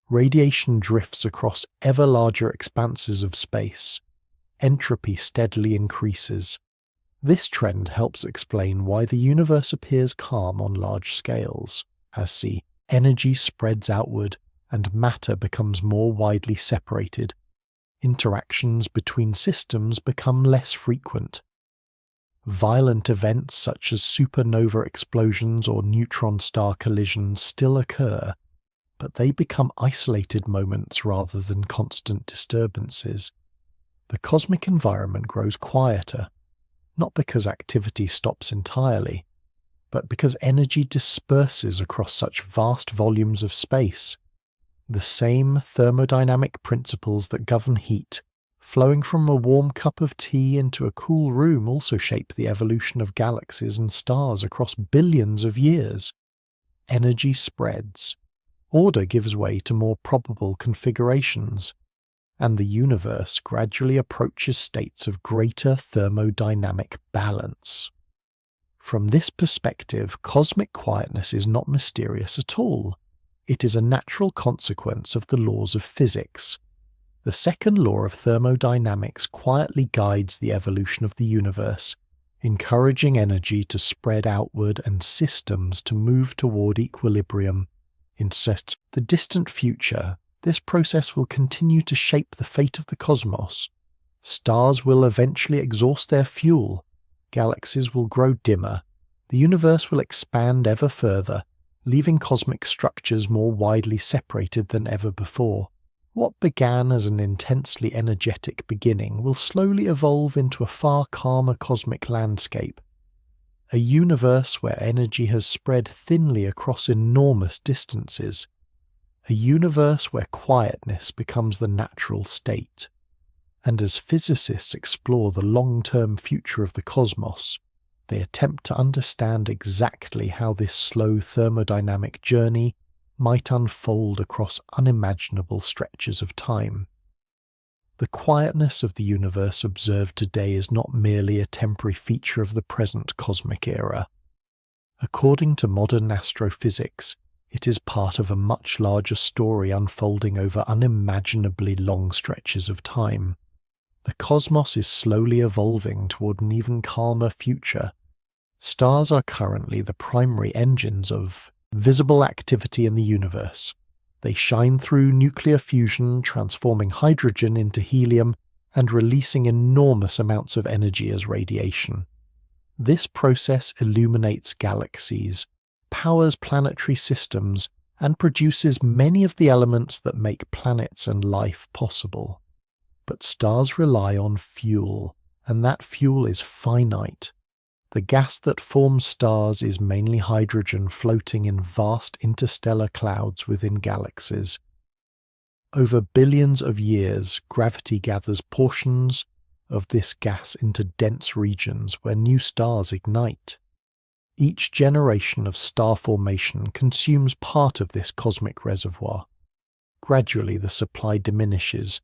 [SPEAKER 1] radiation drifts across ever larger expanses of space. Entropy steadily increases. This trend helps explain why the universe appears calm on large scales, as the energy spreads outward and matter becomes more widely separated. Interactions between systems become less frequent. Violent events such as supernova explosions or neutron star collisions still occur, but they become isolated moments rather than constant disturbances. The cosmic environment grows quieter, not because activity stops entirely, but because energy disperses across such vast volumes of space. The same thermodynamic principles that govern heat, flowing from a warm cup of tea into a cool room, also shape the evolution of galaxies and stars across billions of years. Energy spreads. Order gives way to more probable configurations, and the universe gradually approaches states of greater thermodynamic balance. From this perspective, cosmic quietness is not mysterious at all. It is a natural consequence of the laws of physics. The second law of thermodynamics quietly guides the evolution of the universe, encouraging energy to spread outward and systems to move toward equilibrium. In the distant future, this process will continue to shape the fate of the cosmos. Stars will eventually exhaust their fuel, galaxies will grow dimmer, the universe will expand ever further, leaving cosmic structures more widely separated than ever before. What began as an intensely energetic beginning will slowly evolve into a far calmer cosmic landscape. A universe where energy has spread thinly across enormous distances. A universe where quietness becomes the natural state. And as physicists explore the long-term future of the cosmos, they attempt to understand exactly how this slow thermodynamic journey might unfold across unimaginable stretches of time. The quietness of the universe observed today is not merely a temporary feature of the present cosmic era. According to modern astrophysics, it is part of a much larger story unfolding over unimaginably long stretches of time. The cosmos is slowly evolving toward an even calmer future. Stars are currently the primary engines of visible activity in the universe. They shine through nuclear fusion, transforming hydrogen into helium and releasing enormous amounts of energy as radiation. This process illuminates galaxies, powers planetary systems, and produces many of the elements that make planets and life possible. But stars rely on fuel, and that fuel is finite. The gas that forms stars is mainly hydrogen floating in vast interstellar clouds within galaxies. Over billions of years, gravity gathers portions of this gas into dense regions where new stars ignite. Each generation of star formation consumes part of this cosmic reservoir. Gradually the supply diminishes.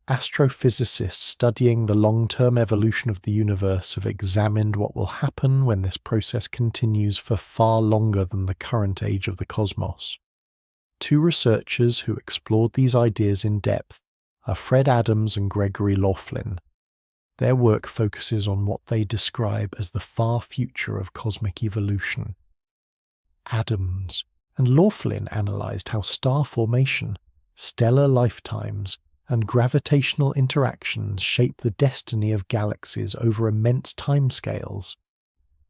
[SPEAKER 1] Astrophysicists studying the long-term evolution of the universe have examined what will happen when this process continues for far longer than the current age of the cosmos. Two researchers who explored these ideas in depth are Fred Adams and Gregory Laughlin. Their work focuses on what they describe as the far future of cosmic evolution. Adams and Laughlin analyzed how star formation, stellar lifetimes, and gravitational interactions shape the destiny of galaxies over immense timescales.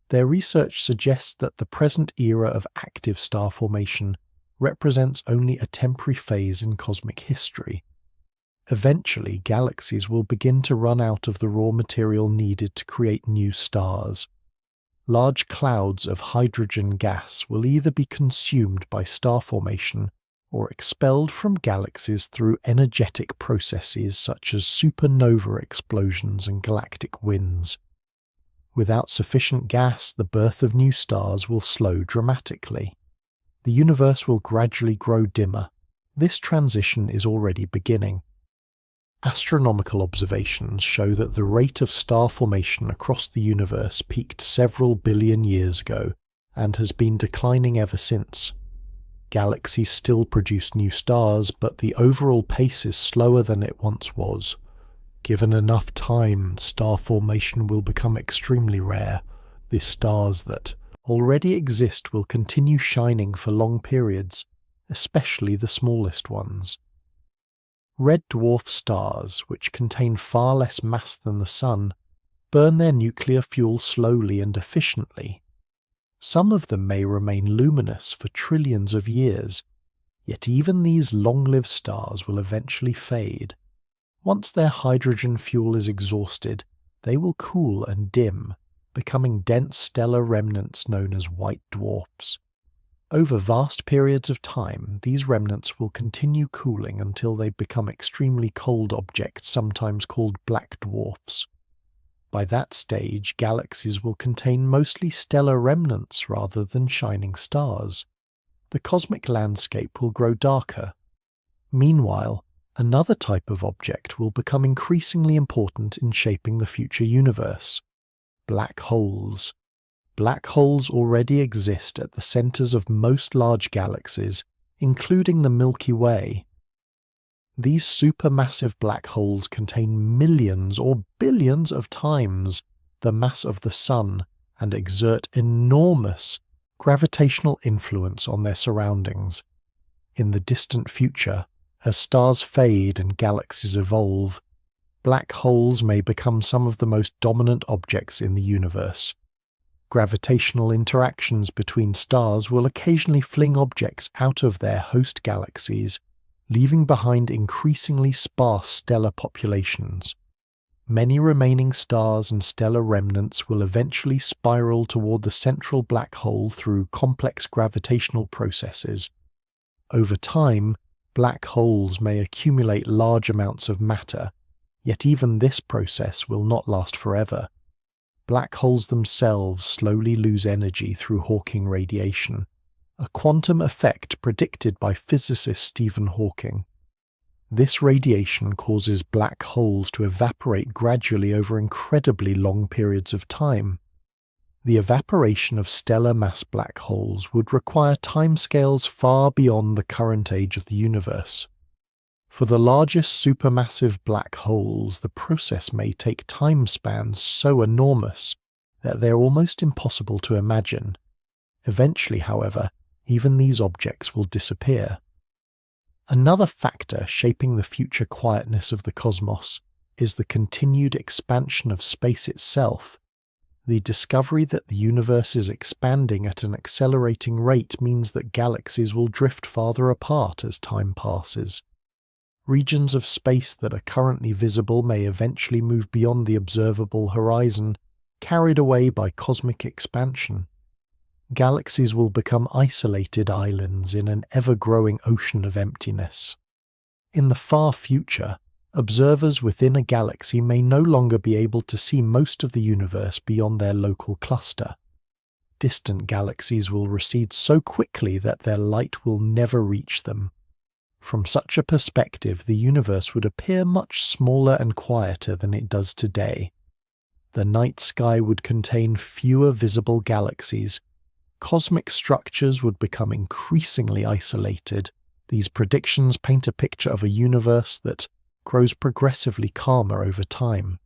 [SPEAKER 1] Their research suggests that the present era of active star formation represents only a temporary phase in cosmic history. Eventually, galaxies will begin to run out of the raw material needed to create new stars. large clouds of hydrogen gas will either be consumed by star formation or expelled from galaxies through energetic processes such as supernova explosions and galactic winds. Without sufficient gas, the birth of new stars will slow dramatically. The universe will gradually grow dimmer. This transition is already beginning. Astronomical observations show that the rate of star formation across the universe peaked several billion years ago and has been declining ever since. Galaxies still produce new stars, but the overall pace is slower than it once was. Given enough time, star formation will become extremely rare. The stars that already exist will continue shining for long periods, especially the smallest ones. Red dwarf stars, which contain far less mass than the Sun, burn their nuclear fuel slowly and efficiently. Some of them may remain luminous for trillions of years, yet even these long-lived stars will eventually fade. Once their hydrogen fuel is exhausted, they will cool and dim, becoming dense stellar remnants known as white dwarfs. Over vast periods of time, these remnants will continue cooling until they become extremely cold objects, sometimes called black dwarfs. By that stage, galaxies will contain mostly stellar remnants rather than shining stars. The cosmic landscape will grow darker. Meanwhile, another type of object will become increasingly important in shaping the future universe: black holes. Black holes already exist at the centers of most large galaxies, including the Milky Way. These supermassive black holes contain millions or billions of times the mass of the Sun and exert enormous gravitational influence on their surroundings. In the distant future, as stars fade and galaxies evolve, black holes may become some of the most dominant objects in the universe. Gravitational interactions between stars will occasionally fling objects out of their host galaxies, leaving behind increasingly sparse stellar populations. Many remaining stars and stellar remnants will eventually spiral toward the central black hole through complex gravitational processes. Over time, black holes may accumulate large amounts of matter, yet even this process will not last forever. Black holes themselves slowly lose energy through Hawking radiation, a quantum effect predicted by physicist Stephen Hawking. This radiation causes black holes to evaporate gradually over incredibly long periods of time. The evaporation of stellar mass black holes would require timescales far beyond the current age of the universe. For the largest supermassive black holes, the process may take time spans so enormous that they are almost impossible to imagine. Eventually, however, even these objects will disappear. Another factor shaping the future quietness of the cosmos is the continued expansion of space itself. The discovery that the universe is expanding at an accelerating rate means that galaxies will drift farther apart as time passes. Regions of space that are currently visible may eventually move beyond the observable horizon, carried away by cosmic expansion. Galaxies will become isolated islands in an ever-growing ocean of emptiness. In the far future, observers within a galaxy may no longer be able to see most of the universe beyond their local cluster. Distant galaxies will recede so quickly that their light will never reach them. From such a perspective, the universe would appear much smaller and quieter than it does today. The night sky would contain fewer visible galaxies. Cosmic structures would become increasingly isolated. These predictions paint a picture of a universe that grows progressively calmer over time.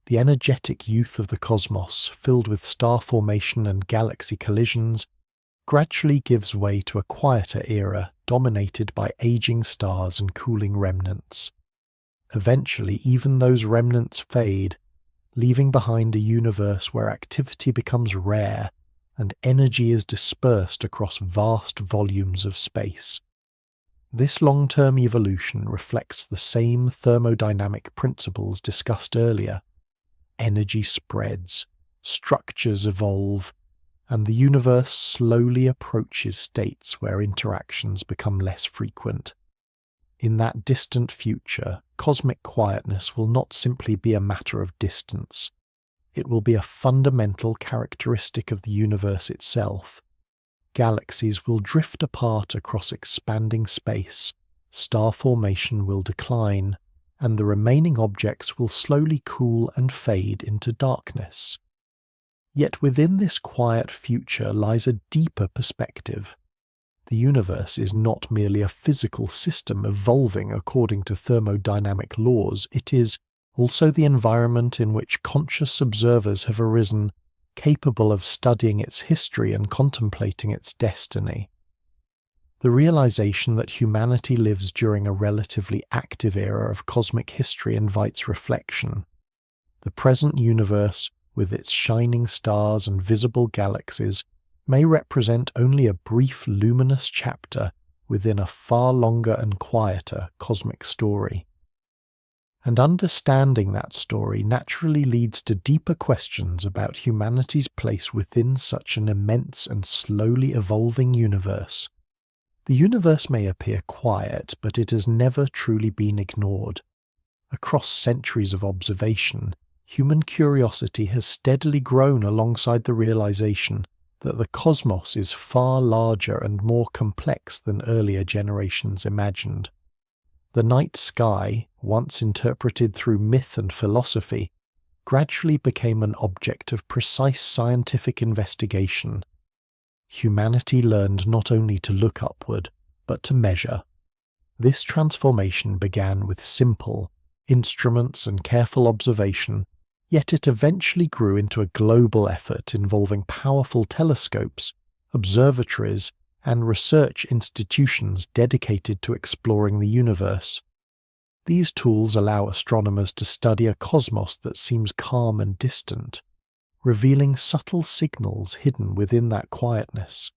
[SPEAKER 1] The energetic youth of the cosmos, filled with star formation and galaxy collisions, gradually gives way to a quieter era dominated by aging stars and cooling remnants. Eventually, even those remnants fade, leaving behind a universe where activity becomes rare and energy is dispersed across vast volumes of space. This long-term evolution reflects the same thermodynamic principles discussed earlier. Energy spreads, structures evolve, and the universe slowly approaches states where interactions become less frequent. In that distant future, cosmic quietness will not simply be a matter of distance. It will be a fundamental characteristic of the universe itself. Galaxies will drift apart across expanding space, star formation will decline, and the remaining objects will slowly cool and fade into darkness. Yet within this quiet future lies a deeper perspective. The universe is not merely a physical system evolving according to thermodynamic laws, it is also the environment in which conscious observers have arisen, capable of studying its history and contemplating its destiny. The realization that humanity lives during a relatively active era of cosmic history invites reflection. The present universe, with its shining stars and visible galaxies, may represent only a brief luminous chapter within a far longer and quieter cosmic story. And understanding that story naturally leads to deeper questions about humanity's place within such an immense and slowly evolving universe. The universe may appear quiet, but it has never truly been ignored. Across centuries of observation, human curiosity has steadily grown alongside the realization that the cosmos is far larger and more complex than earlier generations imagined. The night sky, once interpreted through myth and philosophy, gradually became an object of precise scientific investigation. Humanity learned not only to look upward, but to measure. This transformation began with simple instruments and careful observation, yet it eventually grew into a global effort involving powerful telescopes, observatories, and research institutions dedicated to exploring the universe. These tools allow astronomers to study a cosmos that seems calm and distant, revealing subtle signals hidden within that quietness.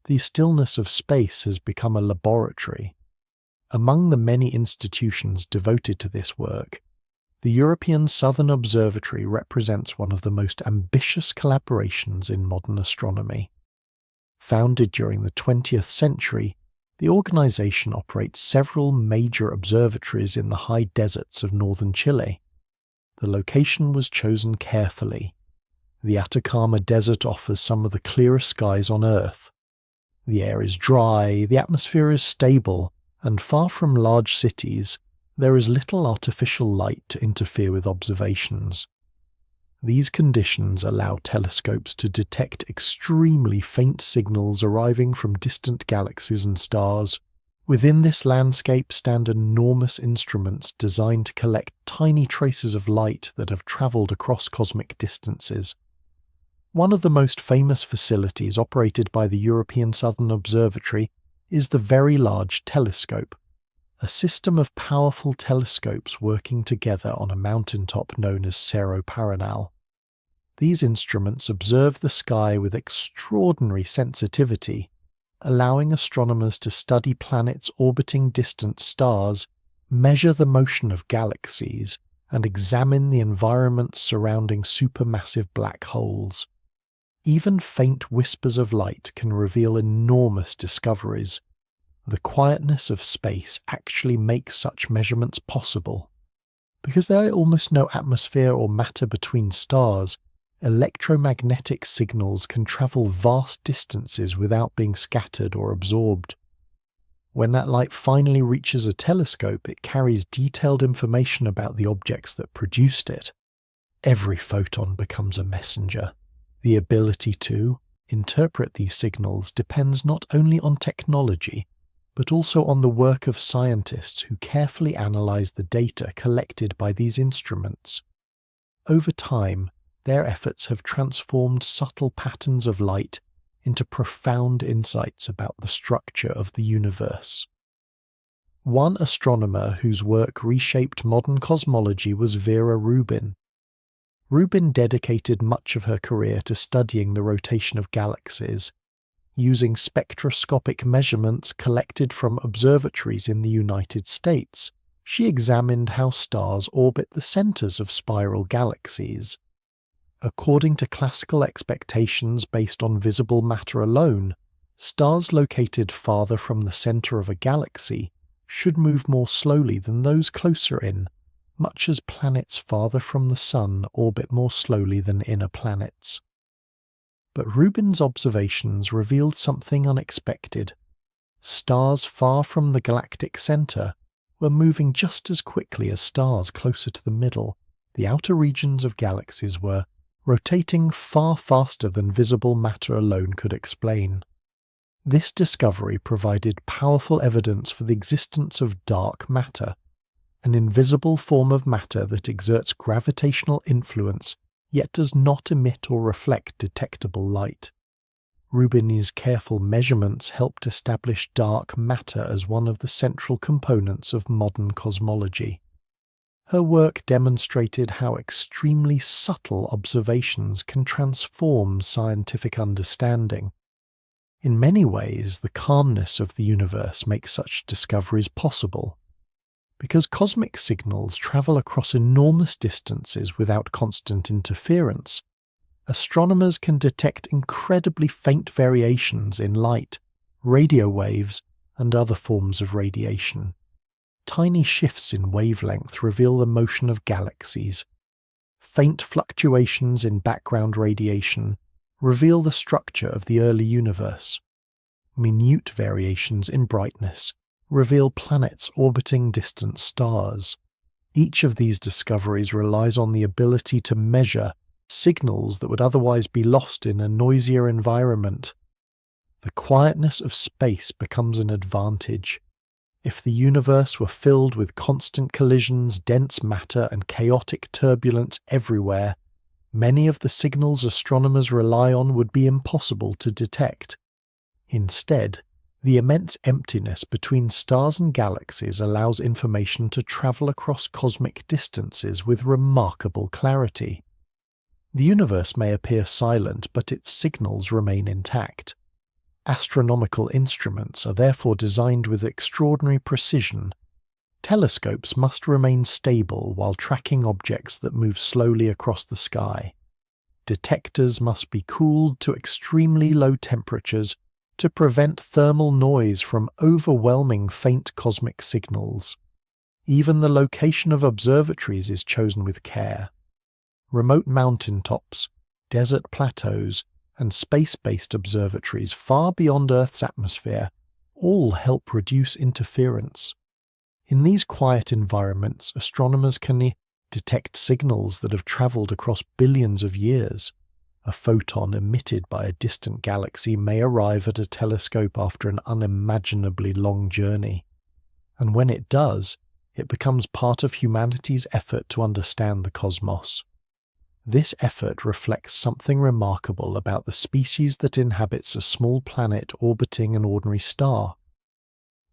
[SPEAKER 1] The stillness of space has become a laboratory. Among the many institutions devoted to this work, the European Southern Observatory represents one of the most ambitious collaborations in modern astronomy. Founded during the 20th century, the organization operates several major observatories in the high deserts of northern Chile. The location was chosen carefully. The Atacama Desert offers some of the clearest skies on Earth. The air is dry, the atmosphere is stable, and far from large cities, there is little artificial light to interfere with observations. These conditions allow telescopes to detect extremely faint signals arriving from distant galaxies and stars. Within this landscape stand enormous instruments designed to collect tiny traces of light that have traveled across cosmic distances. One of the most famous facilities operated by the European Southern Observatory is the Very Large Telescope, a system of powerful telescopes working together on a mountaintop known as Cerro Paranal. These instruments observe the sky with extraordinary sensitivity, allowing astronomers to study planets orbiting distant stars, measure the motion of galaxies, and examine the environments surrounding supermassive black holes. Even faint whispers of light can reveal enormous discoveries. The quietness of space actually makes such measurements possible. Because there are almost no atmosphere or matter between stars, electromagnetic signals can travel vast distances without being scattered or absorbed. When that light finally reaches a telescope, it carries detailed information about the objects that produced it. Every photon becomes a messenger. The ability to interpret these signals depends not only on technology, but also on the work of scientists who carefully analyze the data collected by these instruments. Over time, their efforts have transformed subtle patterns of light into profound insights about the structure of the universe. One astronomer whose work reshaped modern cosmology was Vera Rubin. Rubin dedicated much of her career to studying the rotation of galaxies. Using spectroscopic measurements collected from observatories in the United States, she examined how stars orbit the centers of spiral galaxies. According to classical expectations based on visible matter alone, stars located farther from the center of a galaxy should move more slowly than those closer in, much as planets farther from the Sun orbit more slowly than inner planets. But Rubin's observations revealed something unexpected. Stars far from the galactic center were moving just as quickly as stars closer to the middle. The outer regions of galaxies were rotating far faster than visible matter alone could explain. This discovery provided powerful evidence for the existence of dark matter, an invisible form of matter that exerts gravitational influence yet does not emit or reflect detectable light. Rubin's careful measurements helped establish dark matter as one of the central components of modern cosmology. Her work demonstrated how extremely subtle observations can transform scientific understanding. In many ways, the calmness of the universe makes such discoveries possible. Because cosmic signals travel across enormous distances without constant interference, astronomers can detect incredibly faint variations in light, radio waves, and other forms of radiation. Tiny shifts in wavelength reveal the motion of galaxies. Faint fluctuations in background radiation reveal the structure of the early universe. Minute variations in brightness reveal planets orbiting distant stars. Each of these discoveries relies on the ability to measure signals that would otherwise be lost in a noisier environment. The quietness of space becomes an advantage. If the universe were filled with constant collisions, dense matter, and chaotic turbulence everywhere, many of the signals astronomers rely on would be impossible to detect. Instead, the immense emptiness between stars and galaxies allows information to travel across cosmic distances with remarkable clarity. The universe may appear silent, but its signals remain intact. Astronomical instruments are therefore designed with extraordinary precision. Telescopes must remain stable while tracking objects that move slowly across the sky. Detectors must be cooled to extremely low temperatures to prevent thermal noise from overwhelming faint cosmic signals. Even the location of observatories is chosen with care. Remote mountaintops, desert plateaus, and space-based observatories far beyond Earth's atmosphere all help reduce interference. In these quiet environments, astronomers can detect signals that have traveled across billions of years. A photon emitted by a distant galaxy may arrive at a telescope after an unimaginably long journey. And when it does, it becomes part of humanity's effort to understand the cosmos. This effort reflects something remarkable about the species that inhabits a small planet orbiting an ordinary star.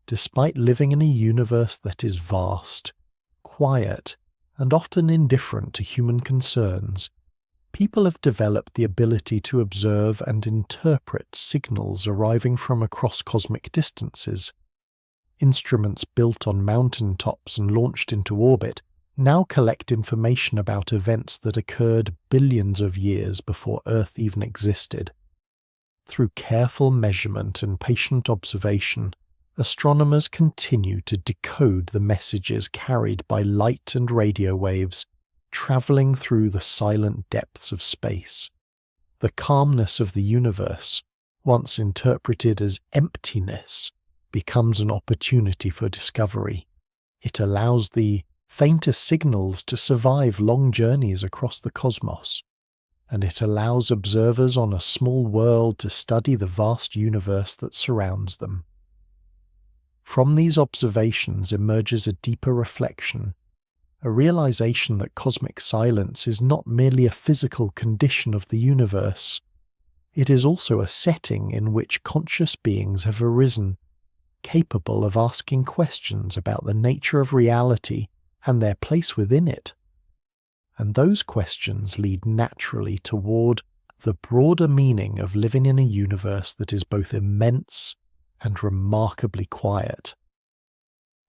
[SPEAKER 1] Despite living in a universe that is vast, quiet, and often indifferent to human concerns, people have developed the ability to observe and interpret signals arriving from across cosmic distances. Instruments built on mountain tops and launched into orbit now collect information about events that occurred billions of years before Earth even existed. Through careful measurement and patient observation, astronomers continue to decode the messages carried by light and radio waves traveling through the silent depths of space. The calmness of the universe, once interpreted as emptiness, becomes an opportunity for discovery. It allows the faintest signals to survive long journeys across the cosmos, and it allows observers on a small world to study the vast universe that surrounds them. From these observations emerges a deeper reflection, a realization that cosmic silence is not merely a physical condition of the universe. It is also a setting in which conscious beings have arisen, capable of asking questions about the nature of reality and their place within it. And those questions lead naturally toward the broader meaning of living in a universe that is both immense and remarkably quiet.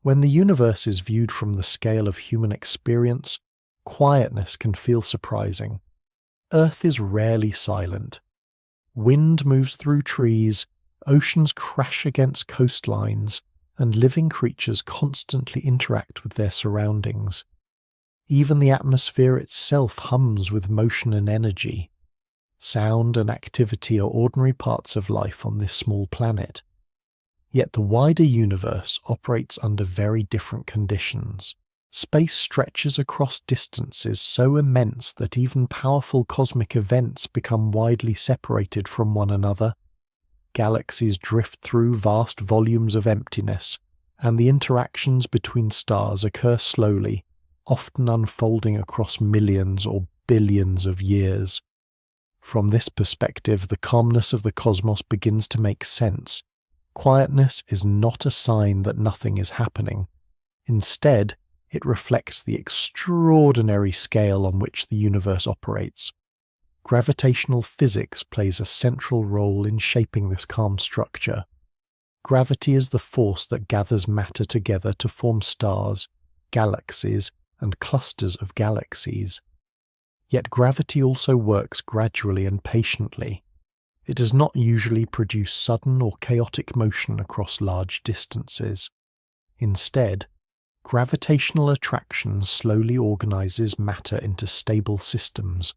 [SPEAKER 1] When the universe is viewed from the scale of human experience, quietness can feel surprising. Earth is rarely silent. Wind moves through trees, oceans crash against coastlines, and living creatures constantly interact with their surroundings. Even the atmosphere itself hums with motion and energy. Sound and activity are ordinary parts of life on this small planet. Yet the wider universe operates under very different conditions. Space stretches across distances so immense that even powerful cosmic events become widely separated from one another. Galaxies drift through vast volumes of emptiness, and the interactions between stars occur slowly, often unfolding across millions or billions of years. From this perspective, the calmness of the cosmos begins to make sense. Quietness is not a sign that nothing is happening. Instead, it reflects the extraordinary scale on which the universe operates. Gravitational physics plays a central role in shaping this calm structure. Gravity is the force that gathers matter together to form stars, galaxies, and clusters of galaxies. Yet gravity also works gradually and patiently. It does not usually produce sudden or chaotic motion across large distances. Instead, gravitational attraction slowly organizes matter into stable systems.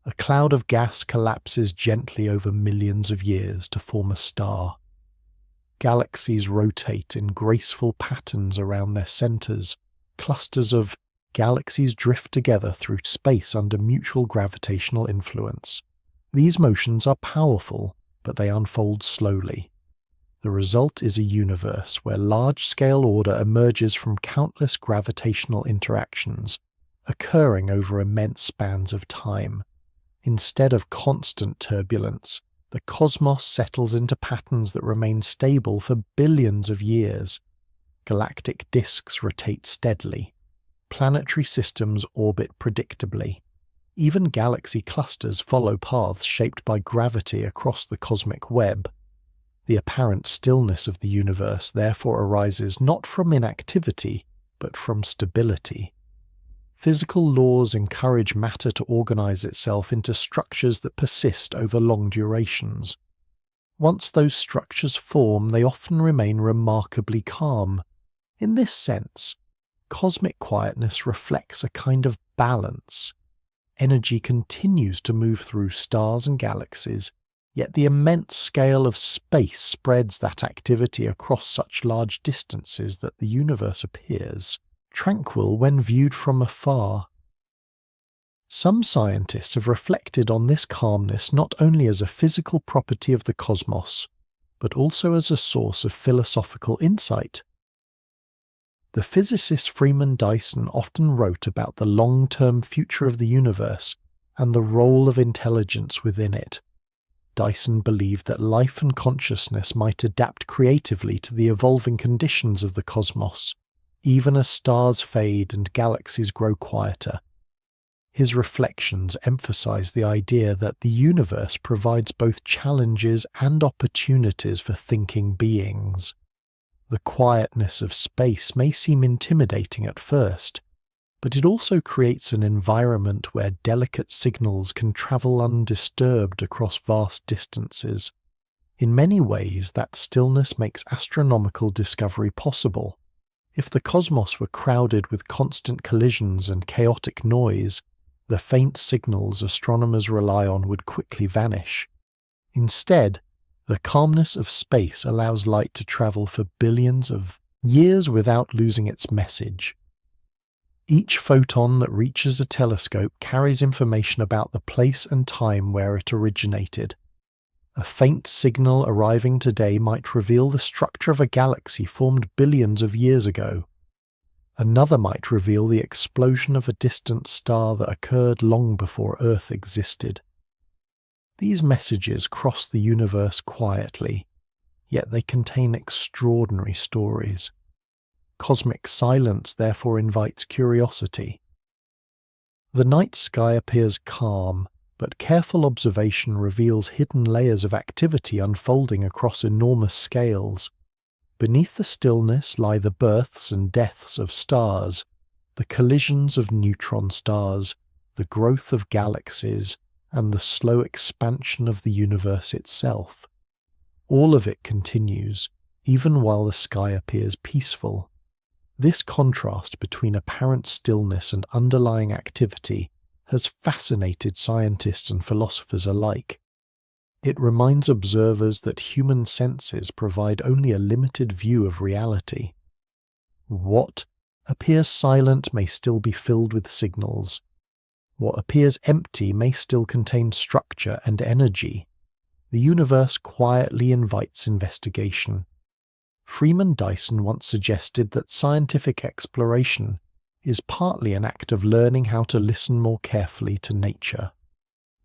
[SPEAKER 1] A cloud of gas collapses gently over millions of years to form a star. Galaxies rotate in graceful patterns around their centers. Clusters of galaxies drift together through space under mutual gravitational influence. These motions are powerful, but they unfold slowly. The result is a universe where large-scale order emerges from countless gravitational interactions, occurring over immense spans of time. Instead of constant turbulence, the cosmos settles into patterns that remain stable for billions of years. Galactic disks rotate steadily. Planetary systems orbit predictably. Even galaxy clusters follow paths shaped by gravity across the cosmic web. The apparent stillness of the universe therefore arises not from inactivity, but from stability. Physical laws encourage matter to organize itself into structures that persist over long durations. Once those structures form, they often remain remarkably calm. In this sense, cosmic quietness reflects a kind of balance. Energy continues to move through stars and galaxies, yet the immense scale of space spreads that activity across such large distances that the universe appears tranquil when viewed from afar. Some scientists have reflected on this calmness not only as a physical property of the cosmos, but also as a source of philosophical insight. The physicist Freeman Dyson often wrote about the long-term future of the universe and the role of intelligence within it. Dyson believed that life and consciousness might adapt creatively to the evolving conditions of the cosmos, even as stars fade and galaxies grow quieter. His reflections emphasize the idea that the universe provides both challenges and opportunities for thinking beings. The quietness of space may seem intimidating at first, but it also creates an environment where delicate signals can travel undisturbed across vast distances. In many ways, that stillness makes astronomical discovery possible. If the cosmos were crowded with constant collisions and chaotic noise, the faint signals astronomers rely on would quickly vanish. Instead, the calmness of space allows light to travel for billions of years without losing its message. Each photon that reaches a telescope carries information about the place and time where it originated. A faint signal arriving today might reveal the structure of a galaxy formed billions of years ago. Another might reveal the explosion of a distant star that occurred long before Earth existed. These messages cross the universe quietly, yet they contain extraordinary stories. Cosmic silence therefore invites curiosity. The night sky appears calm, but careful observation reveals hidden layers of activity unfolding across enormous scales. Beneath the stillness lie the births and deaths of stars, the collisions of neutron stars, the growth of galaxies, and the slow expansion of the universe itself. All of it continues, even while the sky appears peaceful. This contrast between apparent stillness and underlying activity has fascinated scientists and philosophers alike. It reminds observers that human senses provide only a limited view of reality. What appears silent may still be filled with signals. What appears empty may still contain structure and energy. The universe quietly invites investigation. Freeman Dyson once suggested that scientific exploration is partly an act of learning how to listen more carefully to nature.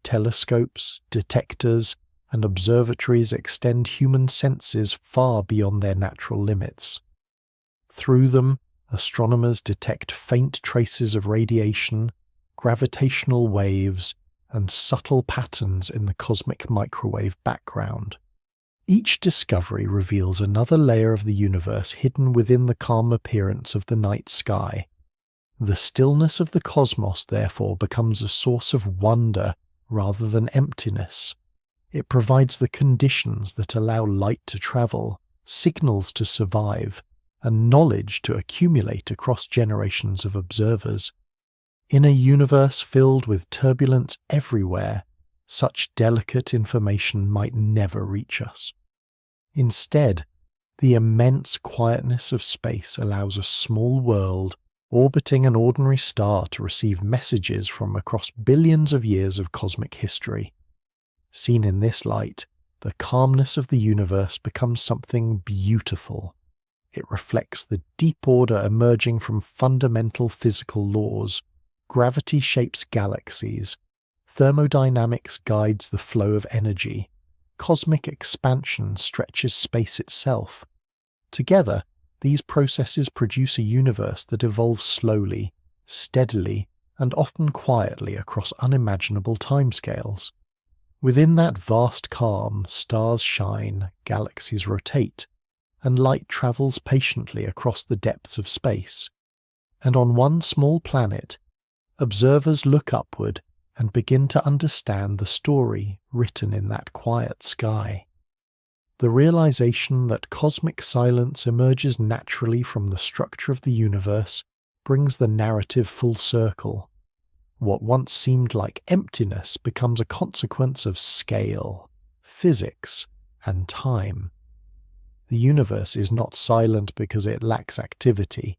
[SPEAKER 1] Telescopes, detectors, and observatories extend human senses far beyond their natural limits. Through them, astronomers detect faint traces of radiation, gravitational waves, and subtle patterns in the cosmic microwave background. Each discovery reveals another layer of the universe hidden within the calm appearance of the night sky. The stillness of the cosmos, therefore, becomes a source of wonder rather than emptiness. It provides the conditions that allow light to travel, signals to survive, and knowledge to accumulate across generations of observers. In a universe filled with turbulence everywhere, such delicate information might never reach us. Instead, the immense quietness of space allows a small world orbiting an ordinary star to receive messages from across billions of years of cosmic history. Seen in this light, the calmness of the universe becomes something beautiful. It reflects the deep order emerging from fundamental physical laws. Gravity shapes galaxies. Thermodynamics guides the flow of energy. Cosmic expansion stretches space itself. Together, these processes produce a universe that evolves slowly, steadily, and often quietly across unimaginable timescales. Within that vast calm, stars shine, galaxies rotate, and light travels patiently across the depths of space. And on one small planet, observers look upward and begin to understand the story written in that quiet sky. The realization that cosmic silence emerges naturally from the structure of the universe brings the narrative full circle. What once seemed like emptiness becomes a consequence of scale, physics, and time. The universe is not silent because it lacks activity.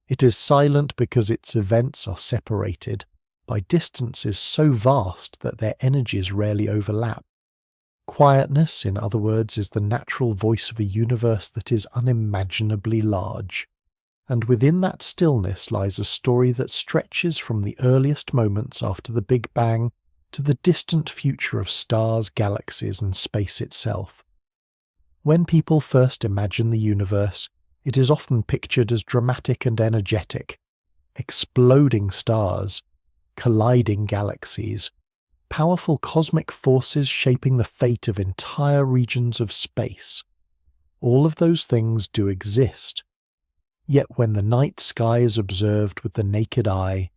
[SPEAKER 1] It is silent because its events are separated by distances so vast that their energies rarely overlap. Quietness, in other words, is the natural voice of a universe that is unimaginably large. And within that stillness lies a story that stretches from the earliest moments after the Big Bang to the distant future of stars, galaxies, and space itself. When people first imagine the universe, it is often pictured as dramatic and energetic, exploding stars, colliding galaxies, powerful cosmic forces shaping the fate of entire regions of space. All of those things do exist. Yet when the night sky is observed with the naked eye,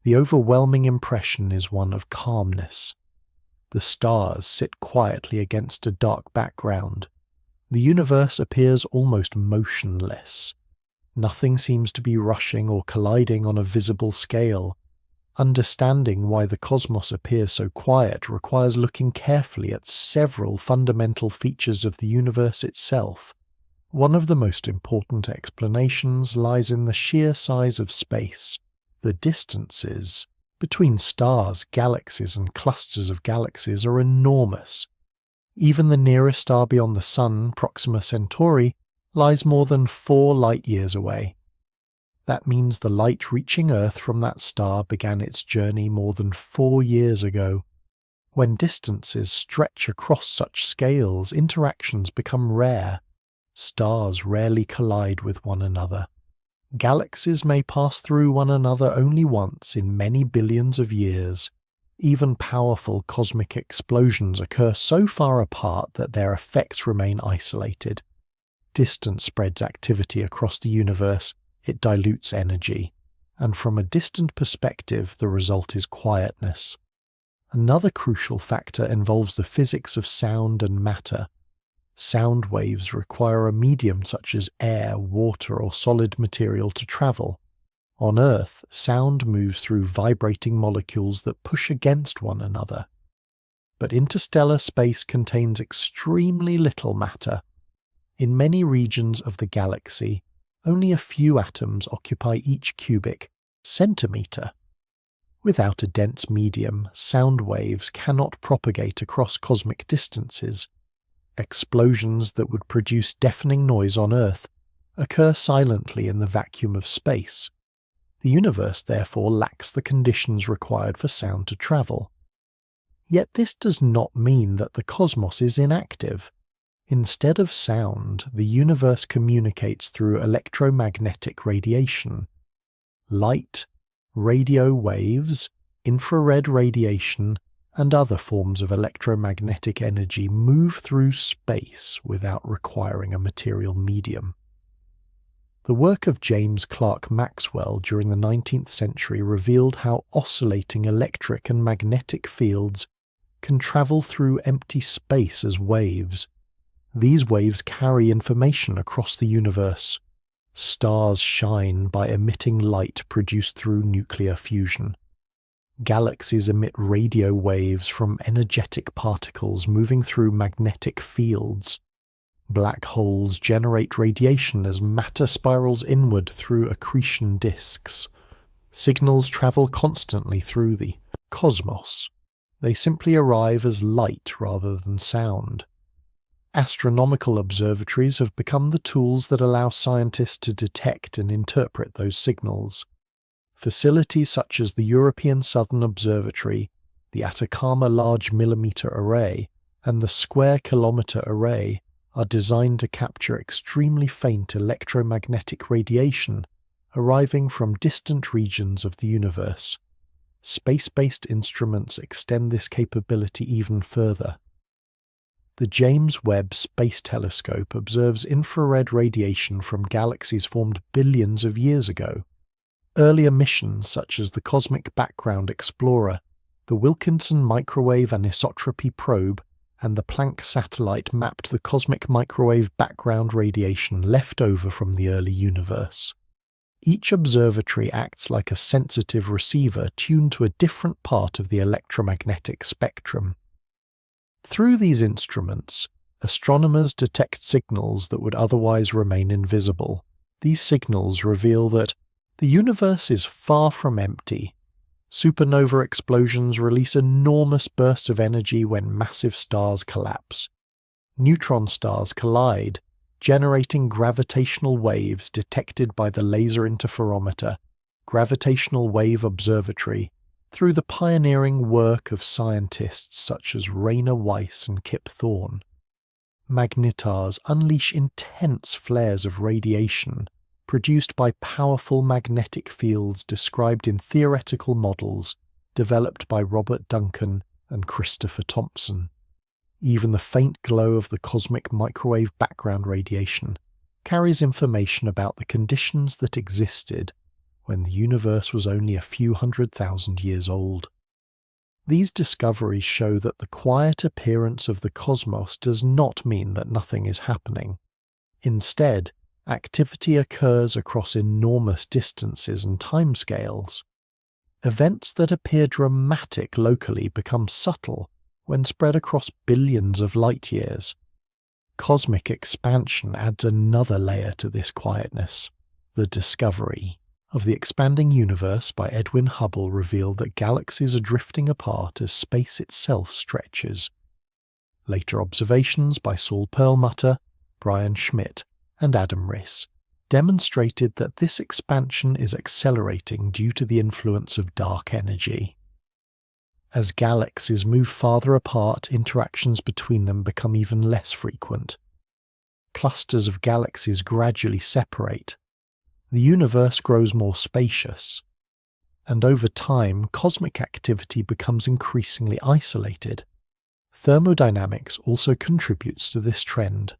[SPEAKER 1] the overwhelming impression is one of calmness. The stars sit quietly against a dark background. The universe appears almost motionless. Nothing seems to be rushing or colliding on a visible scale. Understanding why the cosmos appears so quiet requires looking carefully at several fundamental features of the universe itself. One of the most important explanations lies in the sheer size of space. The distances between stars, galaxies, and clusters of galaxies are enormous. Even the nearest star beyond the Sun, Proxima Centauri, lies more than 4 light-years away. That means the light reaching Earth from that star began its journey more than 4 years ago. When distances stretch across such scales, interactions become rare. Stars rarely collide with one another. Galaxies may pass through one another only once in many billions of years. Even powerful cosmic explosions occur so far apart that their effects remain isolated. Distance spreads activity across the universe, it dilutes energy, and from a distant perspective the result is quietness. Another crucial factor involves the physics of sound and matter. Sound waves require a medium such as air, water, or solid material to travel. On Earth, sound moves through vibrating molecules that push against one another. But interstellar space contains extremely little matter. In many regions of the galaxy, only a few atoms occupy each cubic centimeter. Without a dense medium, sound waves cannot propagate across cosmic distances. Explosions that would produce deafening noise on Earth occur silently in the vacuum of space. The universe therefore lacks the conditions required for sound to travel. Yet this does not mean that the cosmos is inactive. Instead of sound, the universe communicates through electromagnetic radiation. Light, radio waves, infrared radiation, and other forms of electromagnetic energy move through space without requiring a material medium. The work of James Clerk Maxwell during the 19th century revealed how oscillating electric and magnetic fields can travel through empty space as waves. These waves carry information across the universe. Stars shine by emitting light produced through nuclear fusion. Galaxies emit radio waves from energetic particles moving through magnetic fields. Black holes generate radiation as matter spirals inward through accretion disks. Signals travel constantly through the cosmos. They simply arrive as light rather than sound. Astronomical observatories have become the tools that allow scientists to detect and interpret those signals. Facilities such as the European Southern Observatory, the Atacama Large Millimeter Array, and the Square Kilometer Array are designed to capture extremely faint electromagnetic radiation arriving from distant regions of the universe. Space-based instruments extend this capability even further. The James Webb Space Telescope observes infrared radiation from galaxies formed billions of years ago. Earlier missions such as the Cosmic Background Explorer, the Wilkinson Microwave Anisotropy Probe, and the Planck satellite mapped the cosmic microwave background radiation left over from the early universe. Each observatory acts like a sensitive receiver tuned to a different part of the electromagnetic spectrum. Through these instruments, astronomers detect signals that would otherwise remain invisible. These signals reveal that the universe is far from empty. Supernova explosions release enormous bursts of energy when massive stars collapse. Neutron stars collide, generating gravitational waves detected by the Laser Interferometer, Gravitational Wave Observatory, through the pioneering work of scientists such as Rainer Weiss and Kip Thorne. Magnetars unleash intense flares of radiation produced by powerful magnetic fields described in theoretical models developed by Robert Duncan and Christopher Thompson. Even the faint glow of the cosmic microwave background radiation carries information about the conditions that existed when the universe was only a few 100,000 years old. These discoveries show that the quiet appearance of the cosmos does not mean that nothing is happening. Instead, activity occurs across enormous distances and timescales. Events that appear dramatic locally become subtle when spread across billions of light years. Cosmic expansion adds another layer to this quietness. The discovery of the expanding universe by Edwin Hubble revealed that galaxies are drifting apart as space itself stretches. Later observations by Saul Perlmutter, Brian Schmidt, and Adam Riss demonstrated that this expansion is accelerating due to the influence of dark energy. As galaxies move farther apart, interactions between them become even less frequent. Clusters of galaxies gradually separate. The universe grows more spacious, and over time, cosmic activity becomes increasingly isolated. Thermodynamics also contributes to this trend.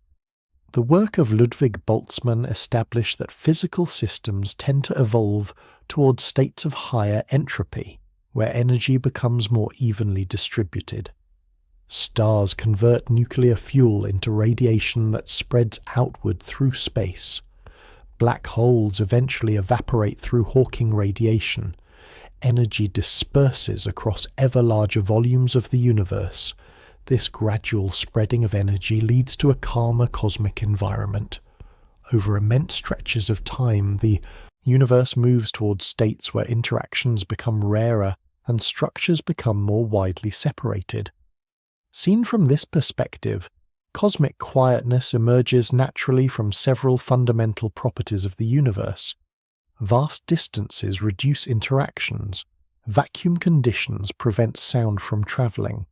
[SPEAKER 1] The work of Ludwig Boltzmann established that physical systems tend to evolve towards states of higher entropy, where energy becomes more evenly distributed. Stars convert nuclear fuel into radiation that spreads outward through space. Black holes eventually evaporate through Hawking radiation. Energy disperses across ever larger volumes of the universe. This gradual spreading of energy leads to a calmer cosmic environment. Over immense stretches of time, the universe moves towards states where interactions become rarer and structures become more widely separated. Seen from this perspective, cosmic quietness emerges naturally from several fundamental properties of the universe. Vast distances reduce interactions. Vacuum conditions prevent sound from travelling.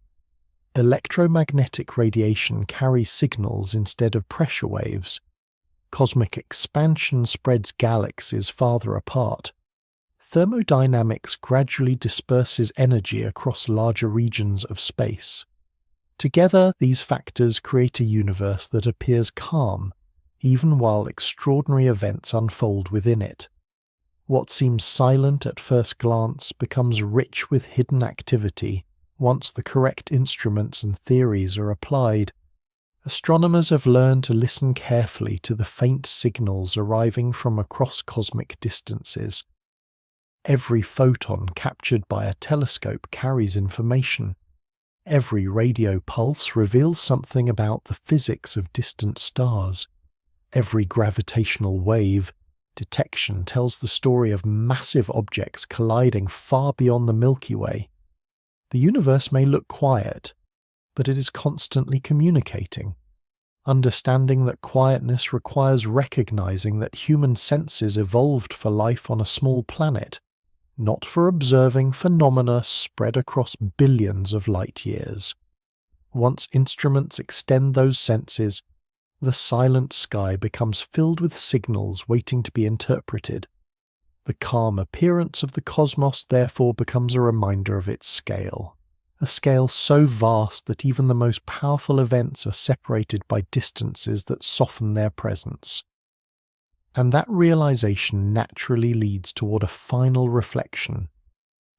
[SPEAKER 1] Electromagnetic radiation carries signals instead of pressure waves. Cosmic expansion spreads galaxies farther apart. Thermodynamics gradually disperses energy across larger regions of space. Together, these factors create a universe that appears calm, even while extraordinary events unfold within it. What seems silent at first glance becomes rich with hidden activity once the correct instruments and theories are applied. Astronomers have learned to listen carefully to the faint signals arriving from across cosmic distances. Every photon captured by a telescope carries information. Every radio pulse reveals something about the physics of distant stars. Every gravitational wave detection tells the story of massive objects colliding far beyond the Milky Way. The universe may look quiet, but it is constantly communicating. Understanding that quietness requires recognizing that human senses evolved for life on a small planet, not for observing phenomena spread across billions of light years. Once instruments extend those senses, the silent sky becomes filled with signals waiting to be interpreted. The calm appearance of the cosmos therefore becomes a reminder of its scale, a scale so vast that even the most powerful events are separated by distances that soften their presence. And that realization naturally leads toward a final reflection,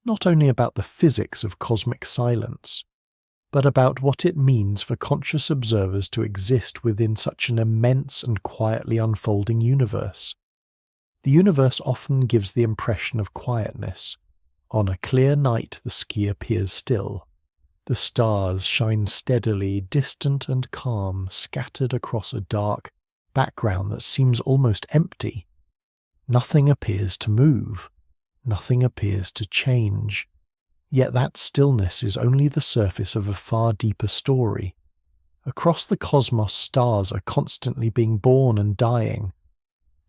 [SPEAKER 1] not only about the physics of cosmic silence, but about what it means for conscious observers to exist within such an immense and quietly unfolding universe. The universe often gives the impression of quietness. On a clear night the sky appears still. The stars shine steadily, distant and calm, scattered across a dark background that seems almost empty. Nothing appears to move. Nothing appears to change. Yet that stillness is only the surface of a far deeper story. Across the cosmos, stars are constantly being born and dying.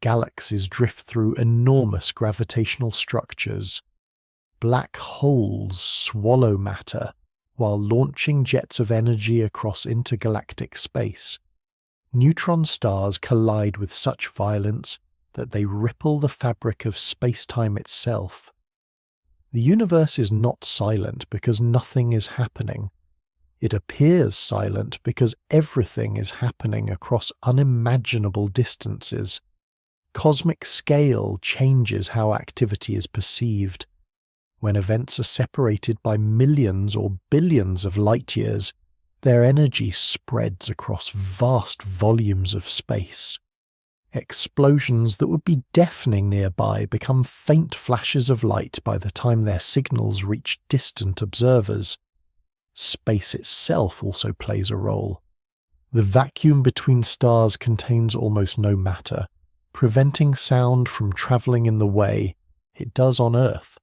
[SPEAKER 1] Galaxies drift through enormous gravitational structures. Black holes swallow matter while launching jets of energy across intergalactic space. Neutron stars collide with such violence that they ripple the fabric of space-time itself. The universe is not silent because nothing is happening. It appears silent because everything is happening across unimaginable distances. Cosmic scale changes how activity is perceived. When events are separated by millions or billions of light years, their energy spreads across vast volumes of space. Explosions that would be deafening nearby become faint flashes of light by the time their signals reach distant observers. Space itself also plays a role. The vacuum between stars contains almost no matter, preventing sound from travelling in the way it does on Earth.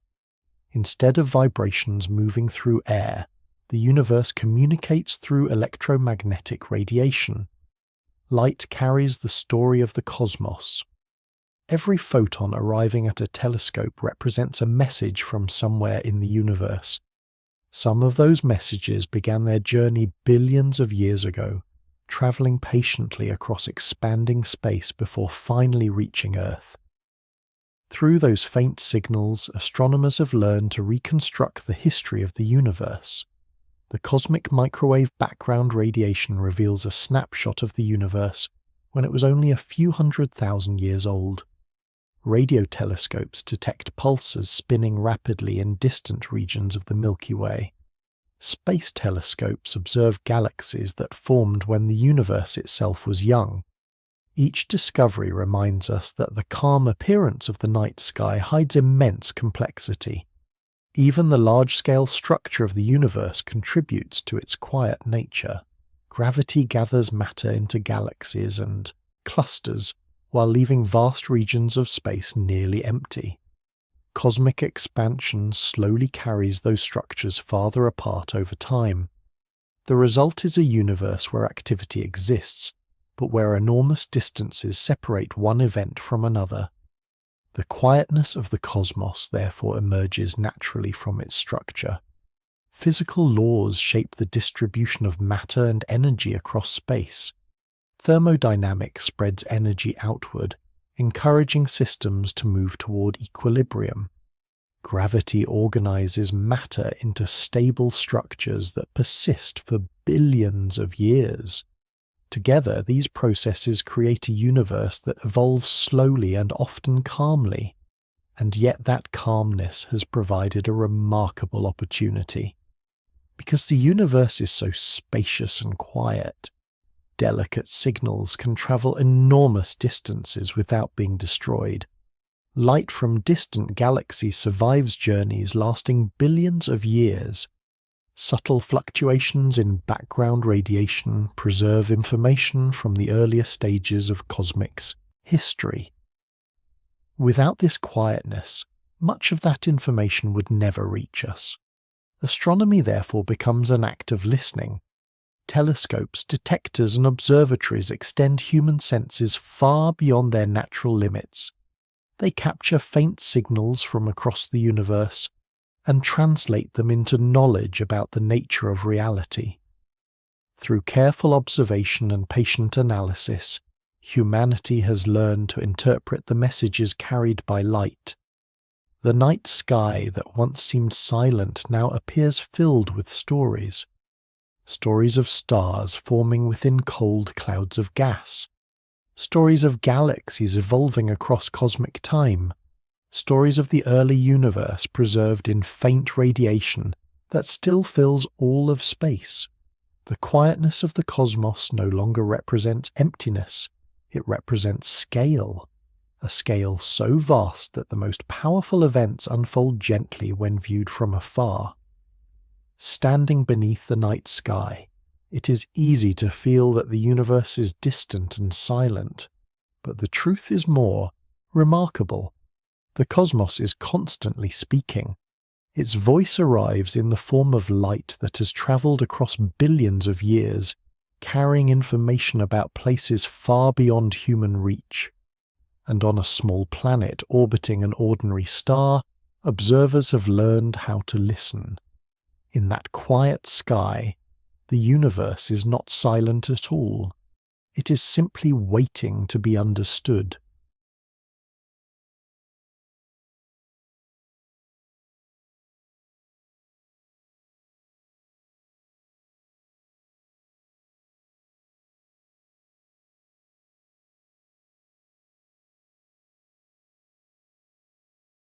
[SPEAKER 1] Instead of vibrations moving through air, the universe communicates through electromagnetic radiation. Light carries the story of the cosmos. Every photon arriving at a telescope represents a message from somewhere in the universe. Some of those messages began their journey billions of years ago, travelling patiently across expanding space before finally reaching Earth. Through those faint signals, astronomers have learned to reconstruct the history of the universe. The cosmic microwave background radiation reveals a snapshot of the universe when it was only a few 100,000 years old. Radio telescopes detect pulsars spinning rapidly in distant regions of the Milky Way. Space telescopes observe galaxies that formed when the universe itself was young. Each discovery reminds us that the calm appearance of the night sky hides immense complexity. Even the large-scale structure of the universe contributes to its quiet nature. Gravity gathers matter into galaxies and clusters while leaving vast regions of space nearly empty. Cosmic expansion slowly carries those structures farther apart over time. The result is a universe where activity exists, but where enormous distances separate one event from another. The quietness of the cosmos therefore emerges naturally from its structure. Physical laws shape the distribution of matter and energy across space. Thermodynamics spreads energy outward, encouraging systems to move toward equilibrium. Gravity organizes matter into stable structures that persist for billions of years. Together, these processes create a universe that evolves slowly and often calmly, and yet that calmness has provided a remarkable opportunity. Because the universe is so spacious and quiet, delicate signals can travel enormous distances without being destroyed. Light from distant galaxies survives journeys lasting billions of years. Subtle fluctuations in background radiation preserve information from the earlier stages of cosmic's history. Without this quietness, much of that information would never reach us. Astronomy therefore becomes an act of listening. Telescopes, detectors, and observatories extend human senses far beyond their natural limits. They capture faint signals from across the universe and translate them into knowledge about the nature of reality. Through careful observation and patient analysis, humanity has learned to interpret the messages carried by light. The night sky that once seemed silent now appears filled with stories. Stories of stars forming within cold clouds of gas. Stories of galaxies evolving across cosmic time. Stories of the early universe preserved in faint radiation that still fills all of space. The quietness of the cosmos no longer represents emptiness, it represents scale. A scale so vast that the most powerful events unfold gently when viewed from afar. Standing beneath the night sky, it is easy to feel that the universe is distant and silent, but the truth is more remarkable. The cosmos is constantly speaking. Its voice arrives in the form of light that has travelled across billions of years, carrying information about places far beyond human reach. And on a small planet orbiting an ordinary star, observers have learned how to listen. In that quiet sky, the universe is not silent at all. It is simply waiting to be understood.